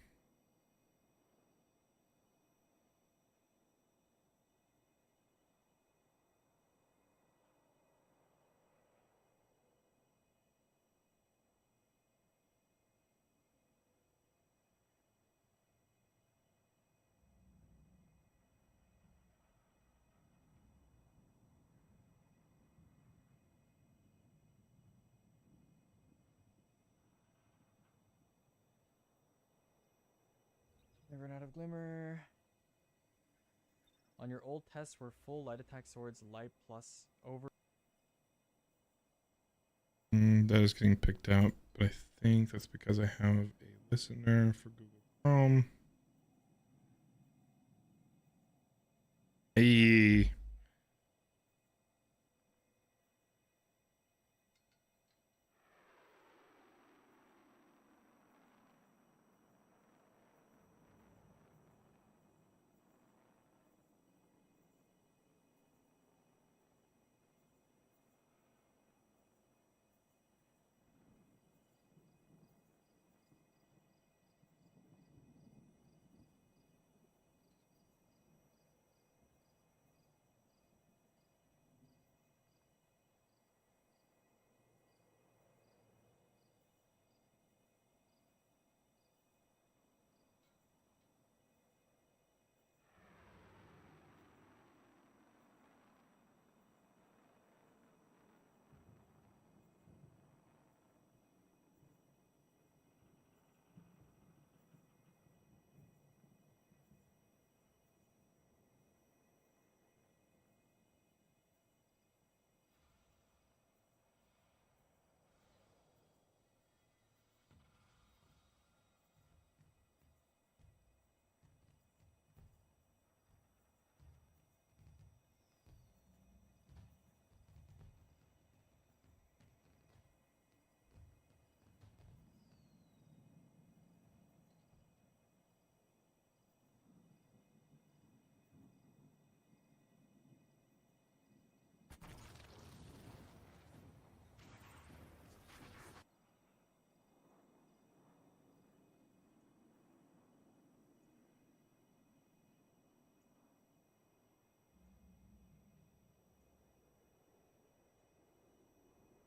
Never run out of glimmer. On your old tests were full light attack swords light plus over. That is getting picked out, but I think that's because I have a listener for Google Chrome. Hey.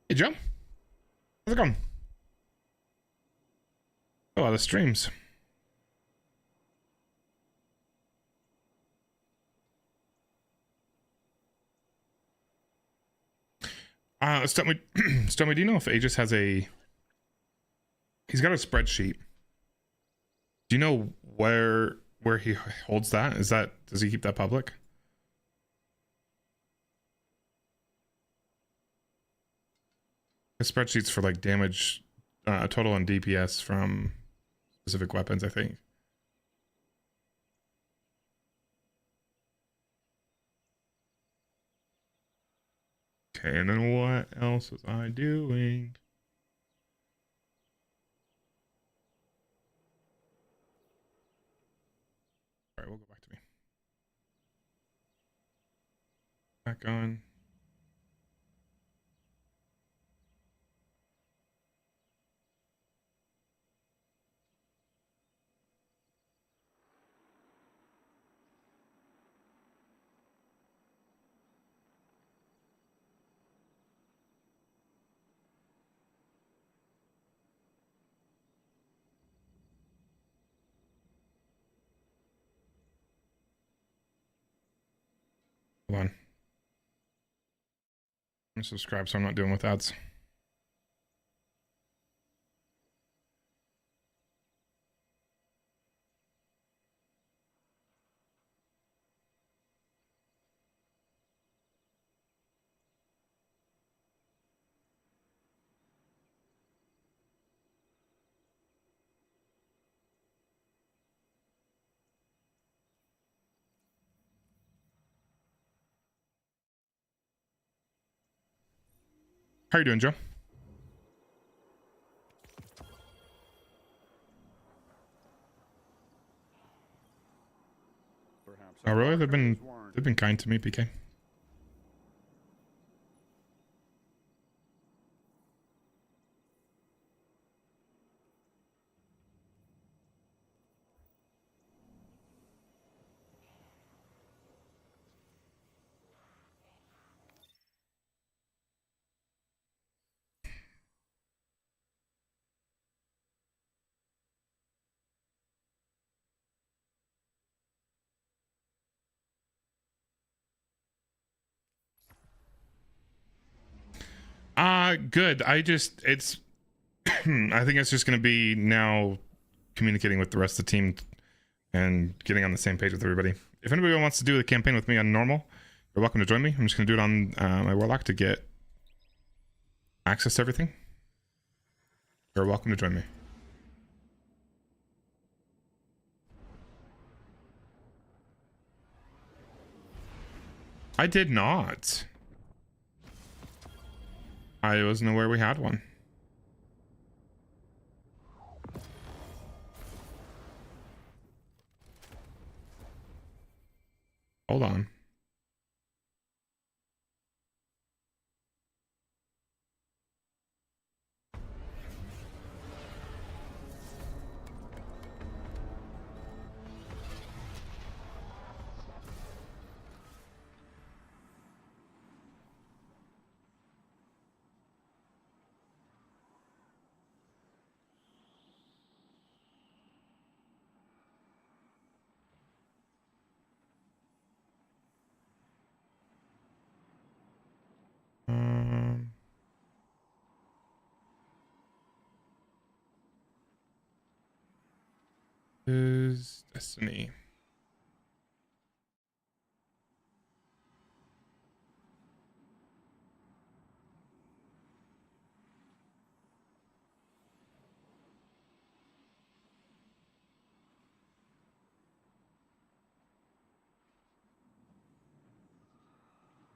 Hey, Joe. How's it going? A lot of streams. Stomach, Stomach, do you know if Aegis has a... He's got a spreadsheet. Do you know where he holds that? Does he keep that public? The spreadsheets for like damage, total and DPS from specific weapons, I think. Okay, and then what else was I doing? All right, we'll go back to me. Back on. Hold on. I'm subscribed, so I'm not doing with ads. How are you doing, Joe? Perhaps Oh, our really? They've markers been warned. kind to me, PK. Good. I think it's just going to be now communicating with the rest of the team and getting on the same page with everybody. If anybody wants to do the campaign with me on normal, you're welcome to join me. I'm just going to do it on my Warlock to get access to everything. You're welcome to join me. I did not. I wasn't aware we had one. Hold on. Is Destiny.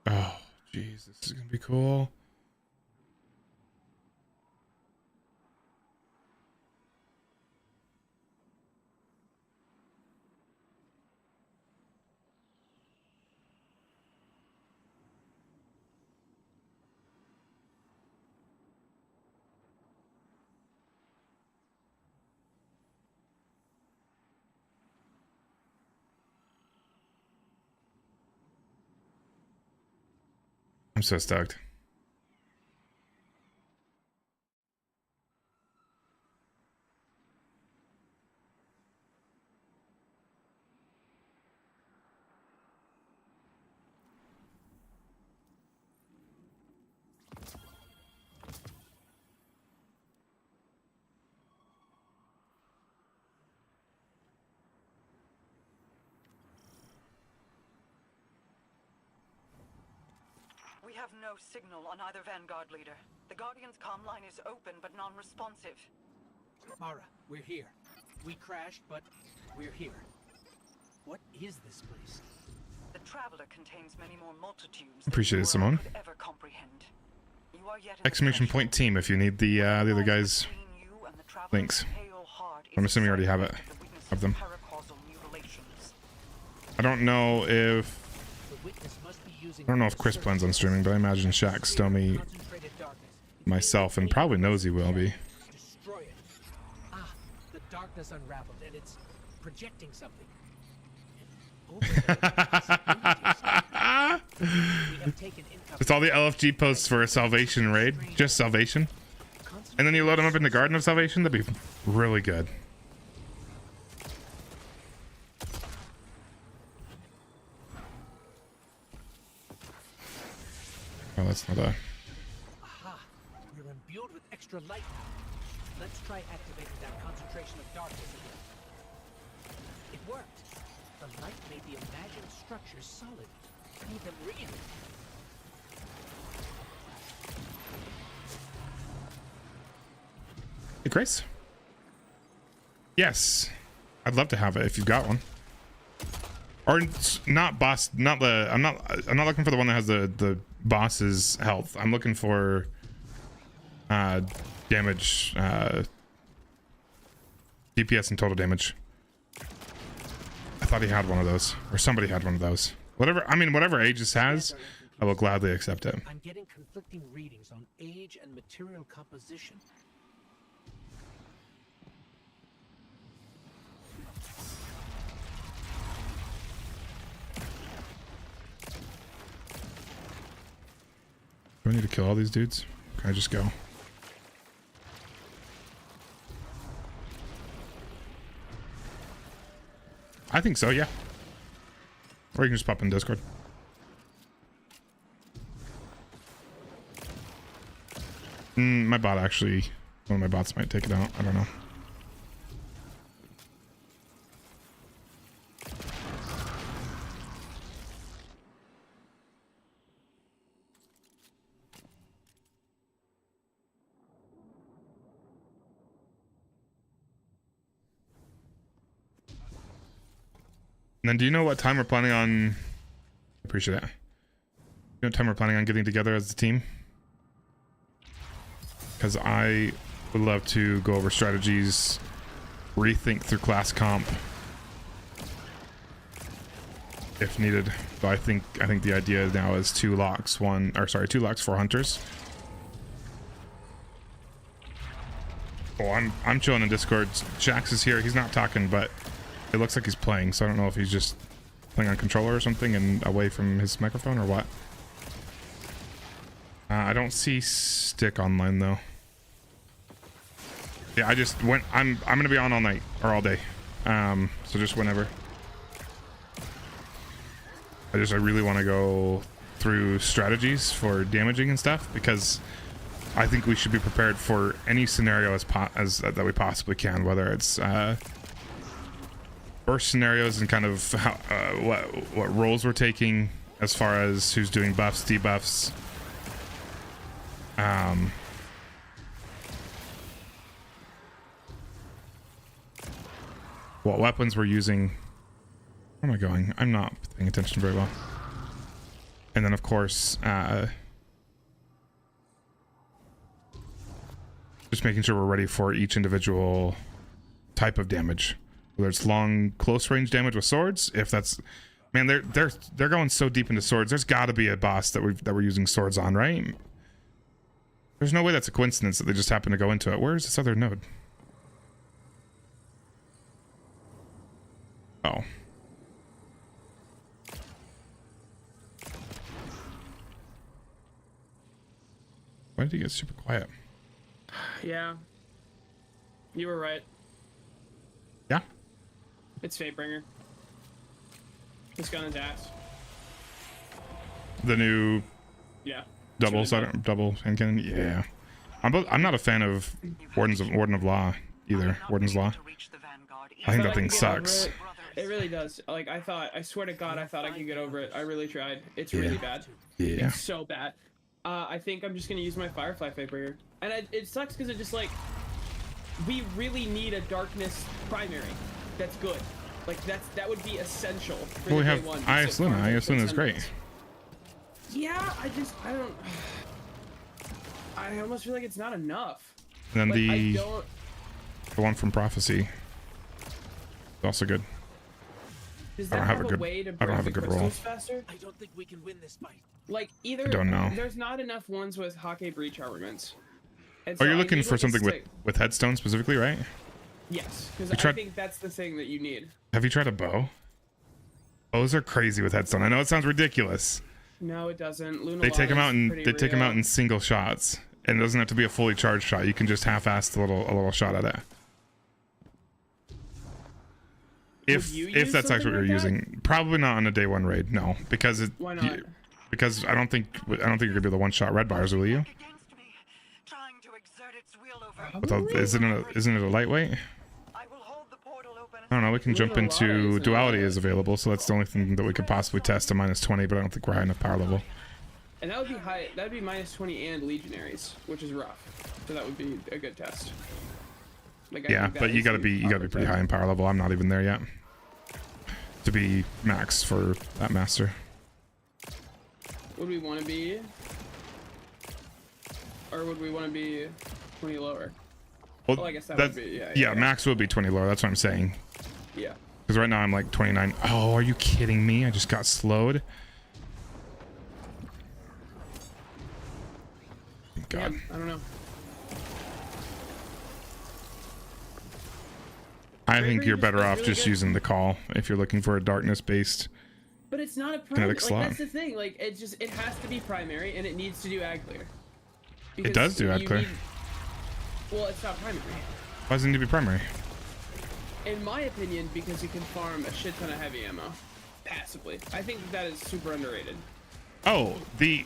Oh, jeez, this is gonna be cool. I'm so stoked. We have no signal on either Vanguard leader. The Guardian's comm line is open but non-responsive. Mara, we're here. We crashed, but we're here. What is this place? The Traveler contains many more multitudes Appreciate it, Simone. could ever comprehend. You are yet Exclamation point team if you need the other guys' links. I'm assuming you already have it. Of them. I don't know if Chris plans on streaming, but I imagine Shaq, Stomey, myself, and probably Nosy will be. Destroy it. Ah, the darkness unraveled and it's projecting something. It's all the LFG posts for a Salvation raid, just Salvation, and then you load them up in the Garden of Salvation. That'd be really good. Oh, that's not a. Aha! We're imbued with extra light. Let's try activating that concentration of darkness again. It worked. The light made the imagined structures solid. Made them real. Hey, Grace. Yes, I'd love to have it if you've got one. Or not boss, not the. I'm not looking for the one that has the boss's health. I'm looking for damage, DPS and total damage. I thought he had one of those, or somebody had one of those. Whatever. I mean, whatever Aegis has, I will gladly accept it. I'm getting conflicting readings on age and material composition. Do I need to kill all these dudes? Can I just go? I think so, yeah. Or you can just pop in Discord. My bot actually, one of my bots might take it out. I don't know. And then do you know what time we're planning on? Appreciate it. You know what time we're planning on getting together as a team? Because I would love to go over strategies, rethink through class comp if needed. But I think the idea now is 2 locks, 4 hunters. Oh, I'm chilling in Discord. Jax is here. He's not talking, but it looks like he's playing, so I don't know if he's just playing on controller or something and away from his microphone or what. I don't see Stick online though. Yeah, I just went. I'm gonna be on all night or all day, so just whenever. I really want to go through strategies for damaging and stuff because I think we should be prepared for any scenario as that we possibly can, whether it's burst scenarios and kind of how, what roles we're taking as far as who's doing buffs, debuffs, what weapons we're using. Where am I going? I'm not paying attention very well. And then of course just making sure we're ready for each individual type of damage. Whether it's long, close range damage with swords, if that's, man, they're going so deep into swords. There's got to be a boss that we're using swords on, right? There's no way that's a coincidence that they just happen to go into it. Where is this other node? Oh. Why did he get super quiet? Yeah. You were right. Yeah? It's Fatebringer. It's gun and dash. The new double really hand cannon. Yeah. I'm not a fan of Warden of Law either. Warden's Law. I think that thing sucks. It really does. Like I swear to God, I thought I could get over it. I really tried. It's really bad. Yeah. It's so bad. I think I'm just gonna use my Firefly Viper here. And it sucks because it just like, we really need a darkness primary that's good. Like that would be essential for Well, we the have day one. IS Luna. IS Luna is great. Yeah, I don't. I almost feel like it's not enough. And then like, the one from Prophecy is also good. Does that have a way to break the crystals faster? I don't think we can win this fight. Like either. I don't know. There's not enough ones with Hake Breach armaments. And Oh, so you're I looking need, for like, something with headstone specifically, right? Yes, because You I think that's the thing that you need. Have you tried a bow? Bows are crazy with headstone. I know it sounds ridiculous. No, it doesn't. Luna They take them out and they take them out in single shots, and it doesn't have to be a fully charged shot. You can just half-ass a little shot at it. If that's actually what you're using, probably not on a day one raid. No, because Why not? Because I don't think you're gonna be the one-shot red bars, will you? Isn't it a lightweight? I don't know. We can jump into duality is available, so that's the only thing that we could possibly test to -20. But I don't think we're high enough power level. And that would be high. That would be -20 and legionaries, which is rough. So that would be a good test. Like, Yeah, but you gotta be pretty high in power level. I'm not even there yet to be max for that master. Would we want to be, or would we want to be 20 lower? Well, I guess that would be yeah. Max would be 20 lower. That's what I'm saying. Yeah. Because right now I'm like 29. Oh, are you kidding me? I just got slowed. God. Yeah, I don't know. I think you're better off just using the call if you're looking for a darkness based. But it's not a primary. Like, that's the thing. Like, it has to be primary, and it needs to do ag clear. It does do ag clear. Well, it's not primary. Why does it need to be primary? In my opinion, because you can farm a shit ton of heavy ammo passively. I think that is super underrated. Oh, the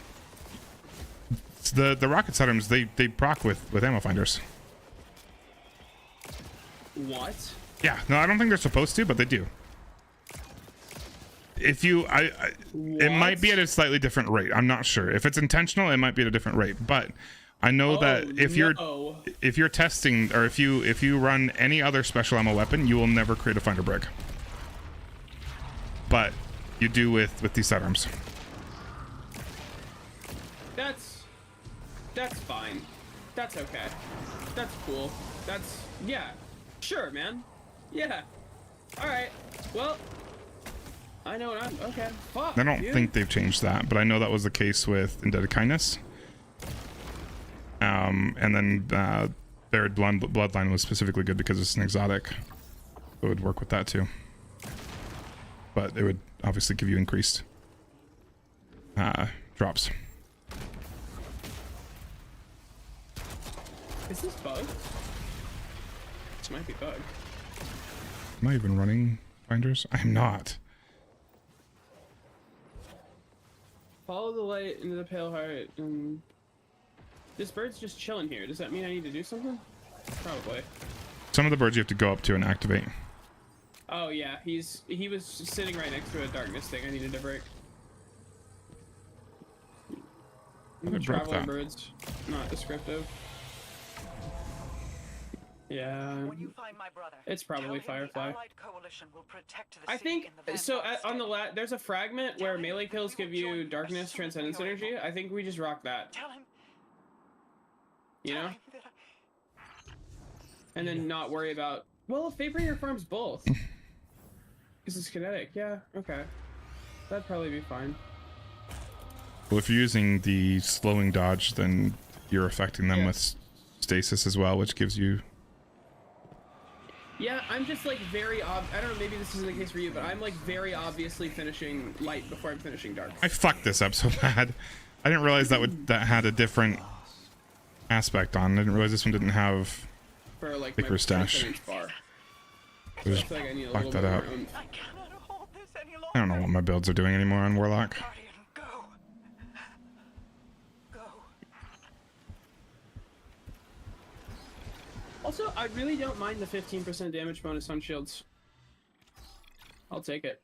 rocket sidearms, they proc with ammo finders. What? Yeah, no, I don't think they're supposed to, but they do. If you, it might be at a slightly different rate. I'm not sure. If it's intentional, it might be at a different rate. But I know that if you're testing, or if you run any other special ammo weapon, you will never create a finder brick. But you do with these sidearms. That's fine. That's okay. That's cool. Yeah. Sure, man. Yeah. All right. Well, I know what I'm okay. Fuck. I don't think they've changed that, but I know that was the case with Indebted Kindness. And then Buried Bloodline was specifically good because it's an exotic. It would work with that too. But it would obviously give you increased drops. Is this bugged? This might be bugged. Am I even running finders? I am not. Follow the light into the pale heart. And this bird's just chilling here. Does that mean I need to do something? Probably. Some of the birds you have to go up to and activate. Oh yeah, he was sitting right next to a darkness thing I needed to break. Traveling birds, not descriptive. Yeah. When you find my brother, it's probably Firefly. Will protect the I think so. On the there's a fragment where melee kills give you darkness transcendence energy. I think we just rock that. Tell him. You know. And then not worry about. Well, if Fabringer farms both. Because it's kinetic. Yeah. Okay. That'd probably be fine. Well, if you're using the slowing dodge, then you're affecting them with stasis as well, which gives you. Yeah, I'm just like very I don't know, maybe this isn't the case for you, but I'm like very obviously finishing light before I'm finishing dark. I fucked this up so bad. I didn't realize that had a different aspect on. I didn't realize this one didn't have for like thicker stash. Bar. So just fuck that up. I don't know what my builds are doing anymore on Warlock. Also, I really don't mind the 15% damage bonus on shields. I'll take it.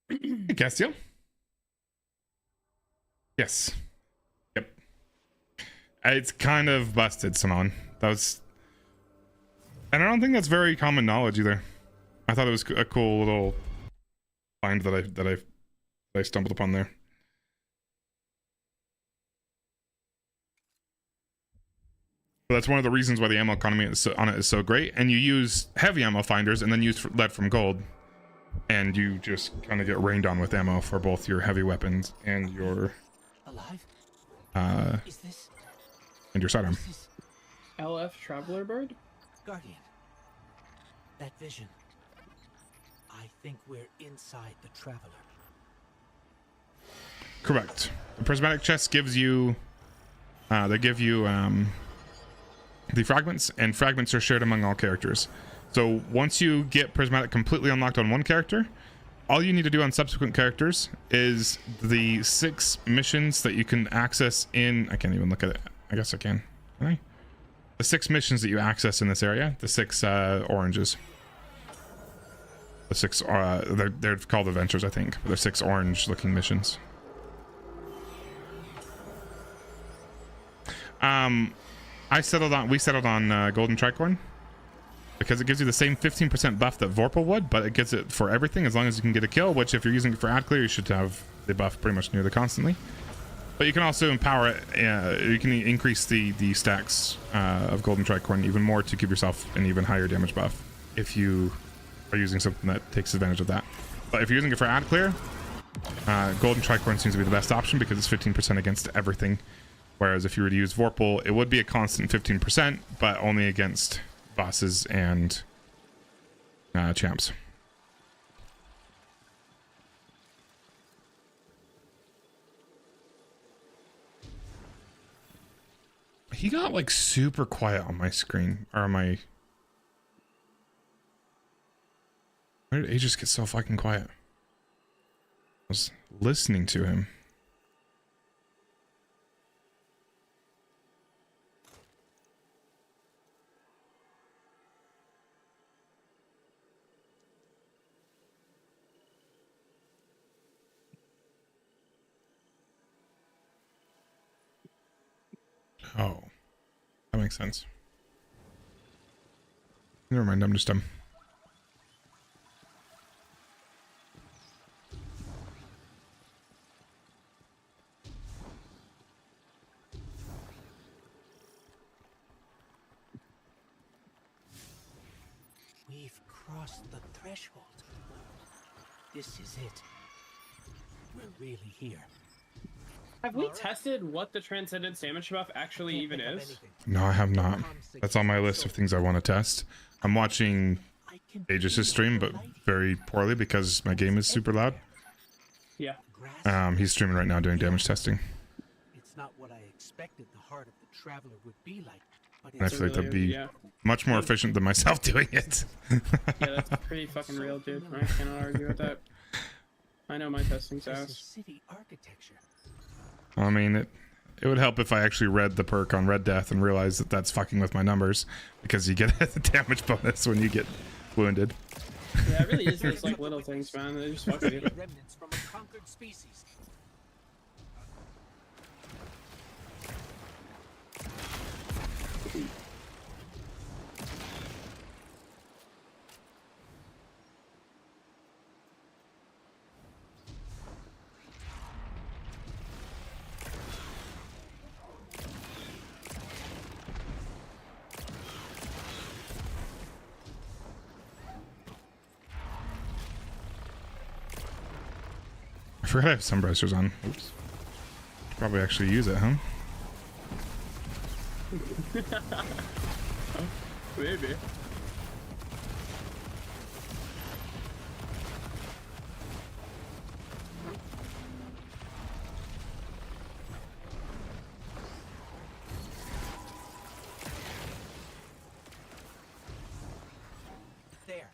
Hey, Castiel. Yes. Yep. It's kind of busted, Sanon. That was, and I don't think that's very common knowledge either. I thought it was a cool little find that I stumbled upon there. But that's one of the reasons why the ammo economy on it is so great. And you use heavy ammo finders and then use lead from gold, and you just kind of get rained on with ammo for both your heavy weapons and your Is this and your sidearm. LF Traveler Bird? Guardian? That vision. I think we're inside the Traveler. Correct. The prismatic chest gives you they give you the fragments, and fragments are shared among all characters. So once you get prismatic completely unlocked on one character, all you need to do on subsequent characters is the 6 missions that you can access in, I can't even look at it. I guess I can I? The 6 missions that you access in this area, the 6 oranges. The 6 they're called adventures, I think. They're 6 orange looking missions. We settled on Golden Tricorn because it gives you the same 15% buff that Vorpal would, but it gets it for everything as long as you can get a kill, which if you're using it for ad clear, you should have the buff pretty much nearly constantly. But you can also empower it, you can increase the stacks of Golden Tricorn even more to give yourself an even higher damage buff if you are using something that takes advantage of that. But if you're using it for ad clear, Golden Tricorn seems to be the best option because it's 15% against everything. Whereas if you were to use Vorpal, it would be a constant 15%, but only against bosses and champs. He got like super quiet on my screen, or on my... Where did Aegis get so fucking quiet? I was listening to him. Oh, that makes sense. Never mind, I'm just dumb. We've crossed the threshold. This is it. We're really here. Have we tested what the Transcendence damage buff actually even is? No, I have not. That's on my list of things I want to test. I'm watching Aegis' stream, but very poorly because my game is super loud. Yeah. He's streaming right now doing damage testing. It's not what I expected the heart of the Traveler would be like, but And I feel like that'd be much more efficient than myself doing it. Yeah, that's pretty fucking real, dude. I cannot argue with that. I know my testing's ass. City architecture. I mean, it would help if I actually read the perk on Red Death and realized that that's fucking with my numbers, because you get a damage bonus when you get wounded. Yeah, it really is those like little things, man. They just fuck with you. Remnants from a conquered species. I forgot I have sunbracers on. Oops. Should probably actually use it, huh? Maybe. There.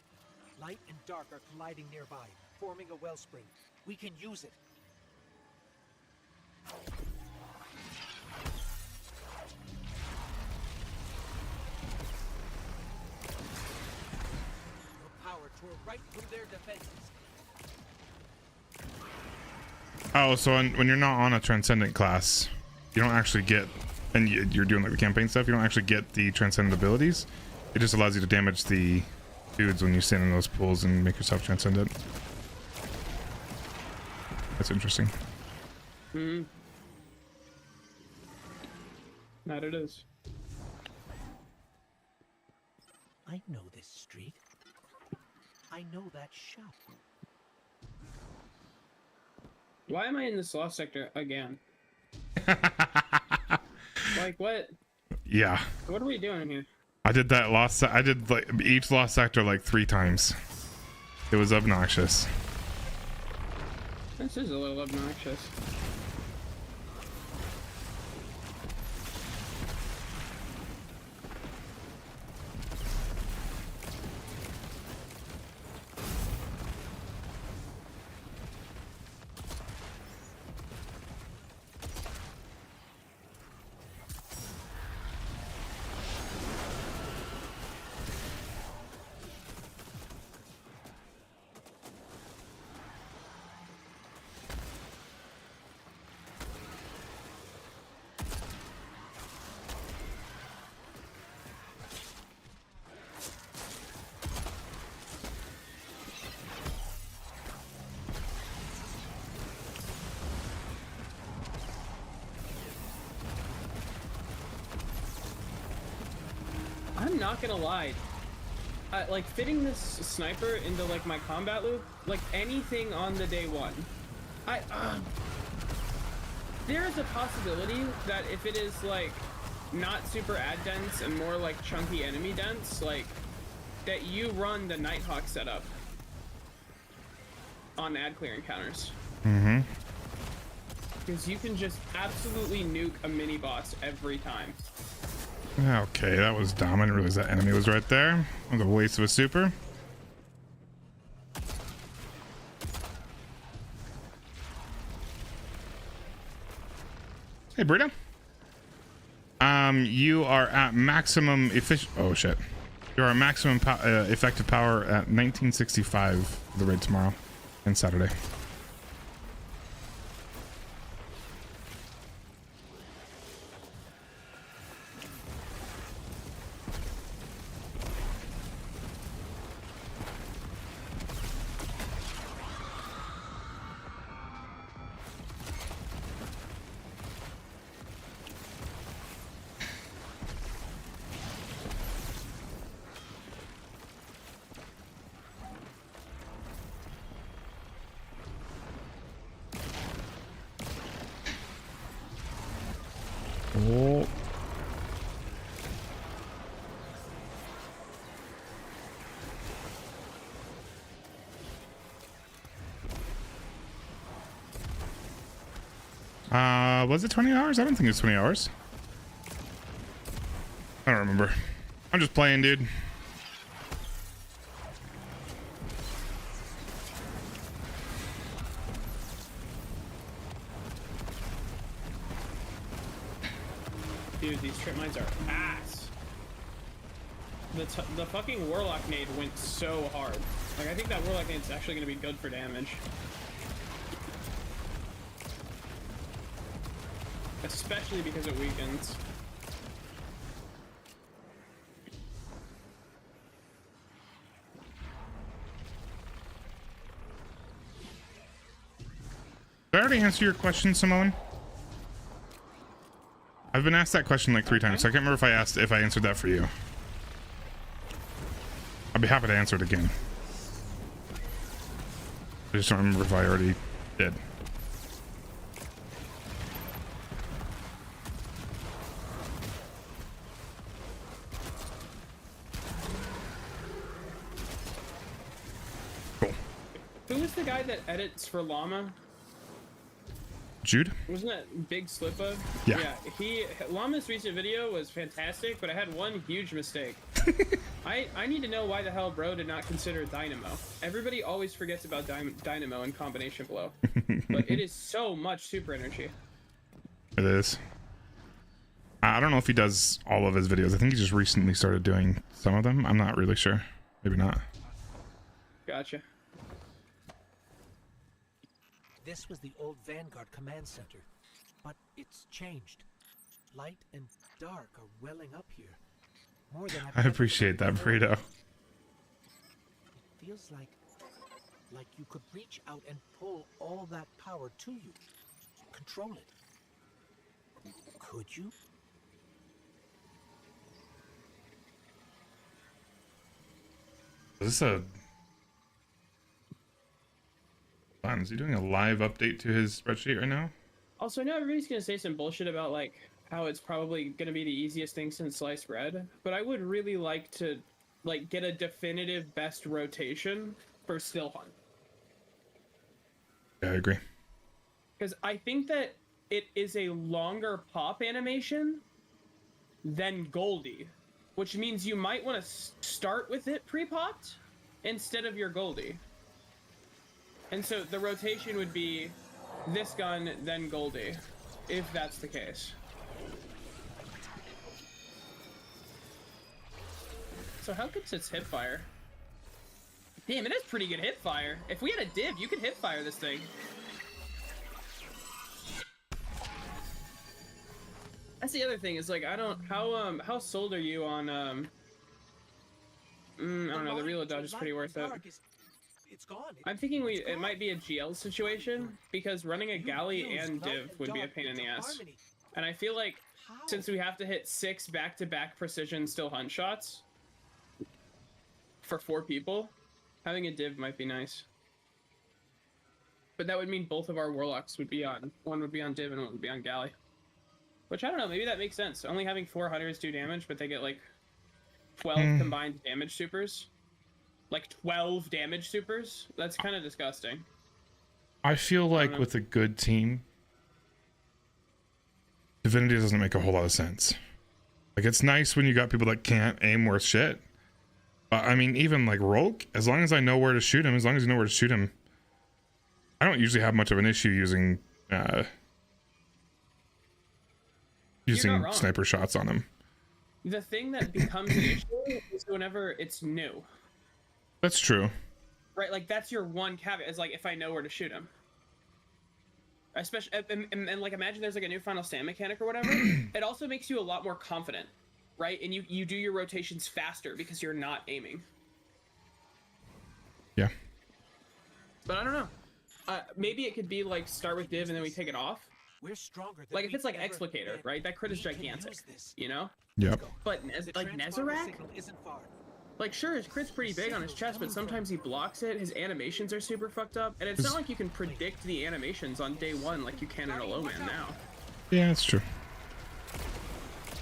Light and dark are colliding nearby, forming a wellspring. We can use it. Your power tore right through their defenses. Oh, so when you're not on a transcendent class, you don't actually get, and you're doing like the campaign stuff, you don't actually get the transcendent abilities. It just allows you to damage the dudes when you stand in those pools and make yourself transcendent. That's interesting. Hmm. That it is. I know this street. I know that shop. Why am I in this lost sector again? Like what? Yeah. What are we doing here? I did that I did like each lost sector like 3 times. It was obnoxious. This is a little obnoxious. I'm not gonna lie. Like fitting this sniper into like my combat loop, like anything on the day one. There is a possibility that if it is like not super ad dense and more like chunky enemy dense, like that you run the Nighthawk setup on ad clear encounters. Mm-hmm. Because you can just absolutely nuke a mini boss every time. Okay, that was dumb. I didn't realize that enemy was right there. That was a waste of a super. Hey, Brita. You are at maximum oh shit. You are at maximum effective power at 1965 for the raid tomorrow and Saturday. Oh. Was it 20 hours? I don't think it was 20 hours. I don't remember. I'm just playing, dude. Dude, these trip mines are ass. The fucking Warlock nade went so hard. Like, I think that Warlock nade's actually gonna be good for damage. Especially because it weakens. Did I already answer your question, Simone? I've been asked that question like 3 times, so I can't remember if I answered that for you. I'd be happy to answer it again. I just don't remember if I already did. Cool. Who is the guy that edits for Llama? Jude? Wasn't that Big Slippa? Yeah. Llama's recent video was fantastic, but I had one huge mistake. I need to know why the hell bro did not consider Dynamo. Everybody always forgets about Dynamo in combination blow. But it is so much super energy. It is. I don't know if he does all of his videos. I think he just recently started doing some of them. I'm not really sure. Maybe not. Gotcha. This was the old Vanguard command center, but it's changed. Light and dark are welling up here. More than I've I ever appreciate that, before. burrito. It feels like you could reach out and pull all that power to you. Control it. Could you? Is this a... Is he doing a live update to his spreadsheet right now? Also, I know everybody's gonna say some bullshit about like how it's probably gonna be the easiest thing since sliced bread, but I would really like to like get a definitive best rotation for Still Hunt. Yeah, I agree. Because I think that it is a longer pop animation than Goldie, which means you might want to start with it pre-popped instead of your Goldie. And so the rotation would be this gun, then Goldie, if that's the case. So how good's its hip fire? Damn, it has pretty good hip fire. If we had a div, you could hip fire this thing. That's the other thing, is like, I don't, how sold are you on, I don't know, the reload dodge is pretty worth it. It's gone. I'm thinking it might be a GL situation, because running a galley and div would be a pain in the ass. And I feel like, since we have to hit 6 back-to-back precision Still Hunt shots for 4 people, having a div might be nice. But that would mean both of our warlocks would be on, one would be on div and one would be on galley. Which, I don't know, maybe that makes sense. Only having 4 hunters do damage, but they get like 12 combined damage supers. Like 12 damage supers? That's kind of disgusting. I feel like with a good team, Divinity doesn't make a whole lot of sense. Like, it's nice when you got people that can't aim worth shit. I mean, even like Rogue, as long as I know where to shoot him, I don't usually have much of an issue using sniper shots on him. The thing that becomes an issue is whenever it's new. That's true. Right, like that's your one caveat, is like if I know where to shoot him. Especially, and like imagine there's like a new Final Stand mechanic or whatever. It also makes you a lot more confident, right? And you do your rotations faster because you're not aiming. Yeah. But I don't know. Maybe it could be like start with div and then we take it off. We're stronger than like if it's like Explicator, right? That crit is gigantic, you know? Yep. But like Nezarec? Like, sure, his crit's pretty big on his chest, but sometimes he blocks it. His animations are super fucked up. And it's not like you can predict the animations on day 1 like you can in a low man now. Yeah, that's true.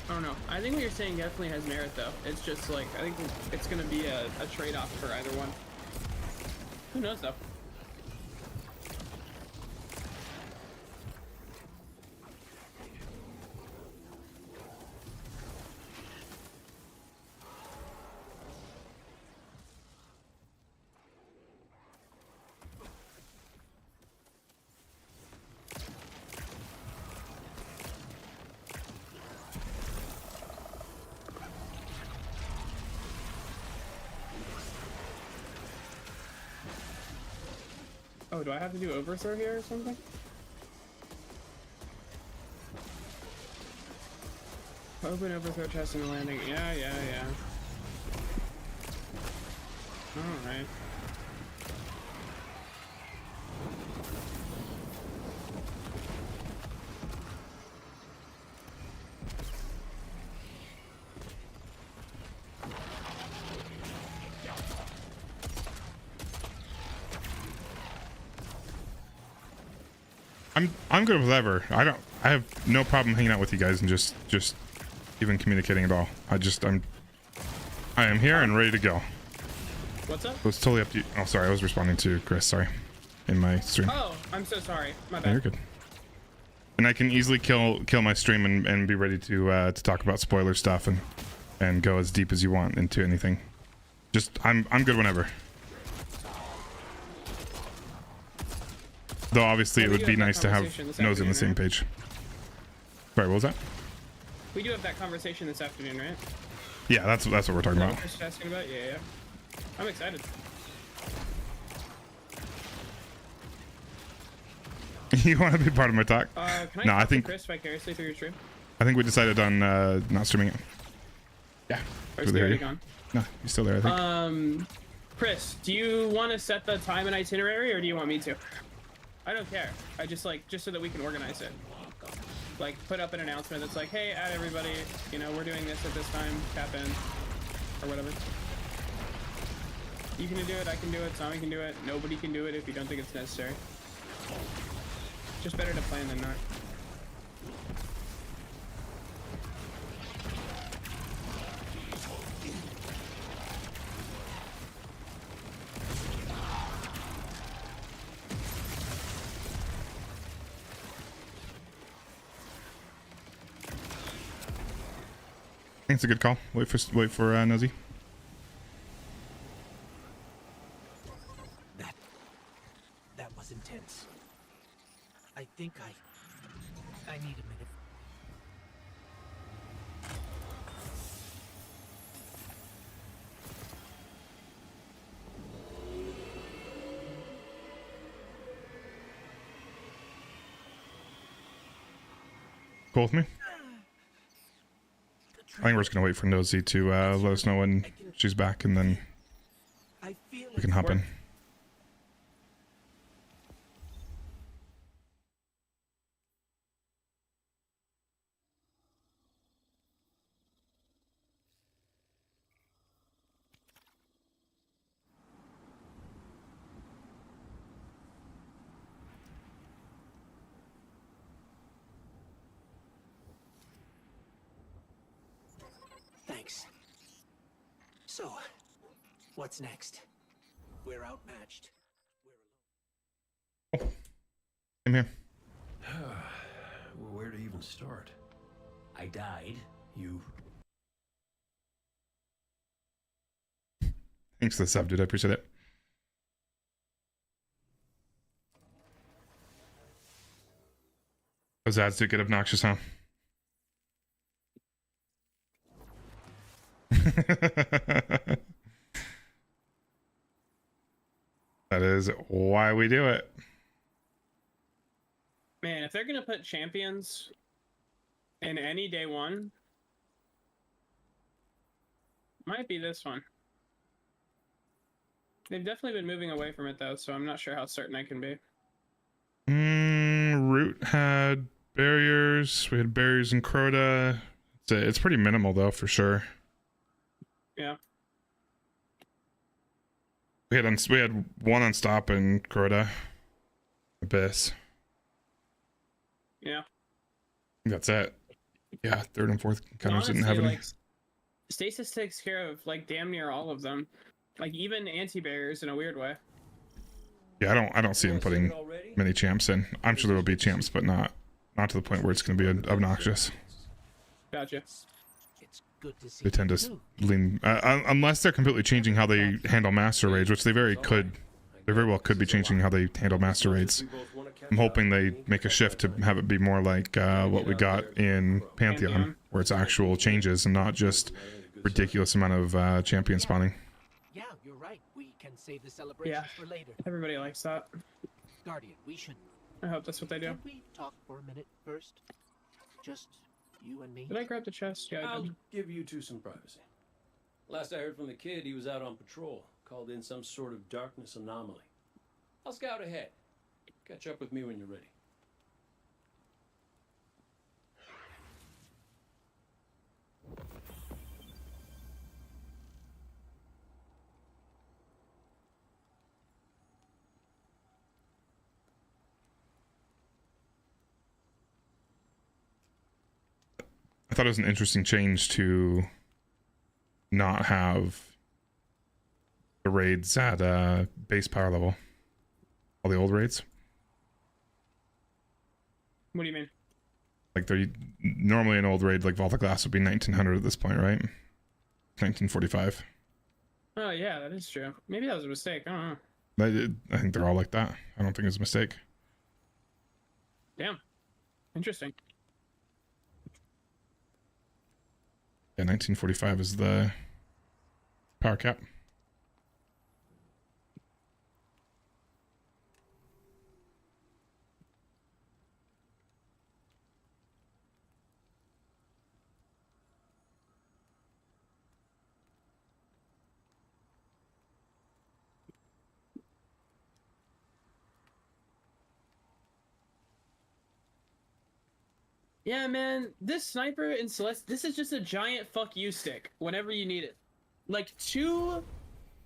I don't know. I think what you're saying definitely has merit, though. It's just like, I think it's going to be a trade-off for either one. Who knows, though? Oh, do I have to do overthrow here or something? Open overthrow chest in the landing. Yeah. Alright. I'm good with whatever. I have no problem hanging out with you guys and just even communicating at all. I am here and ready to go. What's up? It was totally up to you. Oh, sorry, I was responding to Chris, sorry. In my stream. Oh, I'm so sorry. My bad. No, you're good. And I can easily kill my stream and be ready to talk about spoiler stuff and go as deep as you want into anything. Just I'm good whenever. Though obviously it would be nice to have nose on the same page. Sorry, what was that? We do have that conversation this afternoon, right? Yeah, that's what we're talking about. Just asking about? Yeah. I'm excited. You want to be part of my talk? Can I No, talk I think to Chris vicariously through your stream? I think we decided on not streaming it. Yeah. Or is Good he to hear already you. gone? No, he's still there, I think. Chris, do you want to set the time and itinerary, or do you want me to? I don't care. I just so that we can organize it. Like, put up an announcement that's like, hey, add everybody, you know, we're doing this at this time, tap in, or whatever. You can do it, I can do it, Sami can do it, nobody can do it if you don't think it's necessary. Just better to plan than not. I think it's a good call. Wait for Nosy. That was intense. I think I need a minute. Cool with me? I think we're just gonna wait for Nosy to let us know when she's back, and then we can hop in. Thanks. So, what's next? We're outmatched. I'm here. Well, where to even start? I died. You. Thanks for the sub, dude. I appreciate it. Those ads do get obnoxious, huh? That is why we do it. Man, if they're gonna put champions in any day one, might be this one. They've definitely been moving away from it though, so I'm not sure how certain I can be. Root had barriers. We had barriers in Crota. It's pretty minimal though, for sure. Yeah. We had one on stop in Crota. Abyss. Yeah. That's it. Yeah, third and fourth counters didn't have Honestly, any. like, Stasis takes care of like damn near all of them. Like even anti-barriers in a weird way. Yeah, I don't see him putting many champs in. I'm sure there will be champs, but not to the point where it's going to be obnoxious. Gotcha. It's good to see. They tend to lean unless they're completely changing how they handle master raids, which they very well could be changing how they handle master raids. I'm hoping they make a shift to have it be more like what we got in Pantheon, where it's actual changes and not just ridiculous amount of champion spawning. Yeah, you're right. We can save the celebrations for later. Everybody likes that. Guardian, we should. I hope that's what they do. Can we talk for a minute first? Just you and me. Did I grab the chest? Yeah, I I'll did. give you two some privacy. Last I heard from the kid, he was out on patrol, called in some sort of darkness anomaly. I'll scout ahead. Catch up with me when you're ready. I thought it was an interesting change to not have the raids at base power level. All the old raids. What do you mean? Like they're normally an old raid like Vault of Glass would be 1900 at this point, right? 1945. Oh yeah, that is true. Maybe that was a mistake. I don't know. I think they're all like that. I don't think it's a mistake. Damn. Interesting. Yeah, 1945 is the power cap. Yeah, man, this sniper in Celeste, this is just a giant fuck you stick whenever you need it. Like two,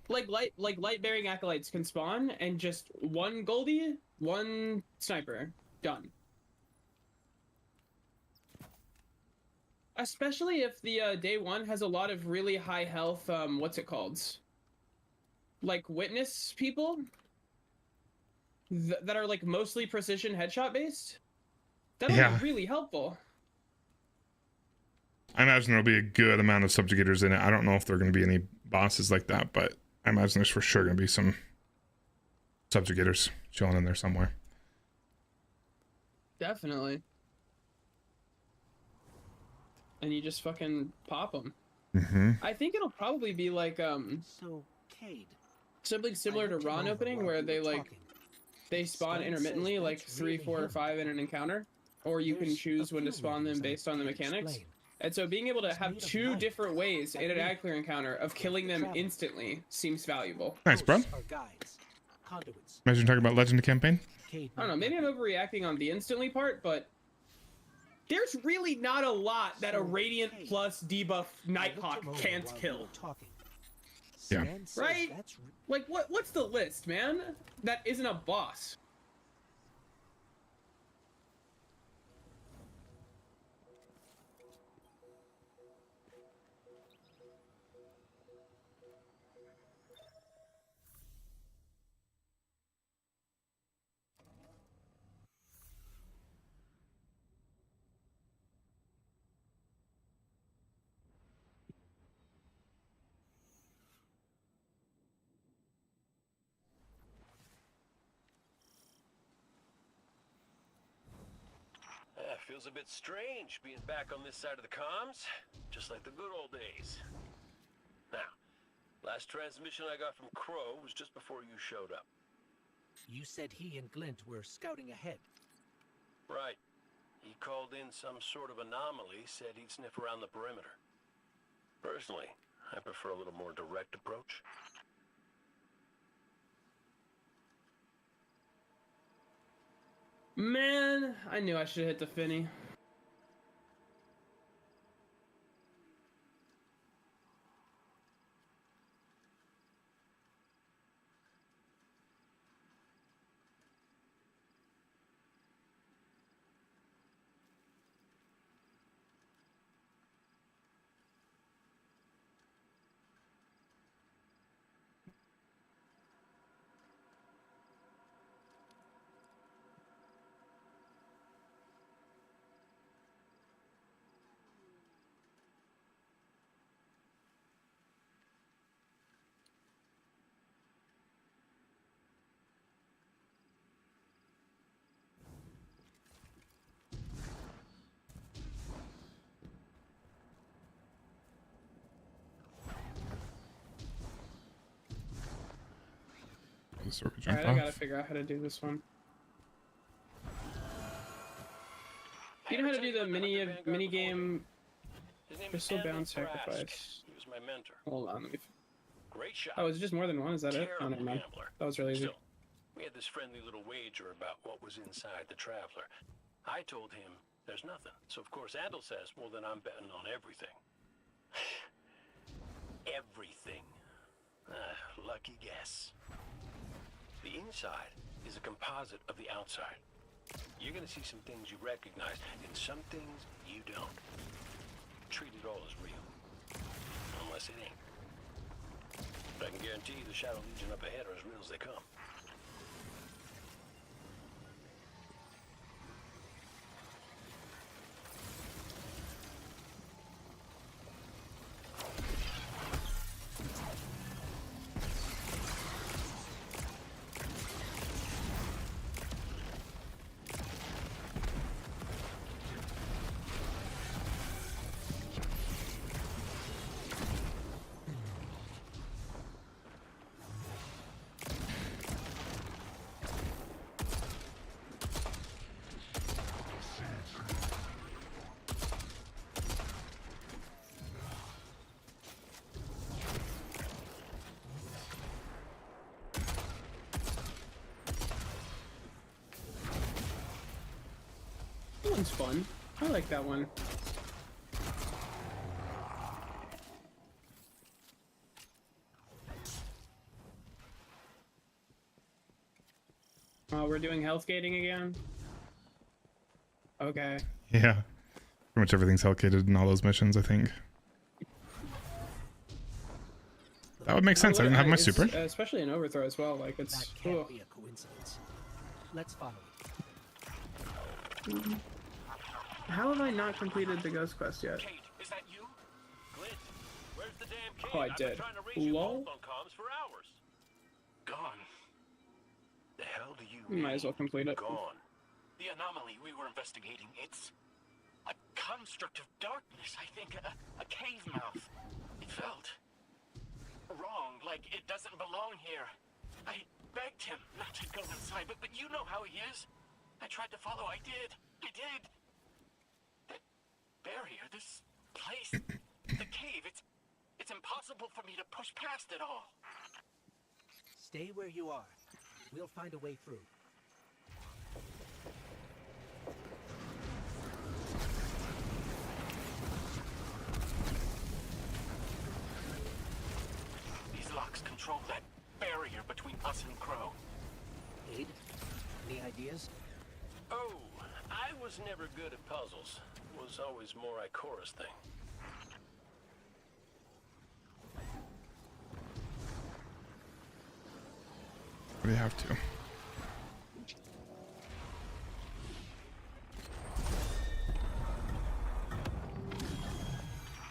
light bearing acolytes can spawn, and just one Goldie, one sniper, done. Especially if the day one has a lot of really high health, what's it called? Like witness people that are like mostly precision headshot based. That'll be really helpful. I imagine there'll be a good amount of subjugators in it. I don't know if there are going to be any bosses like that, but I imagine there's for sure going to be some subjugators chilling in there somewhere. Definitely. And you just fucking pop them. Mm-hmm. I think it'll probably be like So, Cade, something similar to Ron opening, where they spawn intermittently, like 3, 4, or 5 in an encounter, or you can choose when to spawn them based on the mechanics. And so being able to have 2 different ways in an ad clear encounter of killing them instantly seems valuable. Nice, bro. Imagine talking about Legend campaign. I don't know, maybe I'm overreacting on the instantly part, but there's really not a lot that a Radiant plus debuff Nighthawk can't kill. Yeah. Right? Like, what's the list, man? That isn't a boss. Feels a bit strange being back on this side of the comms, just like the good old days. Now, last transmission I got from Crow was just before you showed up. You said he and Glint were scouting ahead. Right. He called in some sort of anomaly, said he'd sniff around the perimeter. Personally, I prefer a little more direct approach. Man, I knew I should have hit the Finny. Alright, I gotta figure out how to do this one. You know how to do the mini game Crystal Bound Sacrifice? He was my mentor. Hold on, let me. Great shot. Oh, is it just more than one? Is that it? Oh, never mind. That was really easy. Still, we had this friendly little wager about what was inside the Traveler. I told him there's nothing. So of course Andal says, well then I'm betting on everything. Everything. Lucky guess. The inside is a composite of the outside. You're gonna see some things you recognize, and some things you don't. Treat it all as real. Unless it ain't. But I can guarantee you the Shadow Legion up ahead are as real as they come. That one's fun. I like that one. Oh, we're doing health gating again? Okay. Yeah. Pretty much everything's hellcated in all those missions, I think. That would make sense. I didn't have my super. Especially in Overthrow as well. Like, it's... That can't be a coincidence. Let's follow it. How have I not completed the ghost quest yet? Kate, is that you? Glint, where's the damn kid? Oh, I I've been did. trying to reach you Lol. both on comms for hours. Gone. The hell do you Might as well complete it. Gone. The anomaly we were investigating, it's a construct of darkness, I think. A cave mouth. It felt wrong, like it doesn't belong here. I begged him not to go inside, but you know how he is. I tried to follow. I did. That barrier, this place, the cave, it's impossible for me to push past it all. Stay where you are. We'll find a way through. These locks control that barrier between us and Crow. Aid? Any ideas? Oh, I was never good at puzzles. It was always more Ikora's thing. We have to.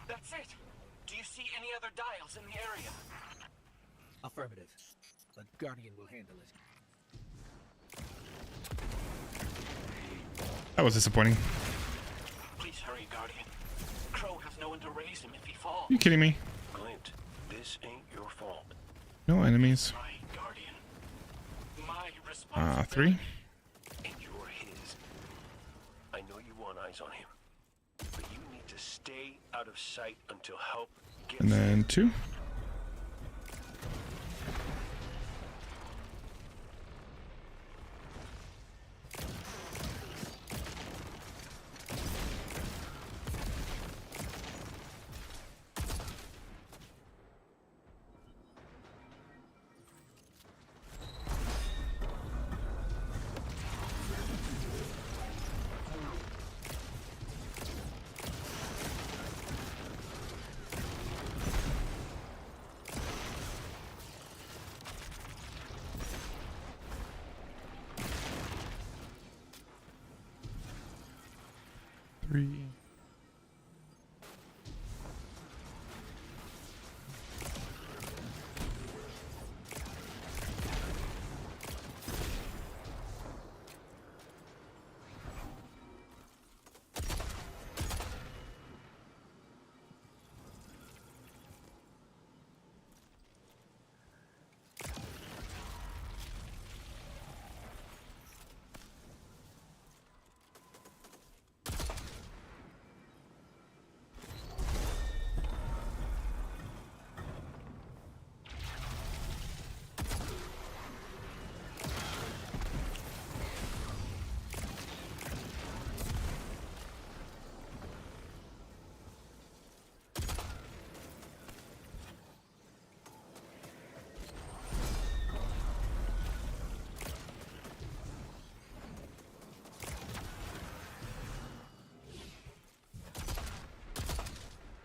That's it. Do you see any other dials in the area? Affirmative. But Guardian will handle it. That was disappointing. Please hurry, Guardian. Crow has no one to raise him if he falls. Are you kidding me? Glint, this ain't your fault. No enemies. My Guardian. My responsibility. 3. And you're his. I know you want eyes on him. But you need to stay out of sight until help gets And then 2.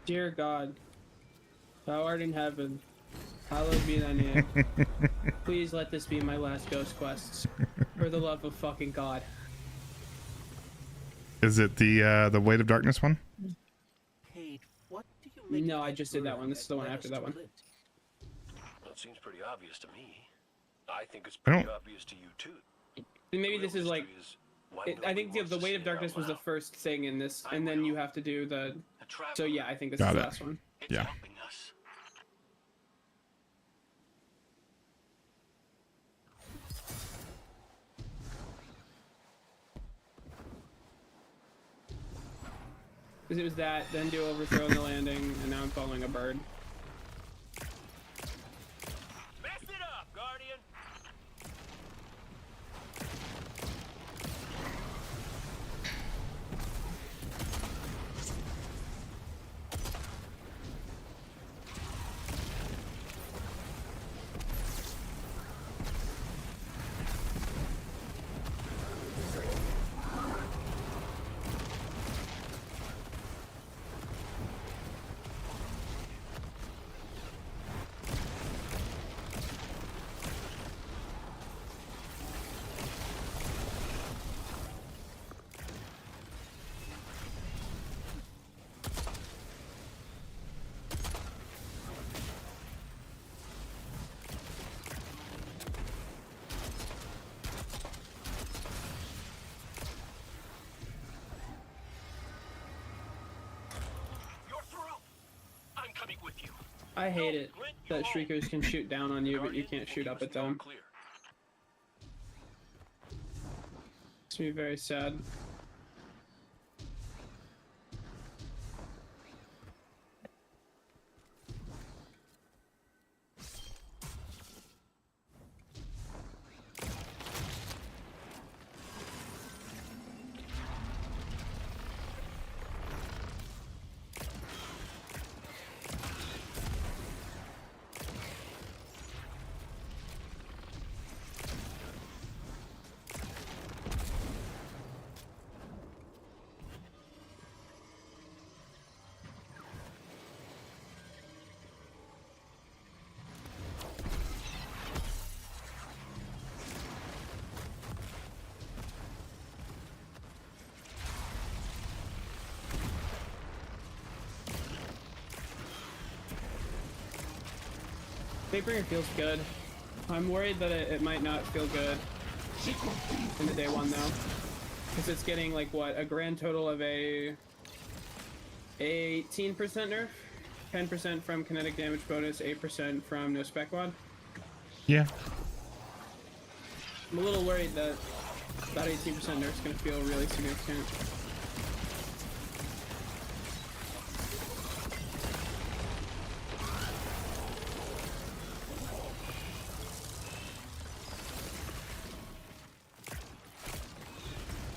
Dear God, thou art in heaven, hallowed be thy name. Please let this be my last ghost quest. For the love of fucking God. Is it the Weight of Darkness one? Paid. What do you make? No, I just did that one. This is the one after that one. Well, it seems pretty obvious to me. I think it's I pretty don't- obvious to you too. And maybe The this real is like, mystery is why I nobody think wants the to Weight say of it Darkness out was the loud. first thing in this, and then you have to do the. A traveler. So yeah, I think this Got is the it. last one. It's Yeah. helping us. Because it was that, then do overthrow in the landing, and now I'm following a bird. Mess it up, Guardian! I hate it that shriekers can shoot down on you, but you can't shoot up at them. Makes me very sad. Fatebringer feels good. I'm worried that it might not feel good in the day one though, because it's getting like what, a grand total of a 18% nerf, 10% from kinetic damage bonus, 8% from no spec wad. Yeah. I'm a little worried that that 18% nerf is going to feel really significant.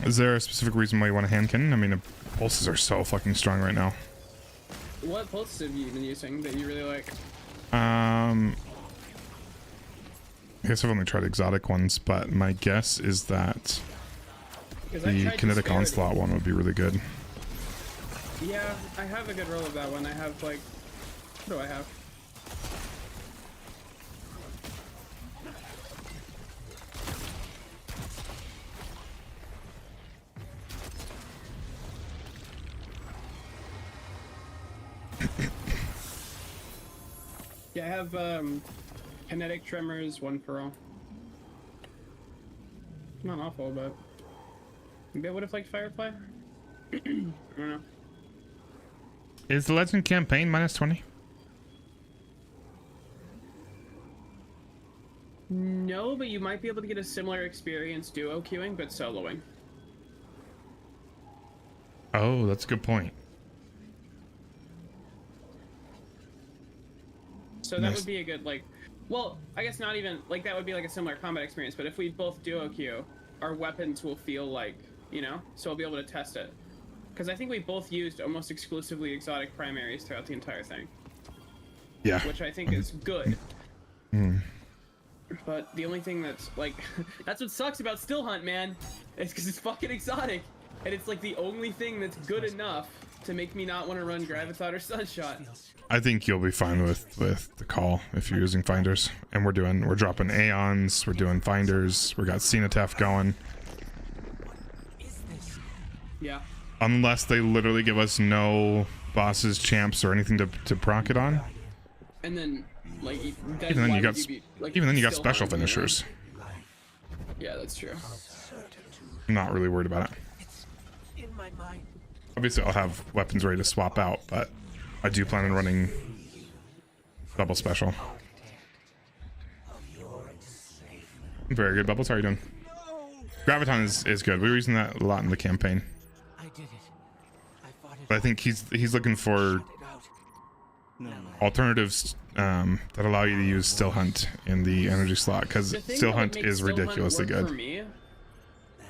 Is there a specific reason why you want a hand cannon? I mean, the pulses are so fucking strong right now. What pulses have you been using that you really like? I guess I've only tried exotic ones, but my guess is that the kinetic onslaught one would be really good. Yeah, I have a good roll of that one. I have like, what do I have? Yeah, I have kinetic tremors, 1 for all. Not awful, but maybe I would have liked Firefly. I don't know. Is the Legend campaign -20? No, but you might be able to get a similar experience duo queuing, but soloing. Oh, that's a good point. So that would be a good, like, well, I guess not even, like, that would be like a similar combat experience, but if we both duo queue, our weapons will feel like, you know, so we'll be able to test it. Because I think we both used almost exclusively exotic primaries throughout the entire thing. Yeah. Which I think is good. Mm. But the only thing that's, like, that's what sucks about Still Hunt, man. It's because it's fucking exotic. And it's, like, the only thing that's good enough to make me not want to run Graviton or Sunshot. I think you'll be fine with the call if you're using finders. And we're dropping Aeons, we're doing finders, we got Cenotaph going. Yeah. Unless they literally give us no bosses, champs, or anything to proc it on. And then, like, even then you got special finishers. Yeah, that's true. I'm not really worried about it. In my mind. Obviously, I'll have weapons ready to swap out, but I do plan on running double special. Very good, Bubbles. How are you doing? Graviton is good. We were using that a lot in the campaign. I did it. I fought it. But I think he's looking for alternatives that allow you to use Still Hunt in the energy slot, because Still Hunt is ridiculously good. For me,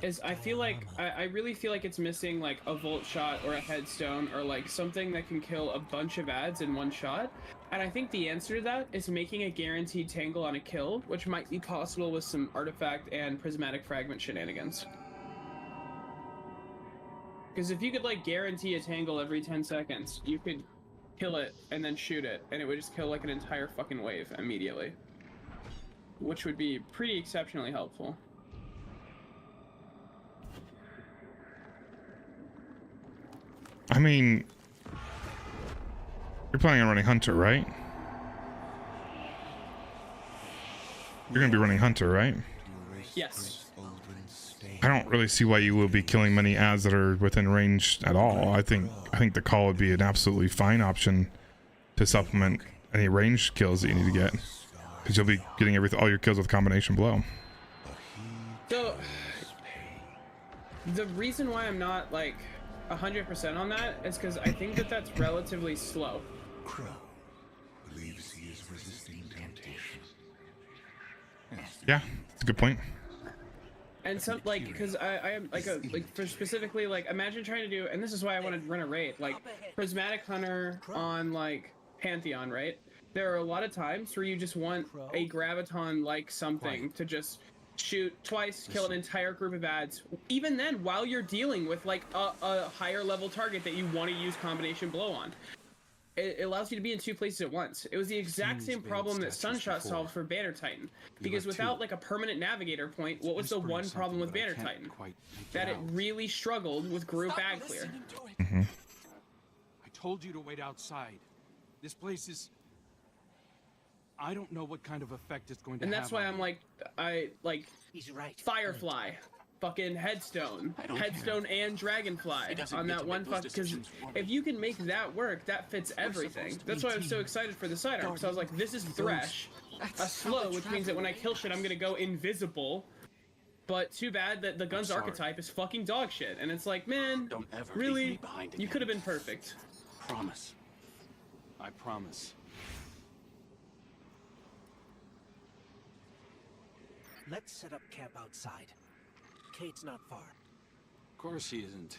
is I feel like I really feel like it's missing like a Volt Shot or a Headstone or like something that can kill a bunch of ads in one shot. And I think the answer to that is making a guaranteed tangle on a kill, which might be possible with some artifact and prismatic fragment shenanigans. Because if you could like guarantee a tangle every 10 seconds, you could kill it and then shoot it, and it would just kill like an entire fucking wave immediately. Which would be pretty exceptionally helpful. I mean, you're planning on running Hunter, right? You're gonna be running Hunter, right? Yes. I don't really see why you will be killing many ads that are within range at all. I think the call would be an absolutely fine option to supplement any ranged kills that you need to get, because you'll be getting all your kills with combination blow. So the reason why I'm not like 100% on that is because I think that that's relatively slow. Crow believes he is resisting temptation. Yeah, that's a good point. And some like, because I am like for specifically like, imagine trying to do, and this is why I want to run a raid like Prismatic Hunter on like Pantheon, right? There are a lot of times where you just want a graviton like something to just shoot twice, kill an entire group of ads. Even then, while you're dealing with like a higher level target that you want to use combination blow on. It allows you to be in two places at once. It was the exact same problem that Sunshot solved for Banner Titan. Because without like a permanent navigator point, what was the one problem with Banner Titan? That it really struggled with group ad clear. I told you to wait outside. This place is... I don't know what kind of effect it's going to have. And that's why I'm like, He's right. Firefly. Fucking Headstone and Dragonfly on that one fuck, because if you can make that work, that fits everything. That's why I'm so excited for the sidearm, because I was like, this is Thresh, a slow, which means that when I kill shit, I'm gonna go invisible. But too bad that the gun's archetype is fucking dog shit, and it's like, man, really, you could have been perfect. Promise. I promise. Let's set up camp outside. Kate's not far. Of course he isn't.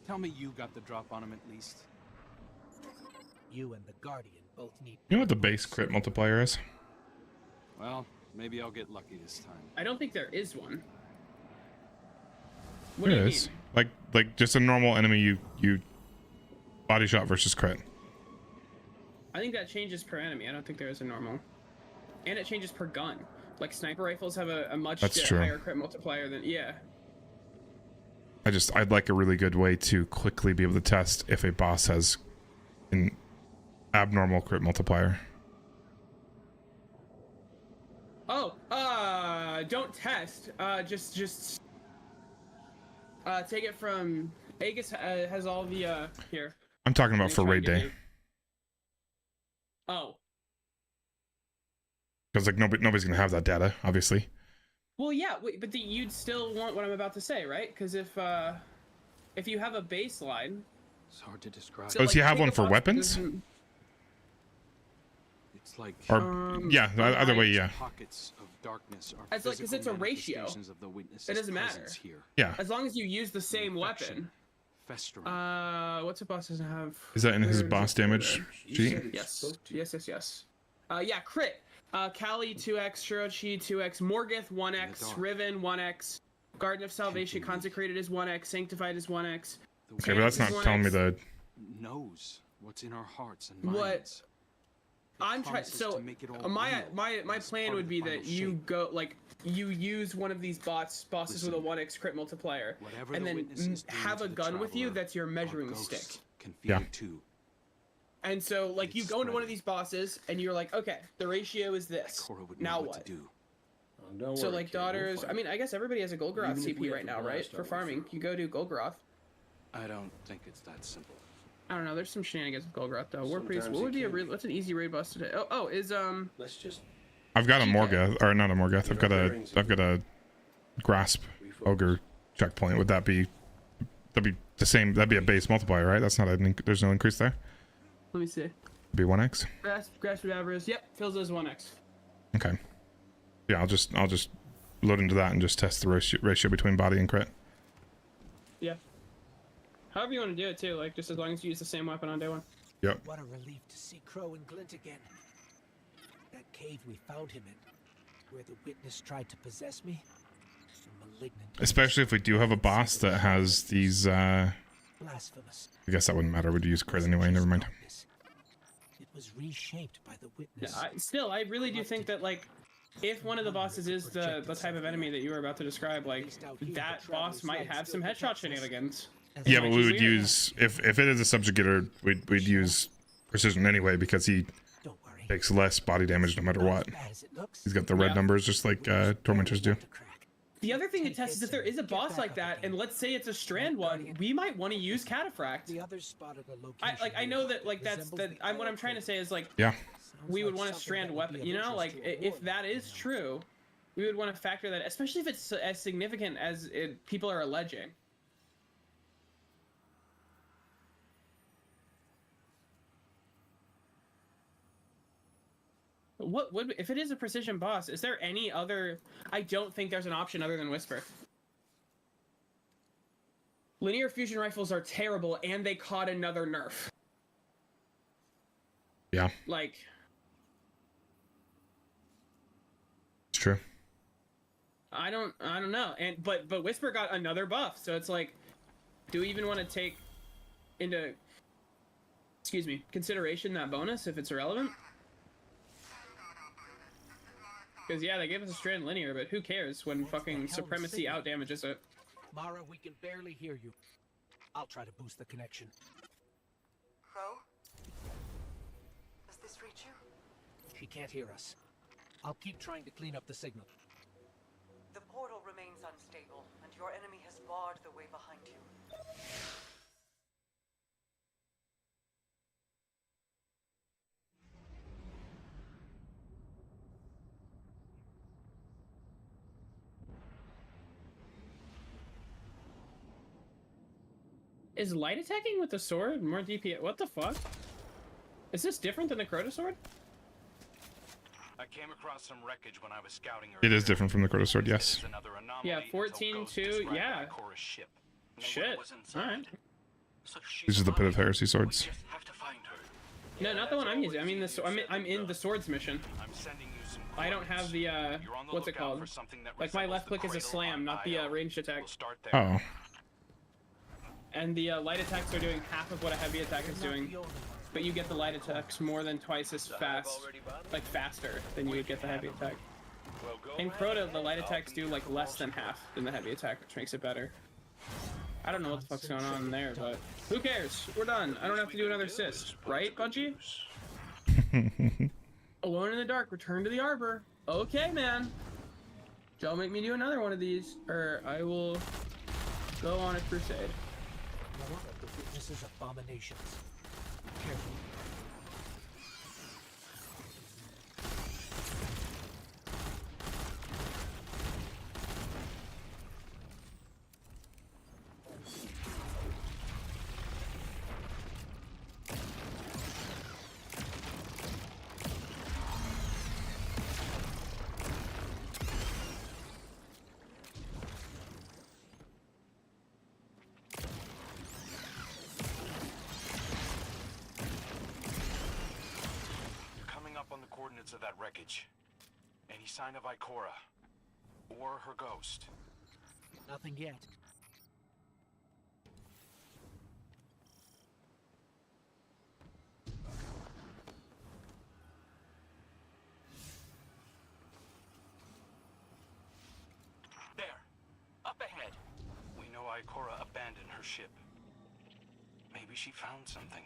Tell me you got the drop on him at least. You and the Guardian both need... You know what the base crit multiplier is? Well, maybe I'll get lucky this time. I don't think there is one. What There do you is. mean? Like just a normal enemy you body shot versus crit. I think that changes per enemy. I don't think there is a normal. And it changes per gun. Like sniper rifles have a much higher crit multiplier than I'd like a really good way to quickly be able to test if a boss has an abnormal crit multiplier. Oh, don't test. Just take it from Aegis has all the here. I'm talking about for raid day. Oh. Because like nobody's gonna have that data, obviously. Well, yeah, but you'd still want what I'm about to say, right? Because if you have a baseline, it's hard to describe. So, you have one for weapons? It's like yeah, either way, yeah. Pockets of darkness are it's like because it's a ratio. It doesn't matter. Here. Yeah. As long as you use the same weapon. Festering. What's a boss doesn't have? Is that in his boss damage sheet? Yes. Yeah, crit. Kali 2x, Shirochi 2x, Morgoth 1x, Riven 1x, Garden of Salvation Consecrated is 1x, Sanctified is 1x. Okay, but that's not telling me the... knows what's in our hearts and minds. What I'm trying, so my plan would be that you go like you use one of these bosses with a 1x crit multiplier, and then have a gun with you that's your measuring stick. Yeah. And so, like, you go into one of these bosses, and you're like, okay, the ratio is this. Now what? So, like, daughters... I mean, I guess everybody has a Golgoroth CP right now, right? For farming. You go do Golgoroth. I don't think it's that simple. I don't know. There's some shenanigans with Golgoroth, though. War Priest. What would be what's an easy raid boss today? Is, Let's just... I've got a Morgoth, or not a Morgoth. I've got a Grasp Ogre checkpoint. Would that be... That'd be the same... That'd be a base multiplier, right? That's not there's no increase there? Let me see. Be 1x. Grasp of Avarice. Yep, fills as 1x. Okay. Yeah, I'll just load into that and just test the ratio between body and crit. Yeah. However you want to do it too, like just as long as you use the same weapon on day one. Yep. What a relief to see Crow and Glint again. That cave we found him in, where the witness tried to possess me. Malignant. Especially if we do have a boss that has these. Blasphemous. I guess that wouldn't matter. We'd use crit anyway. Never mind. It was reshaped by the witness. Yeah, I really do think that like, if one of the bosses is the type of enemy that you were about to describe, like that boss might have some headshot shenanigans. Yeah, but we would use if it is a subjugator, we'd use precision anyway because he takes less body damage no matter what. He's got the red numbers just like tormentors do. The other thing to test is if there is a boss like that, and let's say it's a strand one, we might want to use Cataphract. The others spotted a location. I know that like that's what I'm trying to say is like Yeah. we would want a strand weapon, you know, like if that is true, we would want to factor that, especially if it's as significant as people are alleging. What would, if it is a precision boss, is there any other? I don't think there's an option other than Whisper. Linear fusion rifles are terrible, and they caught another nerf. Yeah. Like, it's true. I don't know. And but Whisper got another buff, so it's like, do we even want to take into, excuse me, consideration that bonus if it's irrelevant? Because yeah, they gave us a strand linear, but who cares when fucking supremacy outdamages it? Mara, we can barely hear you. I'll try to boost the connection. Crow? Does this reach you? She can't hear us. I'll keep trying to clean up the signal. The portal remains unstable, and your enemy has barred the way behind you. Is light attacking with the sword more DPS? What the fuck? Is this different than the crota sword? I came across some wreckage when I was scouting It is different from the crota sword, yes. Yeah, 14-2, yeah. Shit. Alright. These are the Pit of Heresy swords. No, not the one I'm using. I mean, I'm in the swords mission. I don't have the, what's it called? Like, my left click is a slam, not the ranged attack. Oh. And the light attacks are doing half of what a heavy attack is doing. But you get the light attacks more than twice as fast, like faster than you would get the heavy attack. In Crota, the light attacks do like less than half than the heavy attack, which makes it better. I don't know what the fuck's going on there, but who cares? We're done. I don't have to do another assist, right, Bungie? Alone in the Dark, Return to the Arbor. Okay, man. Don't make me do another one of these, or I will go on a crusade. One of the witnesses' abominations. Careful. Of that wreckage. Any sign of Ikora? Or her ghost? Nothing yet. There! Up ahead! We know Ikora abandoned her ship. Maybe she found something.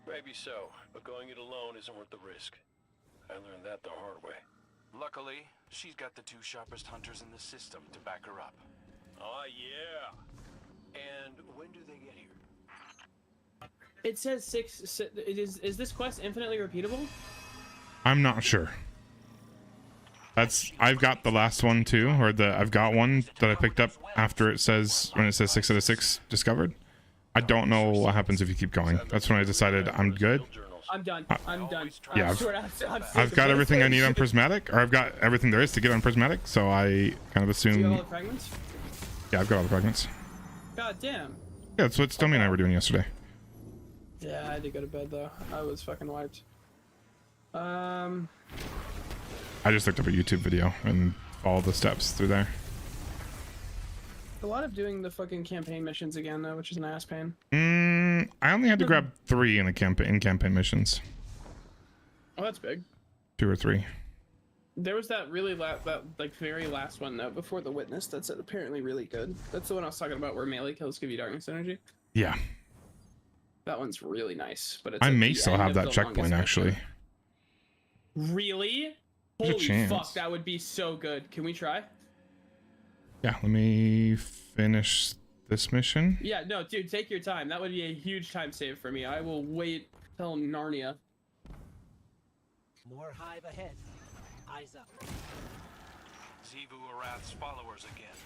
Maybe so, but going it alone isn't worth the risk. I learned that the hard way. Luckily, she's got the two sharpest hunters in the system to back her up. Oh, yeah. And when do they get here? It says 6. Is this quest infinitely repeatable? I'm not sure. I've got the last one too, or I've got one that I picked up after it says, when it says 6 out of 6 discovered. I don't know what happens if you keep going. That's when I decided I'm good. I'm done. I'm done. Yeah, I've got everything I need on Prismatic, or I've got everything there is to get on Prismatic, so I kind of assume... Do you have all the fragments? Yeah, I've got all the fragments. God damn. Yeah, that's what Stommy and I were doing yesterday. Yeah, I had to go to bed though. I was fucking wiped. I just looked up a YouTube video and followed the steps through there. A lot of doing the fucking campaign missions again though, which is an ass pain. I only had to grab 3 in campaign missions. Oh, that's big. 2 or 3. There was that really that like very last one though, before the witness. That's apparently really good. That's the one I was talking about where melee kills give you darkness energy. Yeah. That one's really nice, but it's I may still have that checkpoint actually. Really? There's a Holy chance. fuck, that would be so good. Can we try? Yeah, let me finish this mission. Yeah, no, dude, take your time. That would be a huge time save for me. I will wait till Narnia. More hive ahead. Eyes up. Zivu Arath's followers again.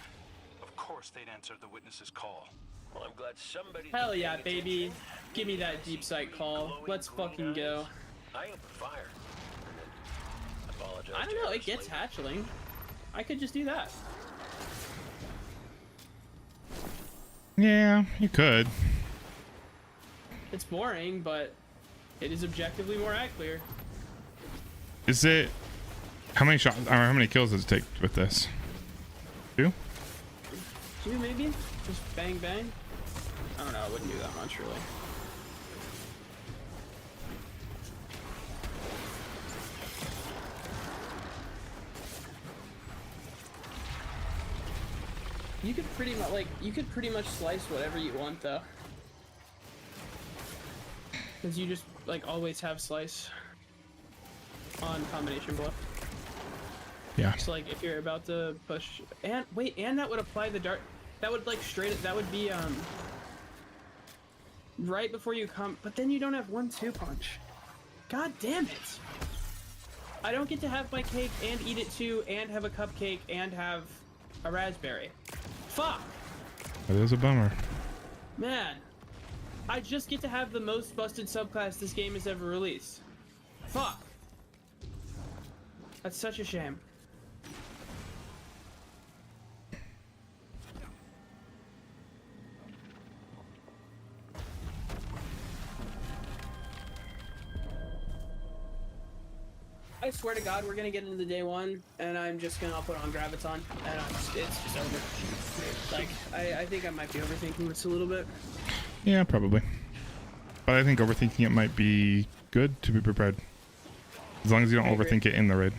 Of course they'd answer the witness's call. Well, I'm glad somebody. Hell yeah, baby. Give me that deep sight call. Let's fucking go. I opened fire. Apologize. I don't know, it gets hatchling. I could just do that. Yeah, you could. It's boring, but it is objectively more accurate. Is it? How many shots or how many kills does it take with this? 2? 2 maybe? Just bang bang? I don't know, it wouldn't do that much really. You could pretty much slice whatever you want though. Cause you just like always have slice on combination blow. Yeah. So like if you're about to push and wait, and that would apply the dart, that would like that would be right before you come, but then you don't have 1-2 punch. God damn it. I don't get to have my cake and eat it too and have a cupcake and have a raspberry. Fuck! That is a bummer. Man, I just get to have the most busted subclass this game has ever released. Fuck! That's such a shame. I swear to God, we're gonna get into day 1, and I'm just gonna put on Graviton, and it's just over. Like, I think I might be overthinking this a little bit. Yeah, probably. But I think overthinking it might be good to be prepared. As long as you don't overthink it in the raid.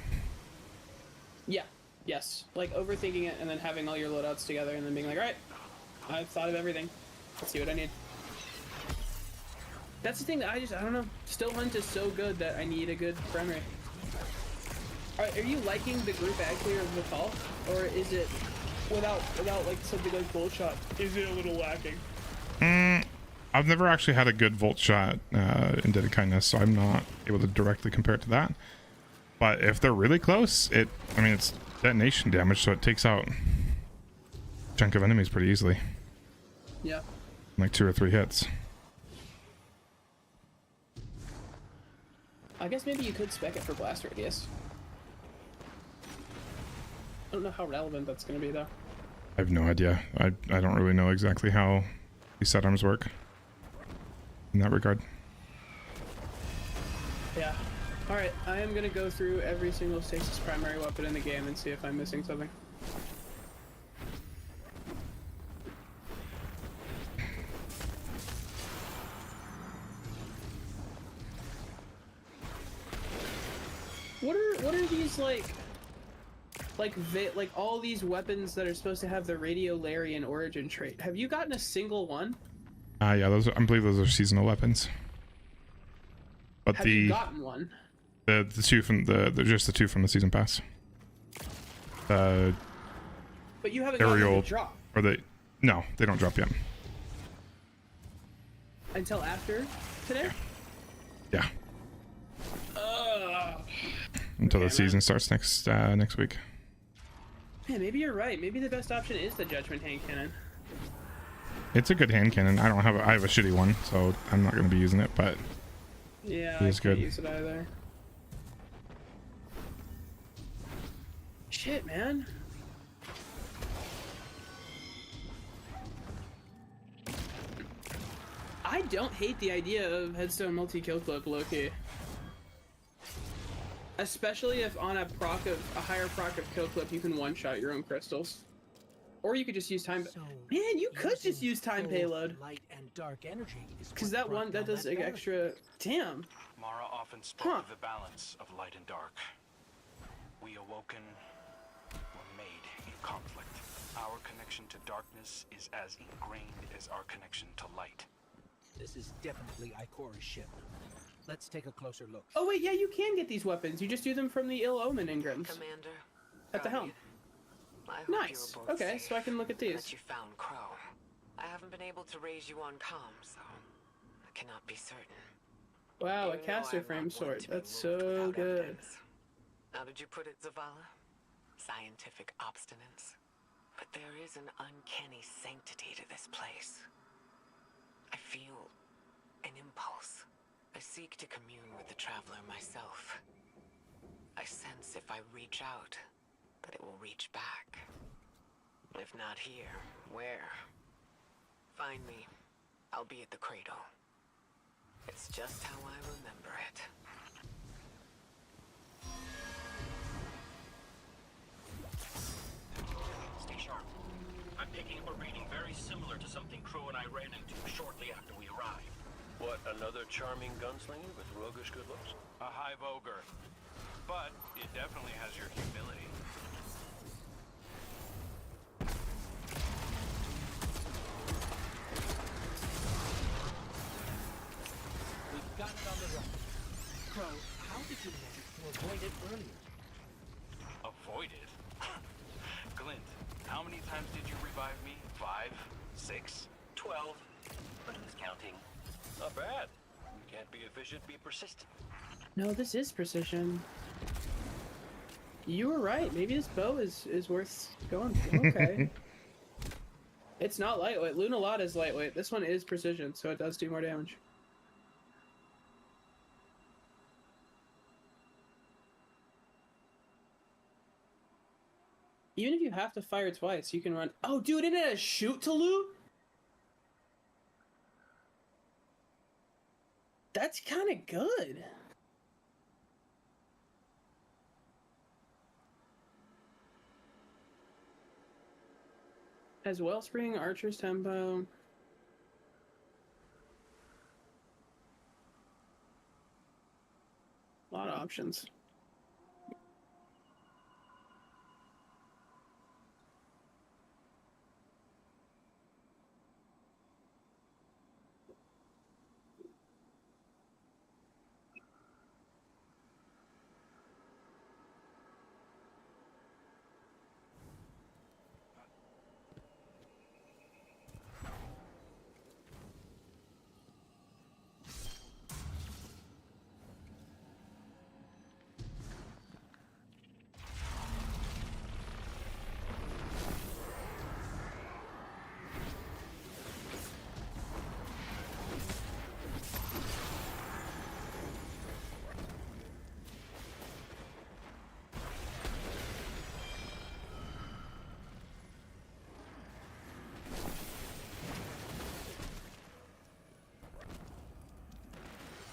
Yeah, yes. Like, overthinking it and then having all your loadouts together and then being like, alright, I've thought of everything. Let's see what I need. That's the thing that I don't know. Still Hunt is so good that I need a good frame rate. Are you liking the group ad clear of the call? Or is it, without like something like Volt Shot, is it a little lacking? I've never actually had a good Volt Shot in Dead of Kindness, so I'm not able to directly compare it to that. But if they're really close, I mean, it's detonation damage, so it takes out a chunk of enemies pretty easily. Yeah. Like 2 or 3 hits. I guess maybe you could spec it for blast radius. I don't know how relevant that's going to be, though. I have no idea. I don't really know exactly how these sidearms work in that regard. Yeah. Alright, I am going to go through every single stasis primary weapon in the game and see if I'm missing something. What are these like all these weapons that are supposed to have the Radiolarian origin trait? Have you gotten a single one? Yeah, I believe those are seasonal weapons. But have you gotten one? The 2 from just the 2 from the season pass. But you haven't gotten them to drop. Or no, they don't drop yet. Until after today? Yeah. Until the season starts next week. Yeah, maybe you're right. Maybe the best option is the Judgment Hand Cannon. It's a good hand cannon. I have a shitty one, so I'm not going to be using it, but yeah, it is good. I can't use it either. Shit, man. I don't hate the idea of Headstone multi-kill clip, low-key. Especially if on a higher proc of kill clip you can one-shot your own crystals. Or you could just use time. Man, you could just use time payload. Light and dark energy is because that does like extra. Damn. Mara often spoke of the balance of light and dark. We awoken were made in conflict. Our connection to darkness is as ingrained as our connection to light. This is definitely Ikora's ship. Let's take a closer look. Oh wait, yeah, you can get these weapons. You just do them from the Ill Omen engrams. Commander. At the helm. I hope Nice. you were both Okay, safe so I can look at and these. that you found Crow. I haven't been able to raise you on comm, so I cannot be certain. Wow, a You know caster I'm not frame one sword. to be That's moved so without good. evidence. How did you put it, Zavala? Scientific obstinance. But there is an uncanny sanctity to this place. I feel an impulse. I seek to commune with the traveler myself. I sense if I reach out, that it will reach back. If not here, where? Find me. I'll be at the cradle. It's just how I remember it. Stay sharp. I'm picking up a reading very similar to something Crow and I ran into shortly after we arrived. What, another charming gunslinger with roguish good looks? A hive ogre. But it definitely has your humility. We've got it on the run. Crow, how did you manage to avoid it earlier? Avoid it? Glint, how many times did you revive me? 5? 6? 12. But who's counting? Not bad. You can't be efficient, be persistent. No, this is precision. You were right. Maybe this bow is worth going for. Okay. It's not lightweight. Lunalada is lightweight. This one is precision, so it does do more damage. Even if you have to fire twice, you can run. Oh, dude, it had a shoot to loot? That's kind of good. As Wellspring, Archer's Tempo. A lot of options.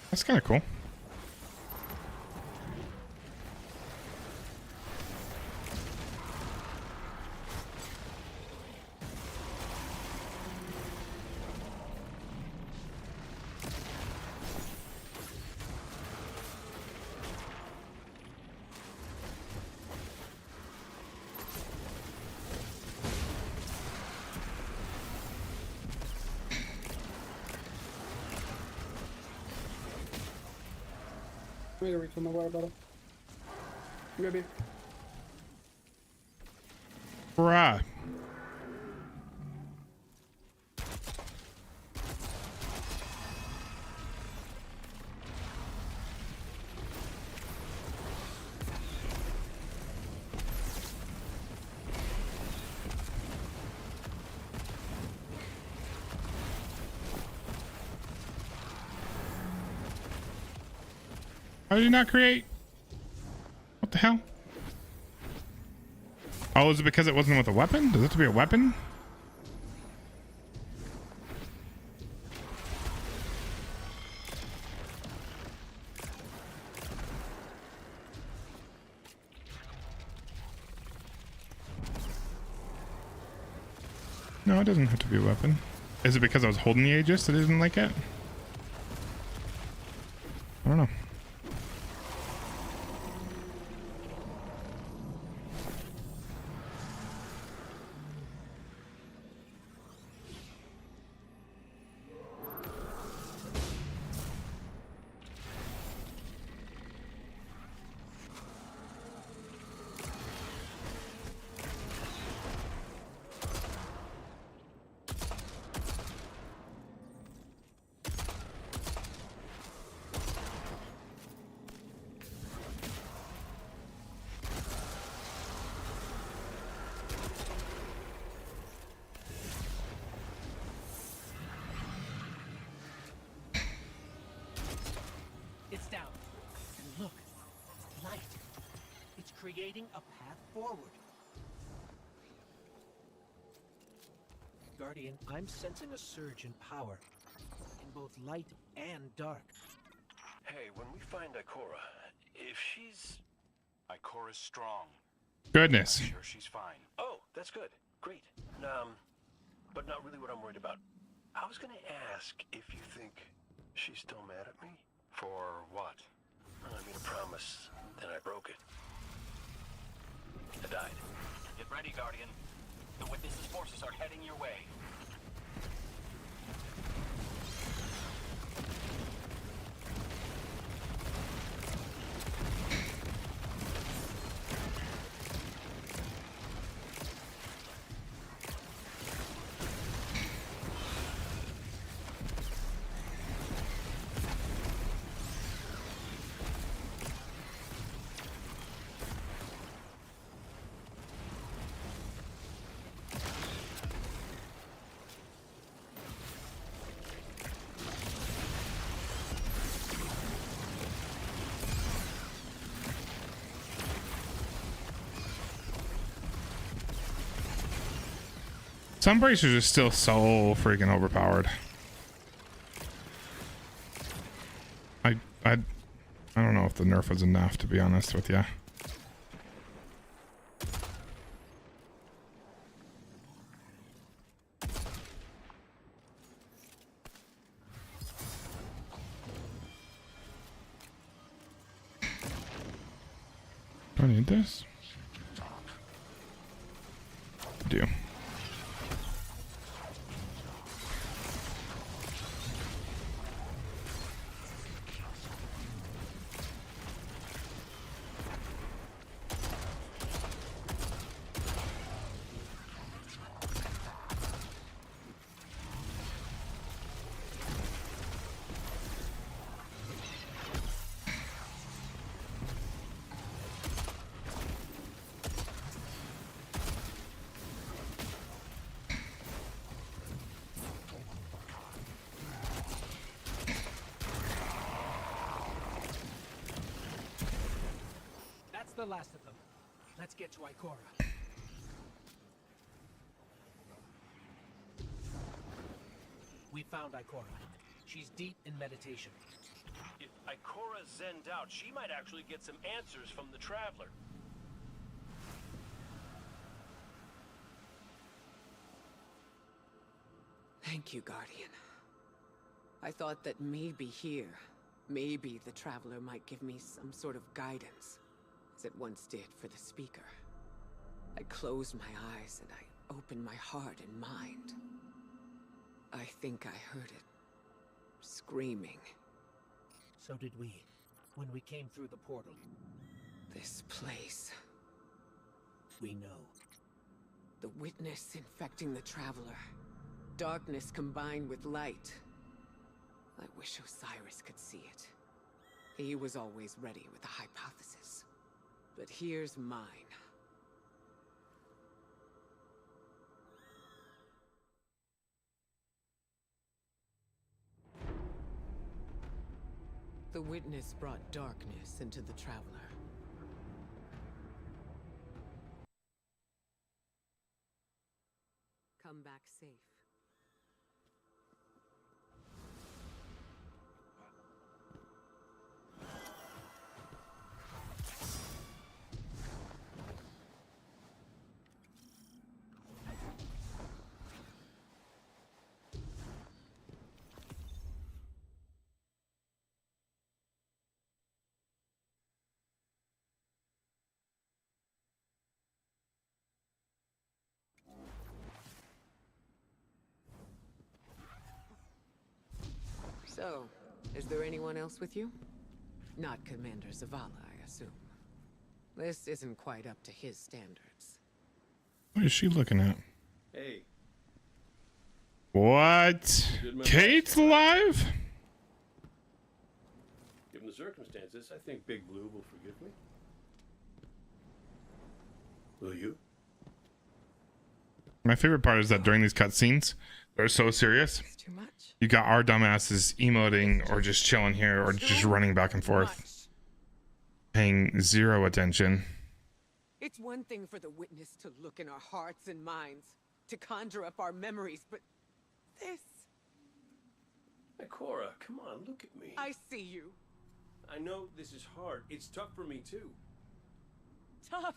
That's kind of cool. I'm gonna refill my water bottle. Grab you. Bruh. How did you not create? What the hell? Oh, is it because it wasn't with a weapon? Does it have to be a weapon? No, it doesn't have to be a weapon. Is it because I was holding the Aegis that I didn't like it? I don't know. creating a path forward. Guardian, I'm sensing a surge in power, in both light and dark. Hey, when we find Ikora, if she's... Ikora's strong. Goodness. I'm sure she's fine. Oh, that's good. Great. But not really what I'm worried about. I was gonna ask if you think she's still mad at me? For what? I made a promise, then I broke it. I died. Get ready, Guardian. The Witness's forces are heading your way. Some bracers are still so freaking overpowered. I don't know if the nerf was enough, to be honest with you. Do I need this? I do. That's the last of them. Let's get to Ikora. We found Ikora. She's deep in meditation. If Ikora zenned out, she might actually get some answers from the Traveler. Thank you, Guardian. I thought that maybe here, maybe the Traveler might give me some sort of guidance, as it once did for the Speaker. I closed my eyes and I opened my heart and mind. I think I heard it. Screaming. So did we, when we came through the portal. This place. We know. The Witness infecting the Traveler. Darkness combined with light. I wish Osiris could see it. He was always ready with a hypothesis. But here's mine. The Witness brought darkness into the Traveler. Come back safe. So, is there anyone else with you? Not Commander Zavala, I assume. This isn't quite up to his standards. What is she looking at? Hey. What? Kate's alive? Given the circumstances, I think Big Blue will forgive me. Will you? My favorite part is that during these cutscenes, they're so serious. It's too much. You got our dumbasses emoting or just chilling here or just running back and forth. Paying zero attention. It's one thing for the witness to look in our hearts and minds, to conjure up our memories, but this... Hey, Cora, come on, look at me. I see you. I know this is hard. It's tough for me, too. Tough?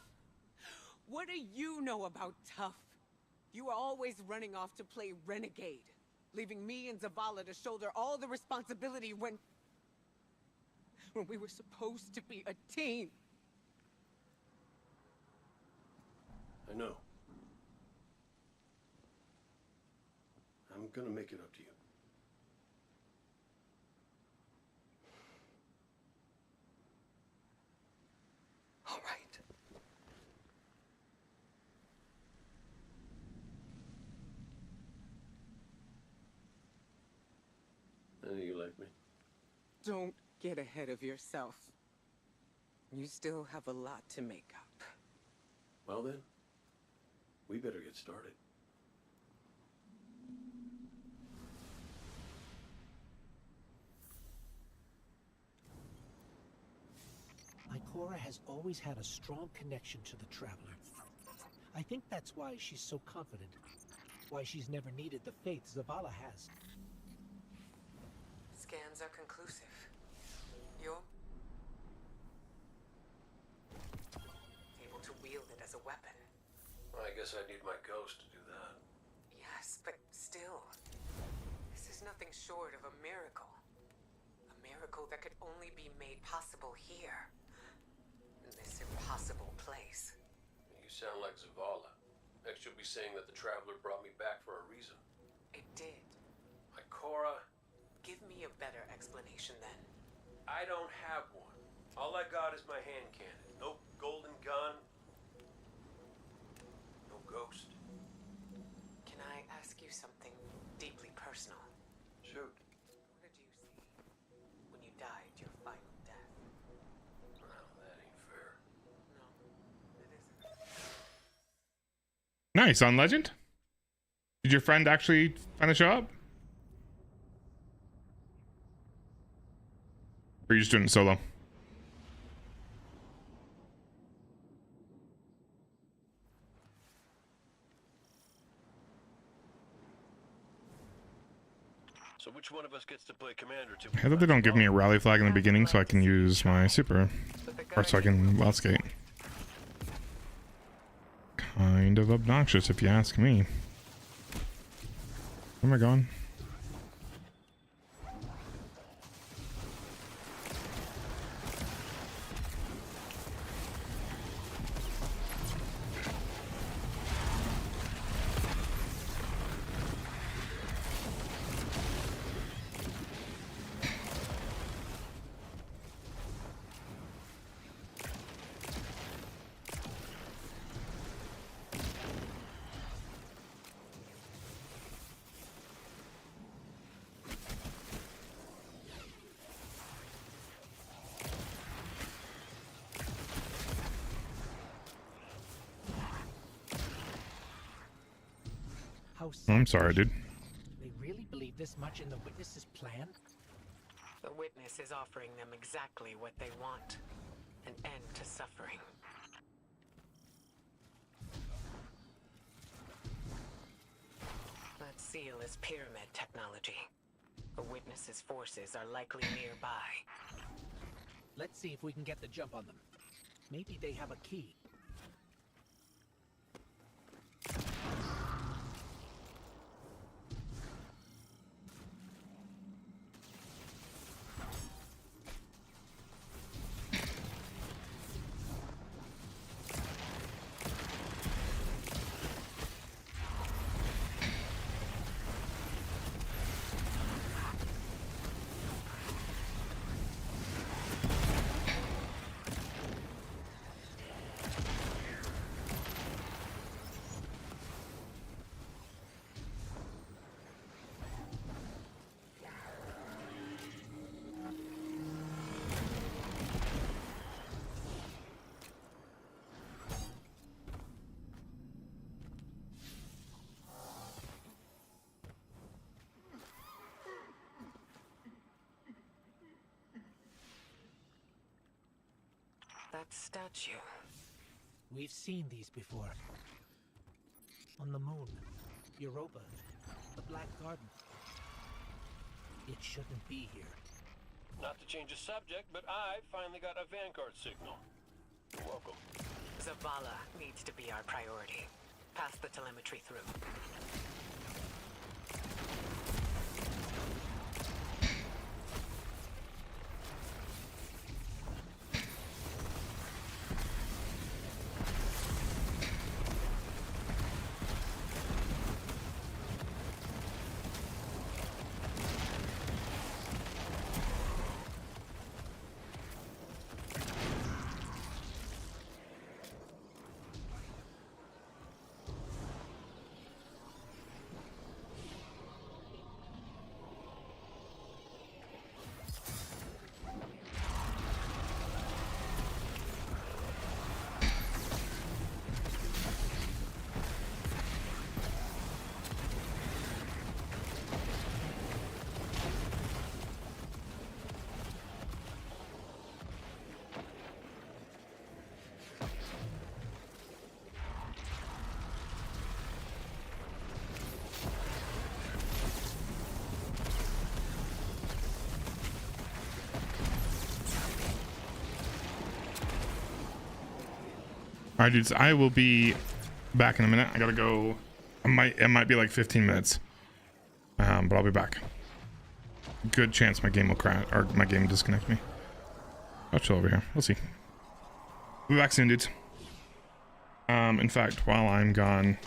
What do you know about tough? You are always running off to play renegade, leaving me and Zavala to shoulder all the responsibility when we were supposed to be a team. I know. I'm gonna make it up to you. All right. I know you like me. Don't get ahead of yourself. You still have a lot to make up. Well then, we better get started. Ikora has always had a strong connection to the Traveler. I think that's why she's so confident. Why she's never needed the faith Zavala has. Scans are conclusive. You're able to wield it as a weapon. I guess I need my ghost to do that. Yes, but still, this is nothing short of a miracle. A miracle that could only be made possible here. In this impossible place. You sound like Zavala. Next you'll be saying that the Traveler brought me back for a reason. It did. Ikora, Give me a better explanation then. I don't have one. All I got is my hand cannon. No golden gun. No ghost. Can I ask you something deeply personal? Shoot. What did you see when you died your final death? Well, that ain't fair. No, it isn't. Nice. On Legend? Did your friend actually find a job? Or are you just doing it solo? So which one of us gets to play commander to? I hope they don't give me a rally flag in the beginning so I can use my super. Or so I can wild skate. Kind of obnoxious if you ask me. Where am I going? I'm sorry, dude. They really believe this much in the Witness's plan? The witness is offering them exactly what they want. An end to suffering. That seal is pyramid technology. The witness's forces are likely nearby. Let's see if we can get the jump on them. Maybe they have a key. That statue. We've seen these before. On the moon, Europa, the Black Garden. It shouldn't be here. Not to change the subject, but I finally got a Vanguard signal. You're welcome. Zavala needs to be our priority. Pass the telemetry through. All right, dudes. I will be back in a minute. I gotta go. It might be like 15 minutes, but I'll be back. Good chance my game will crash or my game will disconnect me. I'll chill over here. We'll see. We'll be back soon, dudes. In fact, while I'm gone,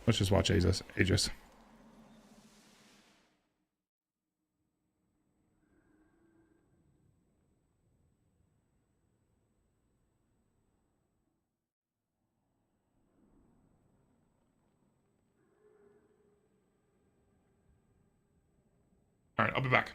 let's just watch Aegis. All right, I'll be back.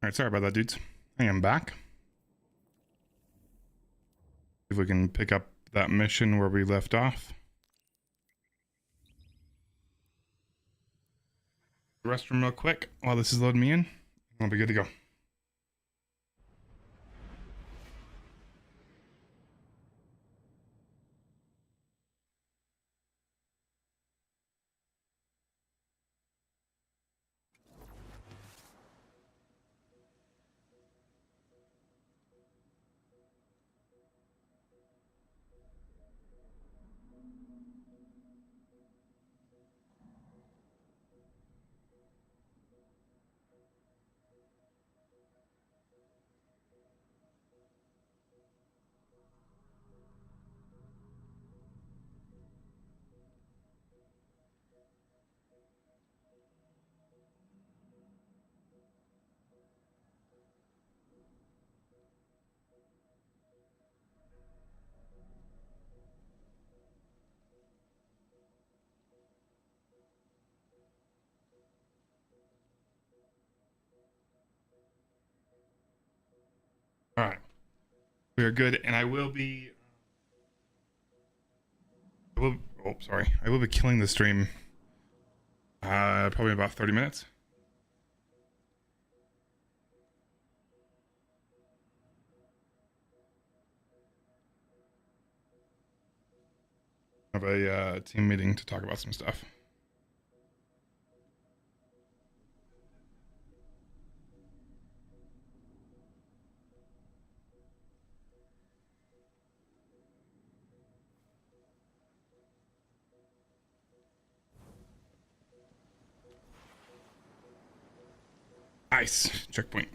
Alright, sorry about that, dudes. I am back. If we can pick up that mission where we left off. Restroom real quick while this is loading me in. I'll be good to go. All right, we are good, and I will be. Oh, sorry. I will be killing the stream. Probably in about 30 minutes. I have a team meeting to talk about some stuff. Nice. Checkpoint.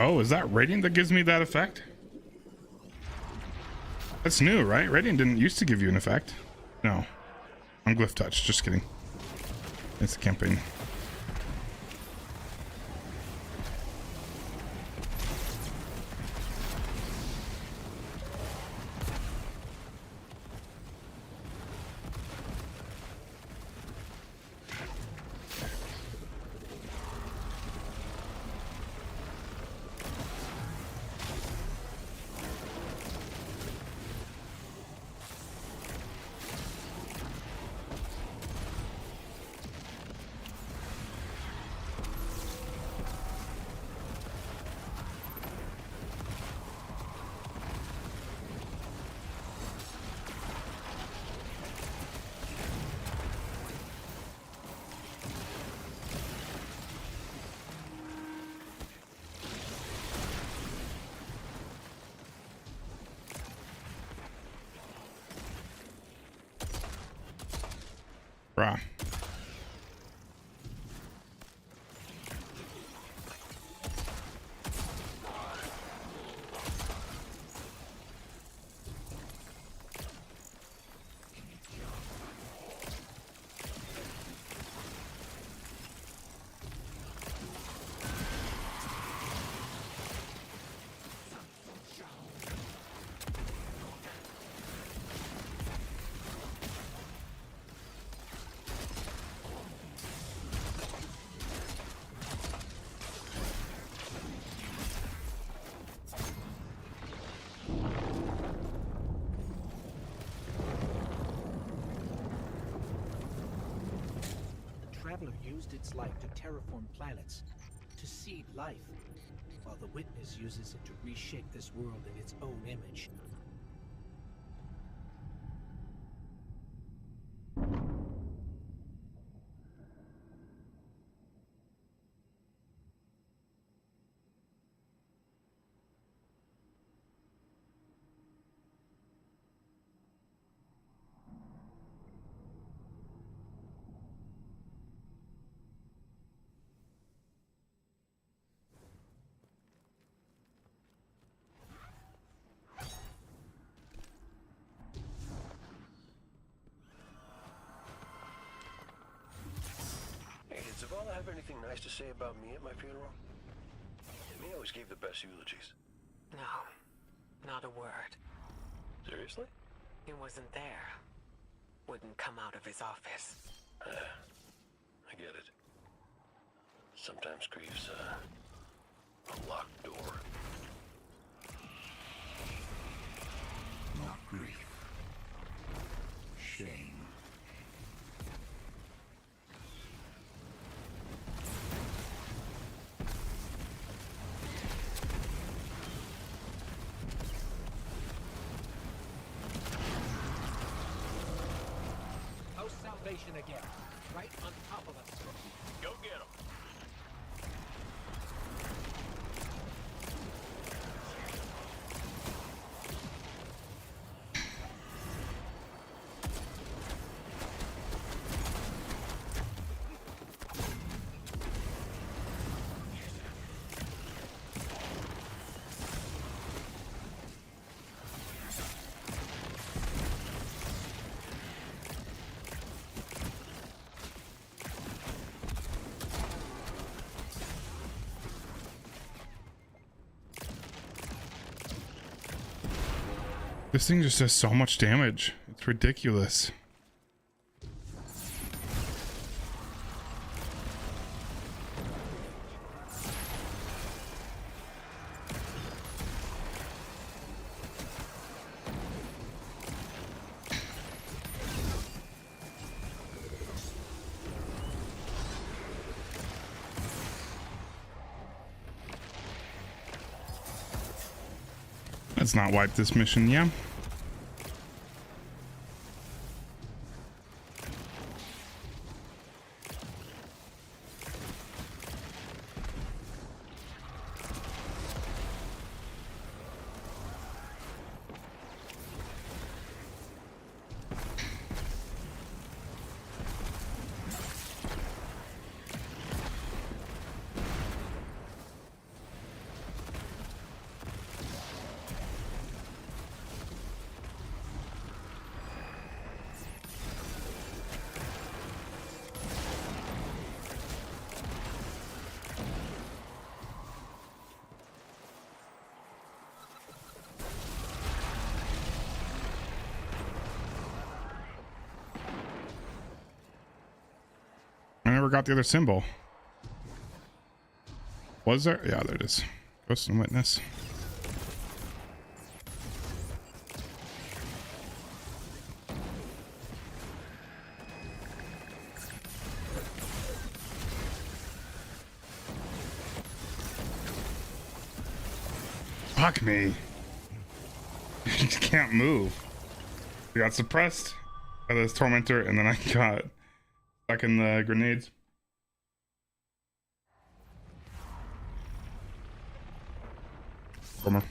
Oh, is that Radiant that gives me that effect? That's new, right? Radiant didn't used to give you an effect. No. On Glyph Touch, just kidding. It's a campaign. Bruh. Traveler used its light to terraform planets, to seed life, while the Witness uses it to reshape this world in its own image. Hey, did Zavala have anything nice to say about me at my funeral? Me always gave the best eulogies. No, not a word. Seriously? He wasn't there. Wouldn't come out of his office. I get it. Sometimes grief's a locked door. Not grief. Shame. House Salvation again, right on top of us. Go get him. This thing just does so much damage. It's ridiculous. Let's not wipe this mission, yeah? I never got the other symbol. Was there? Yeah, there it is. Ghost and Witness. Fuck me. You can't move. I got suppressed by this tormentor and then I got stuck in the grenades. Bummer.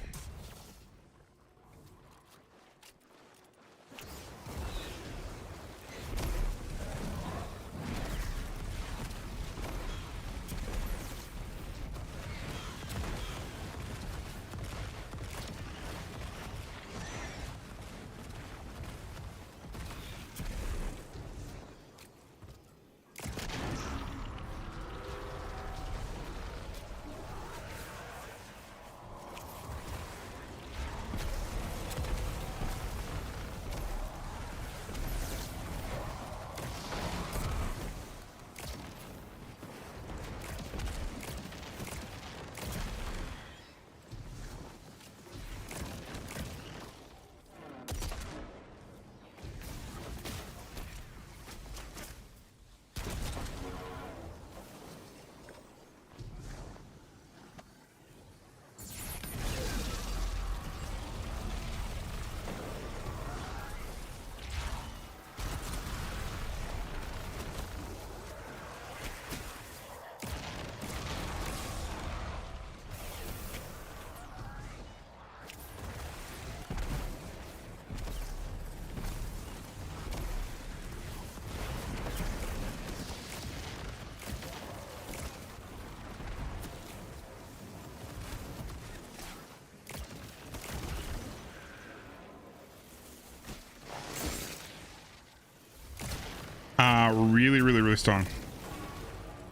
Really strong.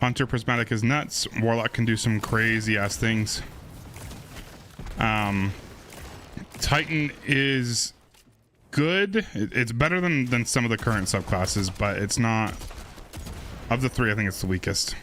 Hunter prismatic is nuts. Warlock can do some crazy ass things. Titan is good. It's better than some of the current subclasses, but it's not. Of the three, I think it's the weakest.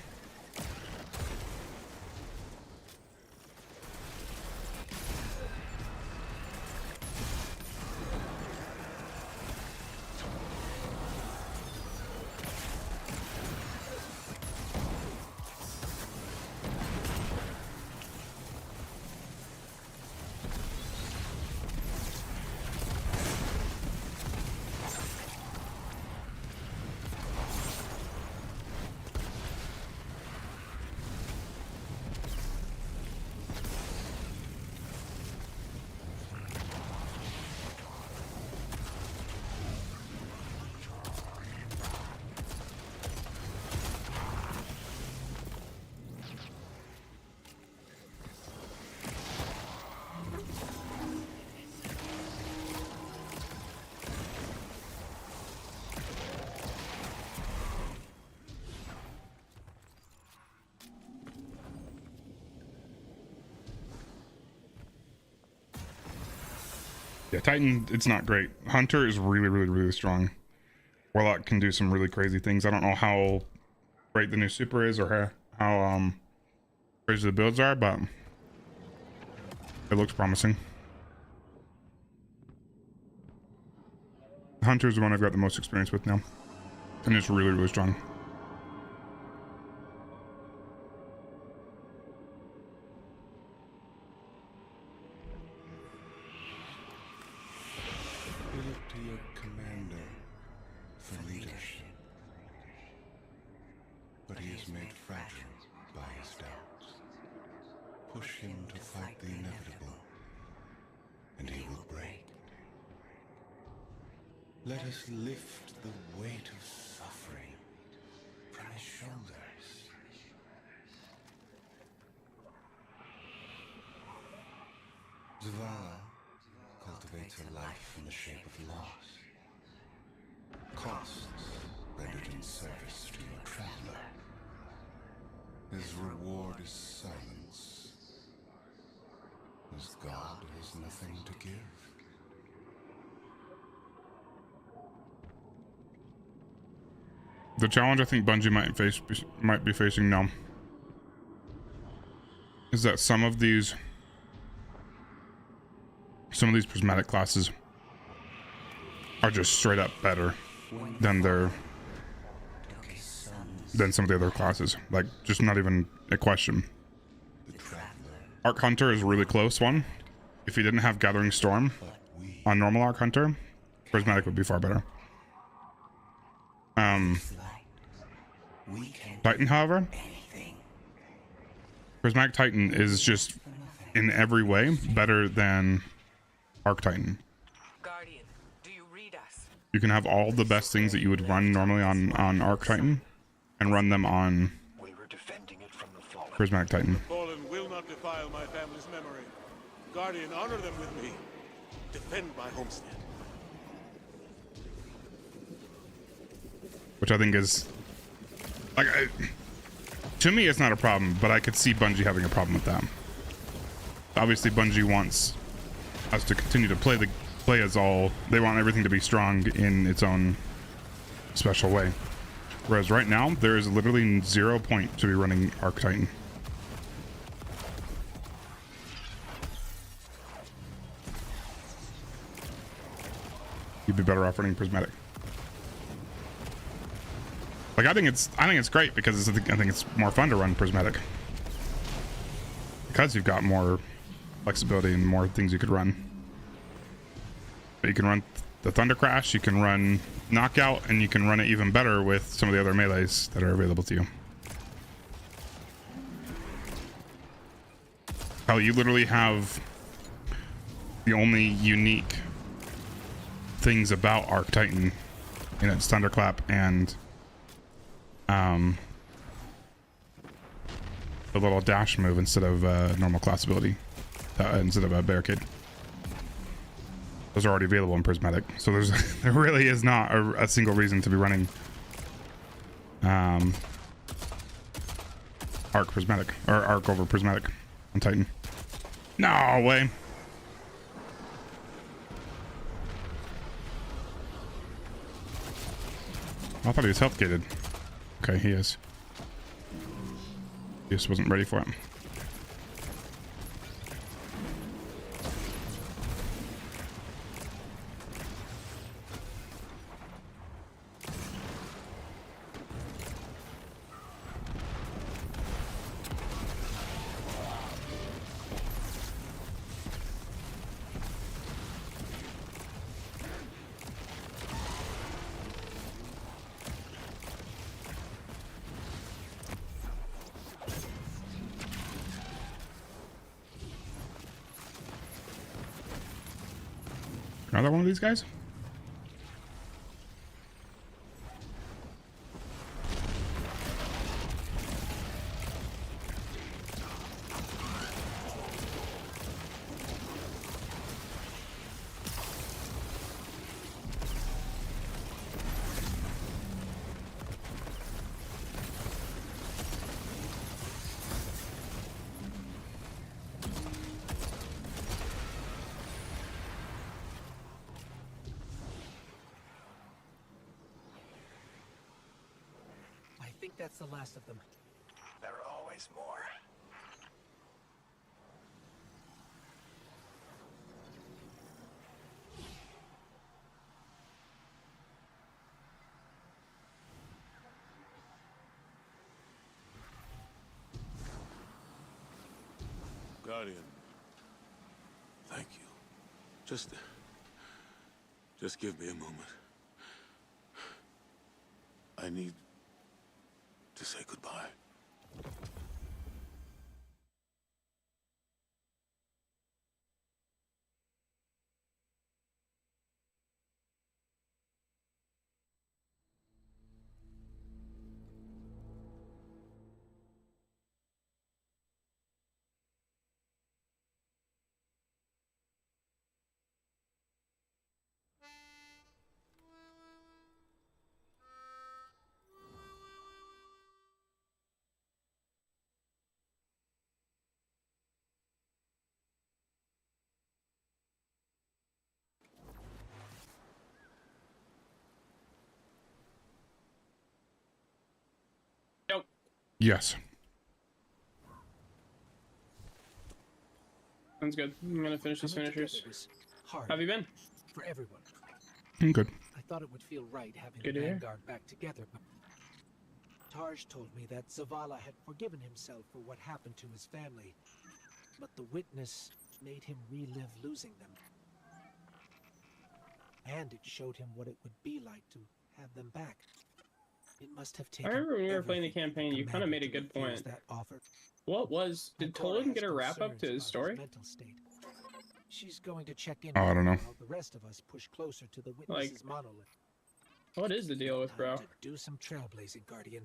Yeah, Titan, it's not great. Hunter is really strong. Warlock can do some really crazy things. I don't know how great the new super is or how crazy the builds are, but it looks promising. Hunter is the one I've got the most experience with now, and it's really strong. Let us lift the weight of suffering from his shoulders. Zavala cultivates a life in the shape of loss. Costs rendered in service to a traveler. His reward is silence. As God has nothing to give. The challenge I think Bungie might be facing now is that some of these prismatic classes are just straight up better than some of the other classes. Like, just not even a question. Arc Hunter is a really close one. If he didn't have Gathering Storm on normal Arc Hunter, prismatic would be far better. Titan, however, prismatic Titan is just in every way better than Arc Titan. Guardian, do you read us? You can have all the best things that you would run normally on Arc Titan and run them on prismatic Titan. The fallen will not defile my family's memory. Guardian, honor them with me. Defend my homestead. Which I think is, like, to me it's not a problem, but I could see Bungie having a problem with that. Obviously Bungie wants us to continue to play as all. They want everything to be strong in its own special way. Whereas right now there is literally 0 point to be running Arc Titan. You'd be better off running prismatic. Like, I think it's great because I think it's more fun to run prismatic because you've got more flexibility and more things you could run. But you can run the Thunder Crash, you can run Knockout, and you can run it even better with some of the other melees that are available to you. Hell, you literally have the only unique things about Arc Titan in its Thunderclap and the little dash move instead of normal class ability, instead of a barricade. Those are already available in prismatic, so there really is not a single reason to be running Arc prismatic, or arc over prismatic on Titan. No way. I thought he was health gated. Okay, he is. Just wasn't ready for it. Another one of these guys? I think that's the last of them. There are always more. Guardian. Thank you. Just give me a moment. I need to say goodbye. Nope. Yes. Sounds good. I'm gonna finish these finishers. How have you been? For everyone. I'm good. I thought it would feel right having Good the to hear. Vanguard back together, but Tarj told me that Zavala had forgiven himself for what happened to his family, but the witness made him relive losing them. And it showed him what it would be like to have them back. It must have I taken remember when we were playing the everything campaign, you kind of made a good point. that offer. What was... Did Cora Tolan get has a wrap up concerns to his about story? mental state. She's going to check in Oh, I with don't him know. while the rest of us push closer to the witness's monolith. What is the deal with bro? Time to do some trailblazing, Guardian.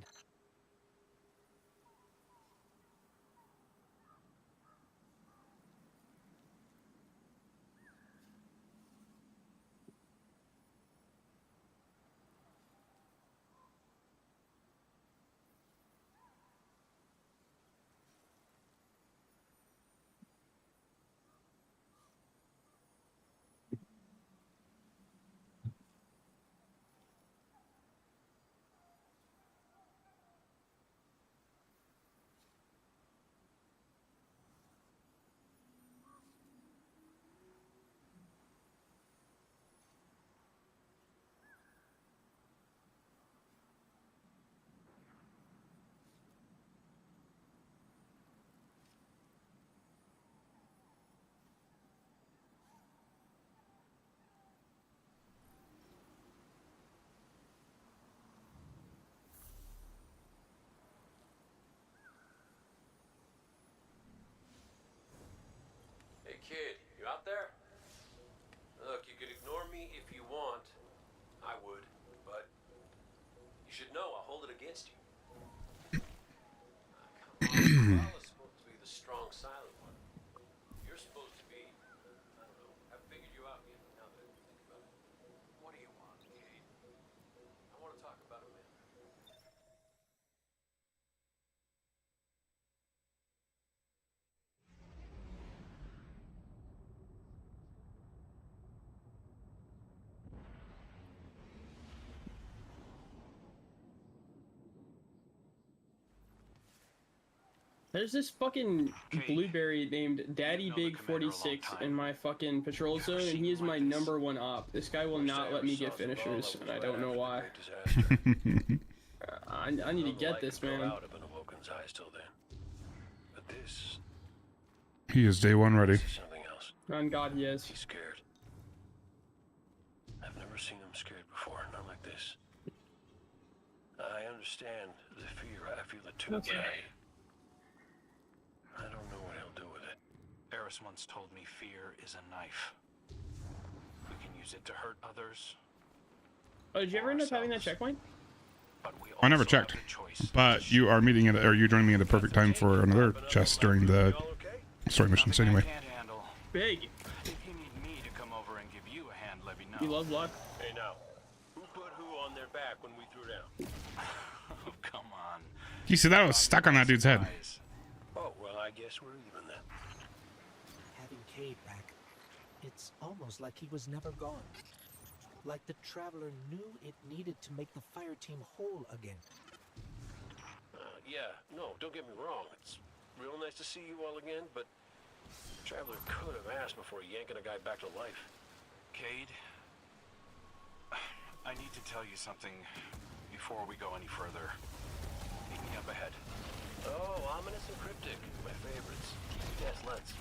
Hey kid, you out there? Look, you could ignore me if you want. I would, but you should know I'll hold it against you. Come on, Zavala's supposed to be the strong, silent one. You're supposed to be, I don't know, I've figured you out yet, now that I think about it. What do you want, kid? I want to talk about a man. There's this fucking blueberry named Daddy Big 46 in my fucking patrol zone, and he is my #1 op. This guy will not let me get finishers, and I don't know why. I need to get this, man. He is day one ready. On God, he is. He's scared. I've never seen him scared before, not like this. I understand the fear. I feel it too. Okay. I don't know what he'll do with it. Eris once told me fear is a knife. We can use it to hurt others. Oh, did you ever end up having that checkpoint? I never checked, but you are meeting at, or you joining me at the perfect time for another chest during the story missions anyway. Big. If you need me to come over and give you a hand, let me know. You love luck. Hey now, who put who on their back when we threw down? Oh, come on. You see, that was stuck on that dude's head. Oh, well, I guess we're even then. Having Cade back, it's almost like he was never gone. Like the Traveler knew it needed to make the fire team whole again. Yeah, no, don't get me wrong. It's real nice to see you all again, but the Traveler could have asked before yanking a guy back to life. Cade, I need to tell you something before we go any further. Meet me up ahead. Oh, ominous and cryptic. My favorites. Yes, let's.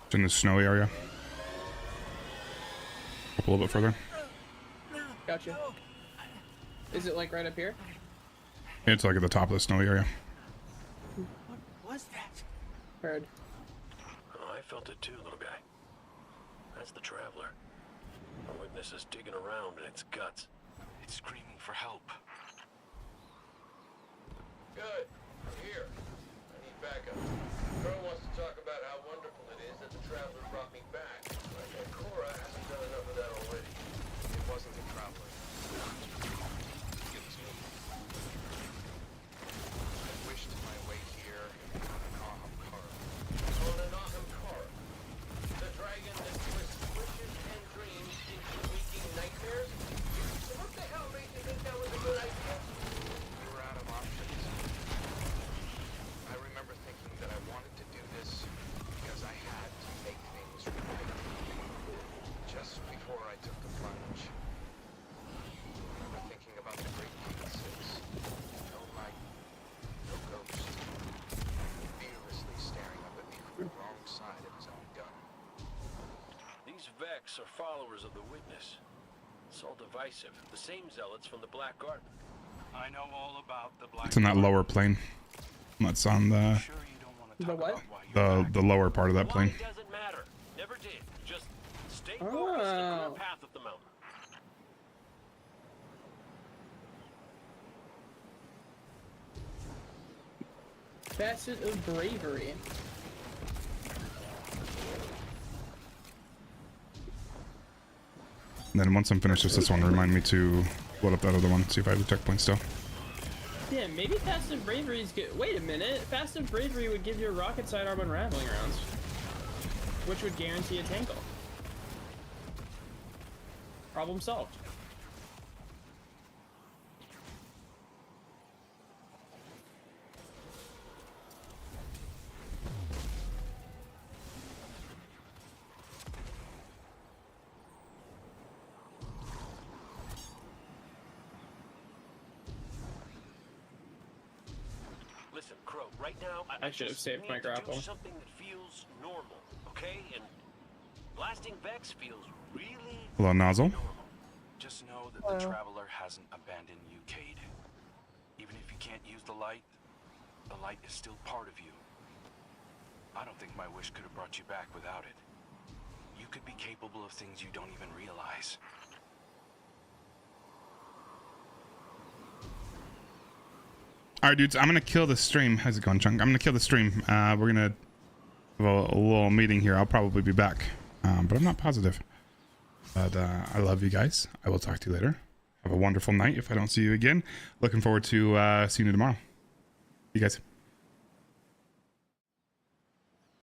It's in the snowy area. Up a little bit further. Gotcha. Is it like right up here? It's like at the top of the snowy area. What was that? Heard. Oh, I felt it too, little guy. That's the Traveler. The witness is digging around in its guts. It's screaming for help. Good. I'm here. I need backup. Colonel wants to talk about how wonderful it is that the Traveler brought me back. But Cora hasn't done enough of that already. It wasn't the Traveler. It was me. I wished my way here on Kara. On Anahim Kara. The dragon that twists wishes and dreams into waking nightmares? So what the hell made you think that was a good idea? We were out of options. I remember thinking that I wanted to do this because I had to make things right. Just before I took the plunge, I remember thinking about the great pieces. No light, no ghost. Fearlessly staring up at me from the wrong side of his own gun. These Vex are followers of the Witness. It's all divisive. The same zealots from the Black Garden. I know all about the Black. It's in that lower plane. That's on the the lower part of that plane. Why doesn't matter. Never did. Just stay focused on the path of the mountain. Facet of bravery. And then once I'm finished with this one, remind me to load up that other one, see if I have the checkpoint still. Yeah, maybe passive bravery is good. Wait a minute. Passive bravery would give you a rocket sidearm unraveling rounds, which would guarantee a tankle. Problem solved. Listen, Crow, right now I should have saved my grapple. Do something that feels normal, okay? And blasting Vex feels really Hello, Nozzle. Just know that the Traveler hasn't abandoned you, Cade. Even if you can't use the light is still part of you. I don't think my wish could have brought you back without it. You could be capable of things you don't even realize. All right, dudes. I'm gonna kill the stream. How's it going, Chunk? I'm gonna kill the stream. We're gonna have a little meeting here. I'll probably be back, but I'm not positive. But I love you guys. I will talk to you later. Have a wonderful night. If I don't see you again, looking forward to seeing you tomorrow. See you guys.